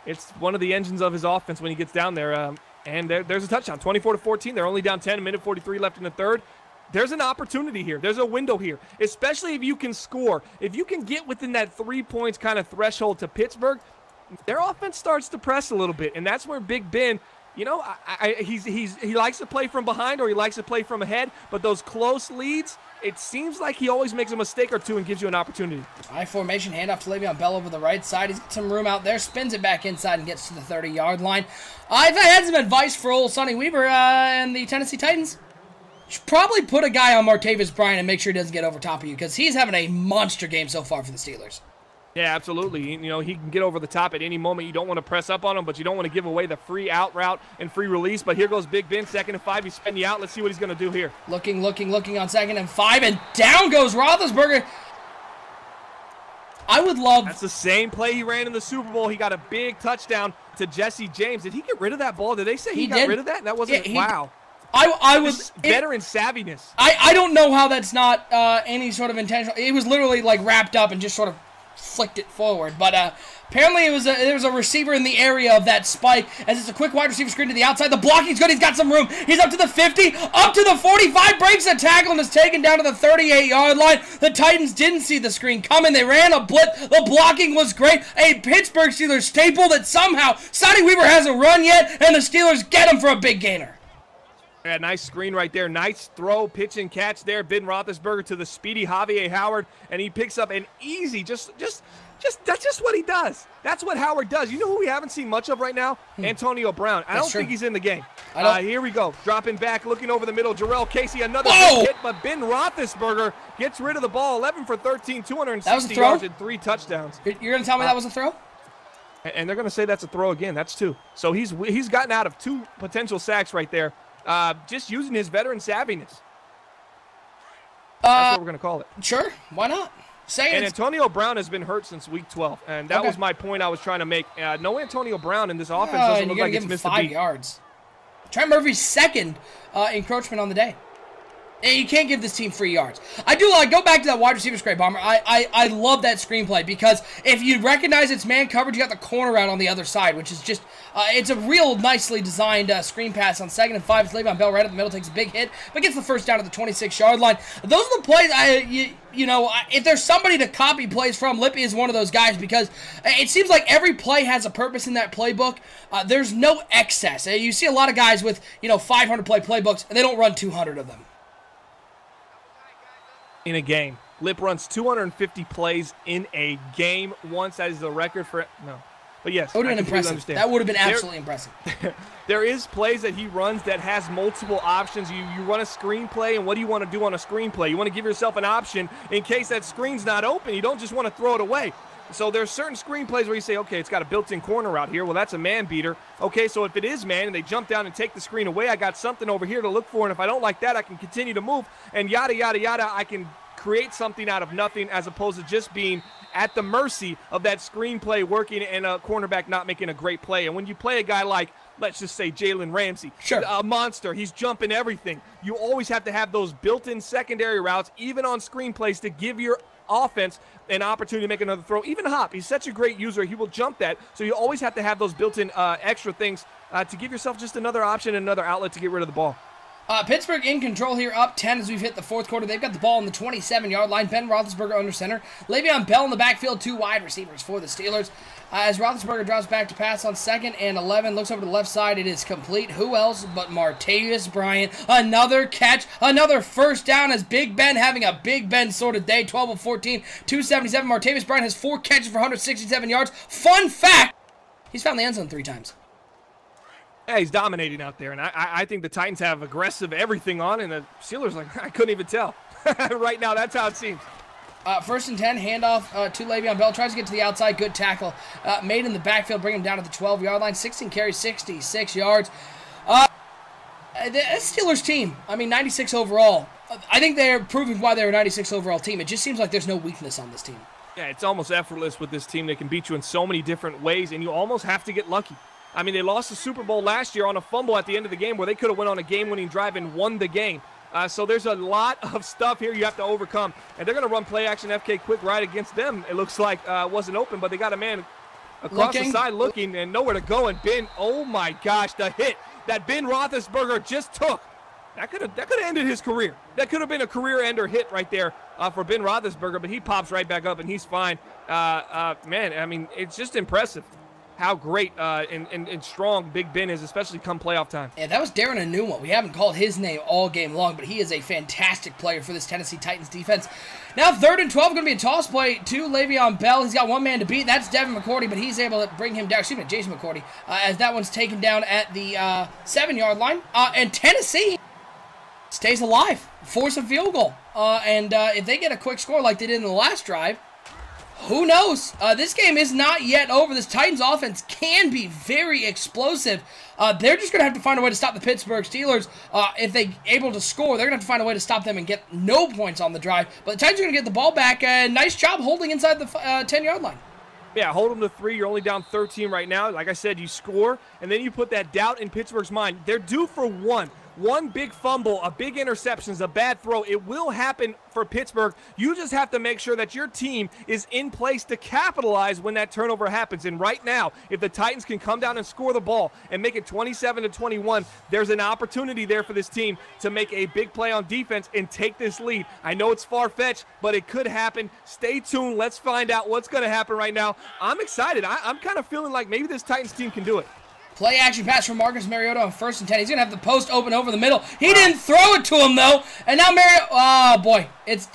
it's one of the engines of his offense when he gets down there. And there's a touchdown, 24-14. They're only down 10, a minute 43 left in the 3rd. There's an opportunity here. There's a window here, especially if you can score. If you can get within that 3 points kind of threshold to Pittsburgh, their offense starts to press a little bit, and that's where Big Ben, you know, he likes to play from behind or he likes to play from ahead, but those close leads, it seems like he always makes a mistake or two and gives you an opportunity. I formation, handoff to Le'Veon Bell over the right side. He's got some room out there, spins it back inside and gets to the 30-yard line. If I had some advice for old Sonny Weaver and the Tennessee Titans, you should probably put a guy on Martavis Bryant and make sure he doesn't get over top of you, because he's having a monster game so far for the Steelers. Yeah, absolutely. You know, he can get over the top at any moment. You don't want to press up on him, but you don't want to give away the free out route and free release. But here goes Big Ben, 2nd and 5. He's spinning out. Let's see what he's going to do here. Looking on 2nd and 5, and down goes Roethlisberger. I would love... That's the same play he ran in the Super Bowl. He got a big touchdown to Jesse James. Did he get rid of that ball? Did they say he got rid of that? That wasn't... Yeah, wow. I was... Veteran savviness. I don't know how that's not any sort of intentional. It was literally like wrapped up and just sort of flicked it forward. But apparently there was a receiver in the area of that spike, as it's a quick wide receiver screen to the outside. The blocking's good. He's got some room. He's up to the 50, up to the 45, breaks a tackle and is taken down to the 38-yard line. The Titans didn't see the screen coming. They ran a blitz. The blocking was great. A Pittsburgh Steelers staple that somehow Sonny Weaver hasn't run yet, and the Steelers get him for a big gainer. Yeah, nice screen right there. Nice throw, pitch and catch there. Ben Roethlisberger to the speedy Javier Howard, and he picks up an easy, that's just what he does. That's what Howard does. You know who we haven't seen much of right now? Antonio Brown. I don't think he's in the game. Here we go. Dropping back, looking over the middle. Jarrell Casey, another big hit, but Ben Roethlisberger gets rid of the ball. 11 for 13, 260 yards and 3 touchdowns. You're going to tell me that was a throw? And they're going to say that's a throw again. That's 2. So he's gotten out of 2 potential sacks right there. Just using his veteran savviness. That's what we're going to call it. Sure, why not? And Antonio Brown has been hurt since week 12, and that was my point I was trying to make. No Antonio Brown in this offense doesn't look like it's missed a beat. 5 yards. Trent Murphy's 2nd encroachment on the day. And you can't give this team free yards. I do go back to that wide receiver scrape, Bomber. I love that screenplay, because if you recognize it's man coverage, you got the corner out on the other side, which is just, it's a real nicely designed screen pass on 2nd and 5. It's Le'Veon Bell right up the middle, takes a big hit, but gets the first down at the 26-yard line. Those are the plays, if there's somebody to copy plays from, Lippy is one of those guys, because it seems like every play has a purpose in that playbook. There's no excess. You see a lot of guys with, 500 play playbooks, and they don't run 200 of them. In a game. Lip runs 250 plays in a game once. That is the record for But yes, that would have been impressive. That would have been absolutely impressive. There is plays that he runs that has multiple options. You run a screen play, and what do you want to do on a screen play? You want to give yourself an option in case that screen's not open. You don't just want to throw it away. So there's certain screen plays where you say, okay, it's got a built-in corner out here. Well, that's a man beater. Okay, so if it is man and they jump down and take the screen away, I got something over here to look for, and if I don't like that, I can continue to move, and yada, yada, yada. I can create something out of nothing, as opposed to just being at the mercy of that screenplay working and a cornerback not making a great play. And when you play a guy like, let's just say, Jalen Ramsey, a monster, he's jumping everything, you always have to have those built-in secondary routes, even on screenplays, to give your offense an opportunity to make another throw. Even Hop, he's such a great user, he will jump that. So you always have to have those built-in extra things to give yourself just another option, another outlet to get rid of the ball. Pittsburgh in control here, up 10 as we've hit the 4th quarter. They've got the ball on the 27-yard line. Ben Roethlisberger under center. Le'Veon Bell in the backfield, 2 wide receivers for the Steelers. As Roethlisberger drops back to pass on 2nd and 11, looks over to the left side. It is complete. Who else but Martavis Bryant? Another catch, another first down, as Big Ben having a Big Ben sort of day. 12 of 14, 277. Martavis Bryant has 4 catches for 167 yards. Fun fact, he's found the end zone 3 times. Yeah, he's dominating out there, and I think the Titans have aggressive everything on, and the Steelers, I couldn't even tell. Right now, that's how it seems. 1st and 10, handoff to Le'Veon Bell. Tries to get to the outside. Good tackle made in the backfield. Bring him down to the 12-yard line. 16 carries, 66 yards. The Steelers team, 96 overall. I think they're proving why they're a 96 overall team. It just seems like there's no weakness on this team. Yeah, it's almost effortless with this team. They can beat you in so many different ways, and you almost have to get lucky. They lost the Super Bowl last year on a fumble at the end of the game where they could have went on a game-winning drive and won the game. So there's a lot of stuff here you have to overcome. And they're going to run play-action FK quick right against them. It looks like wasn't open, but they got a man across the side looking and nowhere to go. And Ben, oh my gosh, the hit that Ben Roethlisberger just took. That could have ended his career. That could have been a career-ender hit right there for Ben Roethlisberger, but he pops right back up and he's fine. Man, it's just impressive how great and strong Big Ben is, especially come playoff time. Yeah, that was Darren Anuma. We haven't called his name all game long, but he is a fantastic player for this Tennessee Titans defense. Now 3rd and 12, going to be a toss play to Le'Veon Bell. He's got one man to beat. That's Devin McCourty, but he's able to bring him down. Excuse me, Jason McCourty, as that one's taken down at the 7-yard line. And Tennessee stays alive, force a field goal. And if they get a quick score like they did in the last drive, who knows? This game is not yet over. This Titans offense can be very explosive. They're just going to have to find a way to stop the Pittsburgh Steelers. If they're able to score, they're going to have to find a way to stop them and get no points on the drive. But the Titans are going to get the ball back. Nice job holding inside the 10-yard line. Yeah, hold them to 3. You're only down 13 right now. Like I said, you score, and then you put that doubt in Pittsburgh's mind. They're due for one. One big fumble, a big interception, a bad throw. It will happen for Pittsburgh. You just have to make sure that your team is in place to capitalize when that turnover happens. And right now, if the Titans can come down and score the ball and make it 27-21, there's an opportunity there for this team to make a big play on defense and take this lead. I know it's far-fetched, but it could happen. Stay tuned. Let's find out what's going to happen right now. I'm excited. I'm kind of feeling like maybe this Titans team can do it. Play action pass from Marcus Mariota on 1st and 10. He's going to have the post open over the middle. He didn't throw it to him, though. And now Mariota, oh, boy.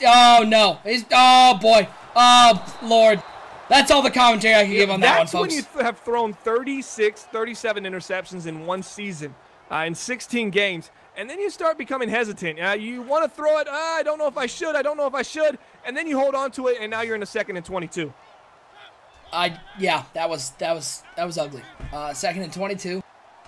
Oh, no. Oh, boy. Oh, Lord. That's all the commentary I can give on that one, folks. That's when you have thrown 36, 37 interceptions in one season, in 16 games. And then you start becoming hesitant. You want to throw it. I don't know if I should. I don't know if I should. And then you hold on to it, and now you're in the 2nd and 22. Yeah, that was ugly. 2nd and 22.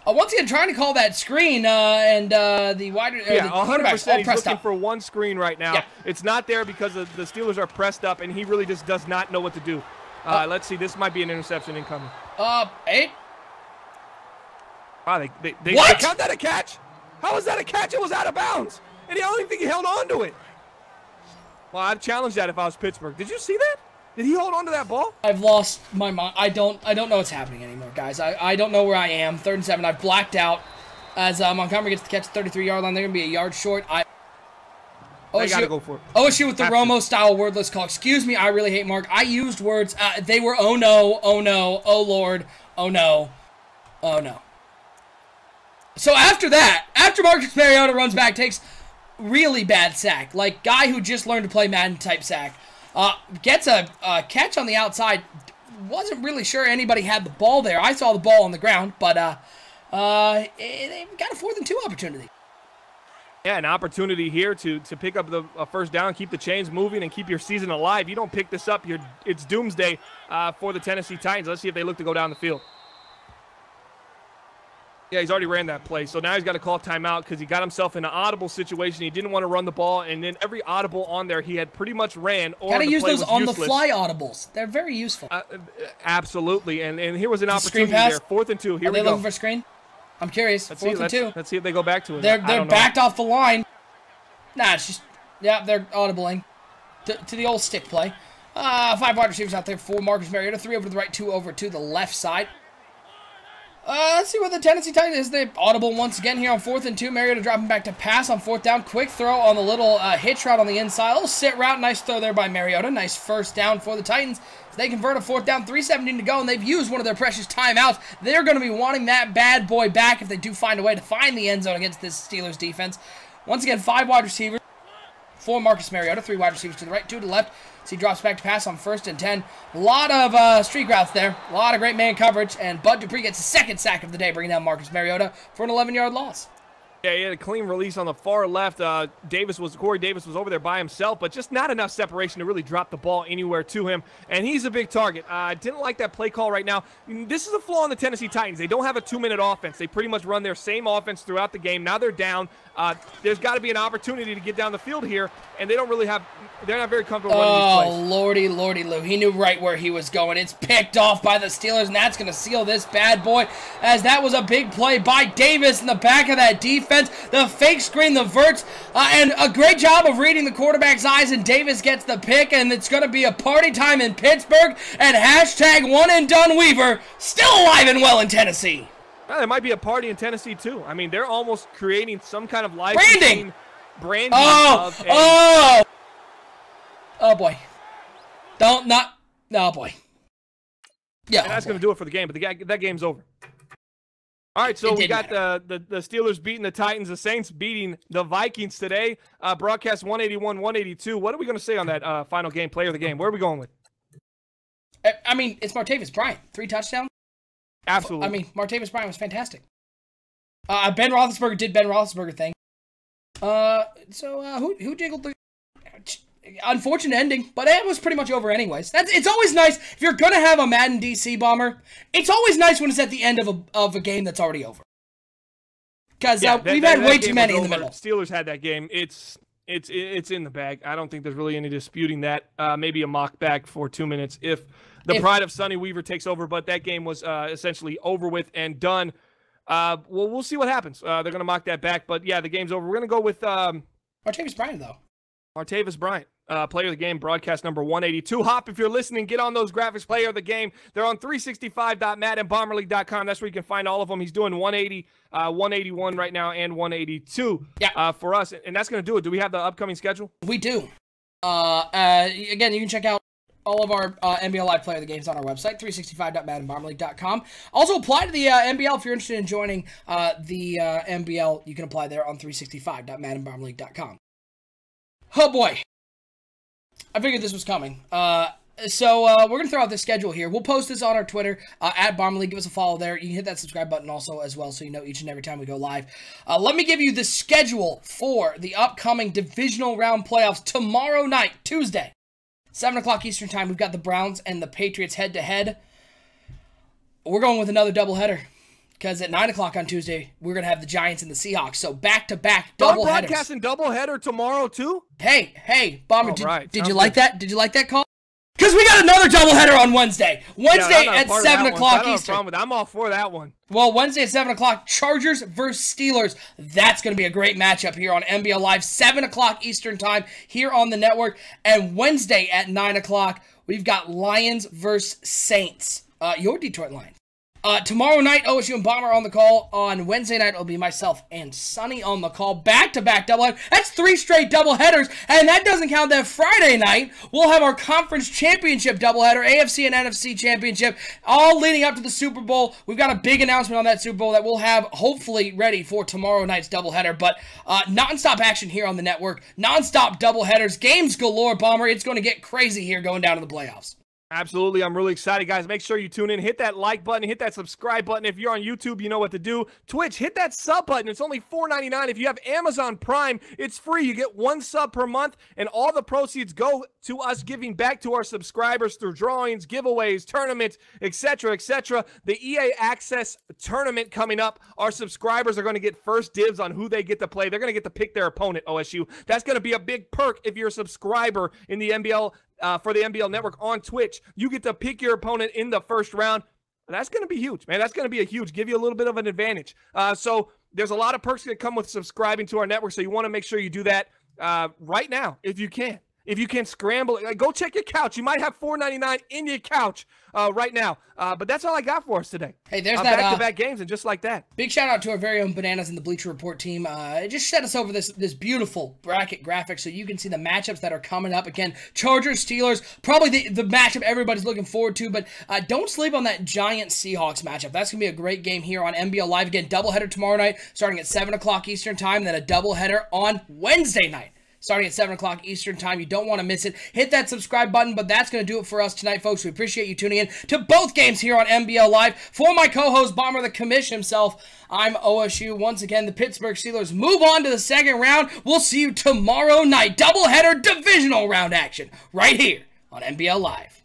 Once again, trying to call that screen, and the wide. Yeah, 100%. He's looking for one screen right now. Yeah. It's not there because the Steelers are pressed up, and he really just does not know what to do. Let's see. This might be an interception incoming. 8. Wow, they count that a catch? How was that a catch? It was out of bounds, and I don't even think he held on to it. Well, I'd challenge that if I was Pittsburgh. Did you see that? Did he hold on to that ball? I've lost my mind. I don't know what's happening anymore, guys. I don't know where I am. 3rd and 7. I've blacked out. As Montgomery gets to catch the 33-yard line, they're going to be a yard short. They got to go for it. OSU with the Romo-style wordless call. Excuse me, I really hate Mark. I used words. They were, oh no, oh no, oh Lord, oh no, oh no. So after that, after Marcus Mariota runs back, takes really bad sack, like guy who just learned to play Madden type sack, gets a catch on the outside. Wasn't really sure anybody had the ball there. I saw the ball on the ground, but they've got a 4th and 2 opportunity. Yeah, an opportunity here to pick up the first down, keep the chains moving, and keep your season alive. You don't pick this up, it's doomsday for the Tennessee Titans. Let's see if they look to go down the field. Yeah, he's already ran that play, so now he's got to call timeout because he got himself in an audible situation. He didn't want to run the ball, and then every audible on there he had pretty much ran. Or gotta use those on the fly audibles. They're very useful. Absolutely, and here was an opportunity pass? there. 4th and 2. Here Are we they go. looking for a screen? I'm curious. Let's 4th and 2. Let's see if they go back to it. They're backed off the line. Nah, it's just, yeah, they're audibling to the old stick play. 5 wide receivers out there for Marcus Mariota. 3 over to the right, 2 over to the left side. Let's see what the Tennessee Titans is. They audible once again here on 4th and 2. Mariota dropping back to pass on 4th down. Quick throw on the little hitch route on the inside. A little sit route. Nice throw there by Mariota. Nice first down for the Titans. They convert a 4th down, 3:17 to go, and they've used one of their precious timeouts. They're going to be wanting that bad boy back if they do find a way to find the end zone against this Steelers defense. Once again, 5 wide receivers for Marcus Mariota. 3 wide receivers to the right, 2 to the left. So he drops back to pass on 1st and 10. A lot of streak routes there. A lot of great man coverage. And Bud Dupree gets the 2nd sack of the day, bringing down Marcus Mariota for an 11-yard loss. Yeah, he had a clean release on the far left. Corey Davis was over there by himself, but just not enough separation to really drop the ball anywhere to him. And he's a big target. I didn't like that play call right now. This is a flaw in the Tennessee Titans. They don't have a 2-minute offense. They pretty much run their same offense throughout the game. Now they're down. There's got to be an opportunity to get down the field here, and they don't really have. They're not very comfortable running these plays. Oh, lordy, lordy, Lou. He knew right where he was going. It's picked off by the Steelers, and that's going to seal this bad boy, as that was a big play by Davis in the back of that defense. The fake screen, the verts, and a great job of reading the quarterback's eyes, and Davis gets the pick, and it's going to be a party time in Pittsburgh, and hashtag one and done Weaver still alive and well in Tennessee. Well, there might be a party in Tennessee, too. I mean, they're almost creating some kind of live branding. Oh, boy. Oh, boy. Yeah, and that's going to do it for the game. But that game's over. All right, so we got the Steelers beating the Titans, the Saints beating the Vikings today. Broadcast 181-182. What are we going to say on that final game, player of the game? Where are we going with? I mean, it's Martavis Bryant. 3 touchdowns. Absolutely. I mean, Martavis Bryant was fantastic. Ben Roethlisberger did Ben Roethlisberger thing. Who jiggled the... Unfortunate ending, but it was pretty much over anyways. It's always nice if you're gonna have a Madden DC bomber. It's always nice when it's at the end of a game that's already over. Because we've had way too many in the middle. Steelers had that game. It's in the bag. I don't think there's really any disputing that. Maybe a mock back for 2 minutes if the pride of Sonny Weaver takes over. But that game was essentially over with and done. We'll see what happens. They're gonna mock that back, but yeah, the game's over. We're gonna go with Martavis Bryant though. Martavis Bryant, player of the game, broadcast number 182. Hop, if you're listening, get on those graphics, player of the game. They're on 365.maddenbomberleague.com. That's where you can find all of them. He's doing 180, 181 right now, and 182 for us. And that's going to do it. Do we have the upcoming schedule? We do. Again, you can check out all of our NBL Live player of the games on our website, 365.maddenbomberleague.com. Also, apply to the NBL if you're interested in joining the NBL. You can apply there on 365.maddenbomberleague.com. Oh boy, I figured this was coming. So we're going to throw out this schedule here. We'll post this on our Twitter, at Bomber League. Give us a follow there. You can hit that subscribe button also as well so you know each and every time we go live. Let me give you the schedule for the upcoming divisional round playoffs tomorrow night, Tuesday, 7 o'clock Eastern time. We've got the Browns and the Patriots head-to-head. We're going with another doubleheader. Because at 9 o'clock on Tuesday, we're going to have the Giants and the Seahawks. So back-to-back doubleheaders. Broadcasting doubleheader tomorrow, too? Hey, Bomber, did you like that? Did you like that call? Because we got another doubleheader on Wednesday. Wednesday at 7 o'clock Eastern. I'm all for that one. Well, Wednesday at 7 o'clock, Chargers versus Steelers. That's going to be a great matchup here on NBL Live. 7 o'clock Eastern time here on the network. And Wednesday at 9 o'clock, we've got Lions versus Saints. Your Detroit Lions. Tomorrow night, OSU and Bomber on the call. On Wednesday night, it'll be myself and Sonny on the call. Back-to-back doubleheader. That's 3 straight doubleheaders, and that doesn't count that Friday night. We'll have our conference championship doubleheader, AFC and NFC championship, all leading up to the Super Bowl. We've got a big announcement on that Super Bowl that we'll have hopefully ready for tomorrow night's doubleheader, but non-stop action here on the network. Non-stop doubleheaders, games galore, Bomber. It's going to get crazy here going down to the playoffs. Absolutely. I'm really excited, guys. Make sure you tune in. Hit that like button. Hit that subscribe button. If you're on YouTube, you know what to do. Twitch, hit that sub button. It's only $4.99. If you have Amazon Prime, it's free. You get 1 sub per month, and all the proceeds go to us giving back to our subscribers through drawings, giveaways, tournaments, etc., etc. The EA Access tournament coming up, our subscribers are going to get first dibs on who they get to play. They're going to get to pick their opponent, OSU. That's going to be a big perk if you're a subscriber in the NBL for the NBL Network on Twitch. You get to pick your opponent in the first round. That's going to be huge, man. That's going to be give you a little bit of an advantage. So there's a lot of perks that come with subscribing to our network, so you want to make sure you do that right now if you can. If you can scramble, go check your couch. You might have $4.99 in your couch right now. But that's all I got for us today. Hey, there's that back-to-back games, and just like that. Big shout out to our very own Bananas and the Bleacher Report team. Just set us over this beautiful bracket graphic so you can see the matchups that are coming up. Again, Chargers, Steelers, probably the matchup everybody's looking forward to. But don't sleep on that Giants Seahawks matchup. That's gonna be a great game here on NBL Live. Again, doubleheader tomorrow night, starting at 7 o'clock Eastern time. Then a doubleheader on Wednesday night, starting at 7 o'clock Eastern time. You don't want to miss it. Hit that subscribe button, but that's going to do it for us tonight, folks. We appreciate you tuning in to both games here on NBL Live. For my co-host, Bomber the Commish himself, I'm OSU. Once again, the Pittsburgh Steelers move on to the second round. We'll see you tomorrow night. Doubleheader divisional round action right here on NBL Live.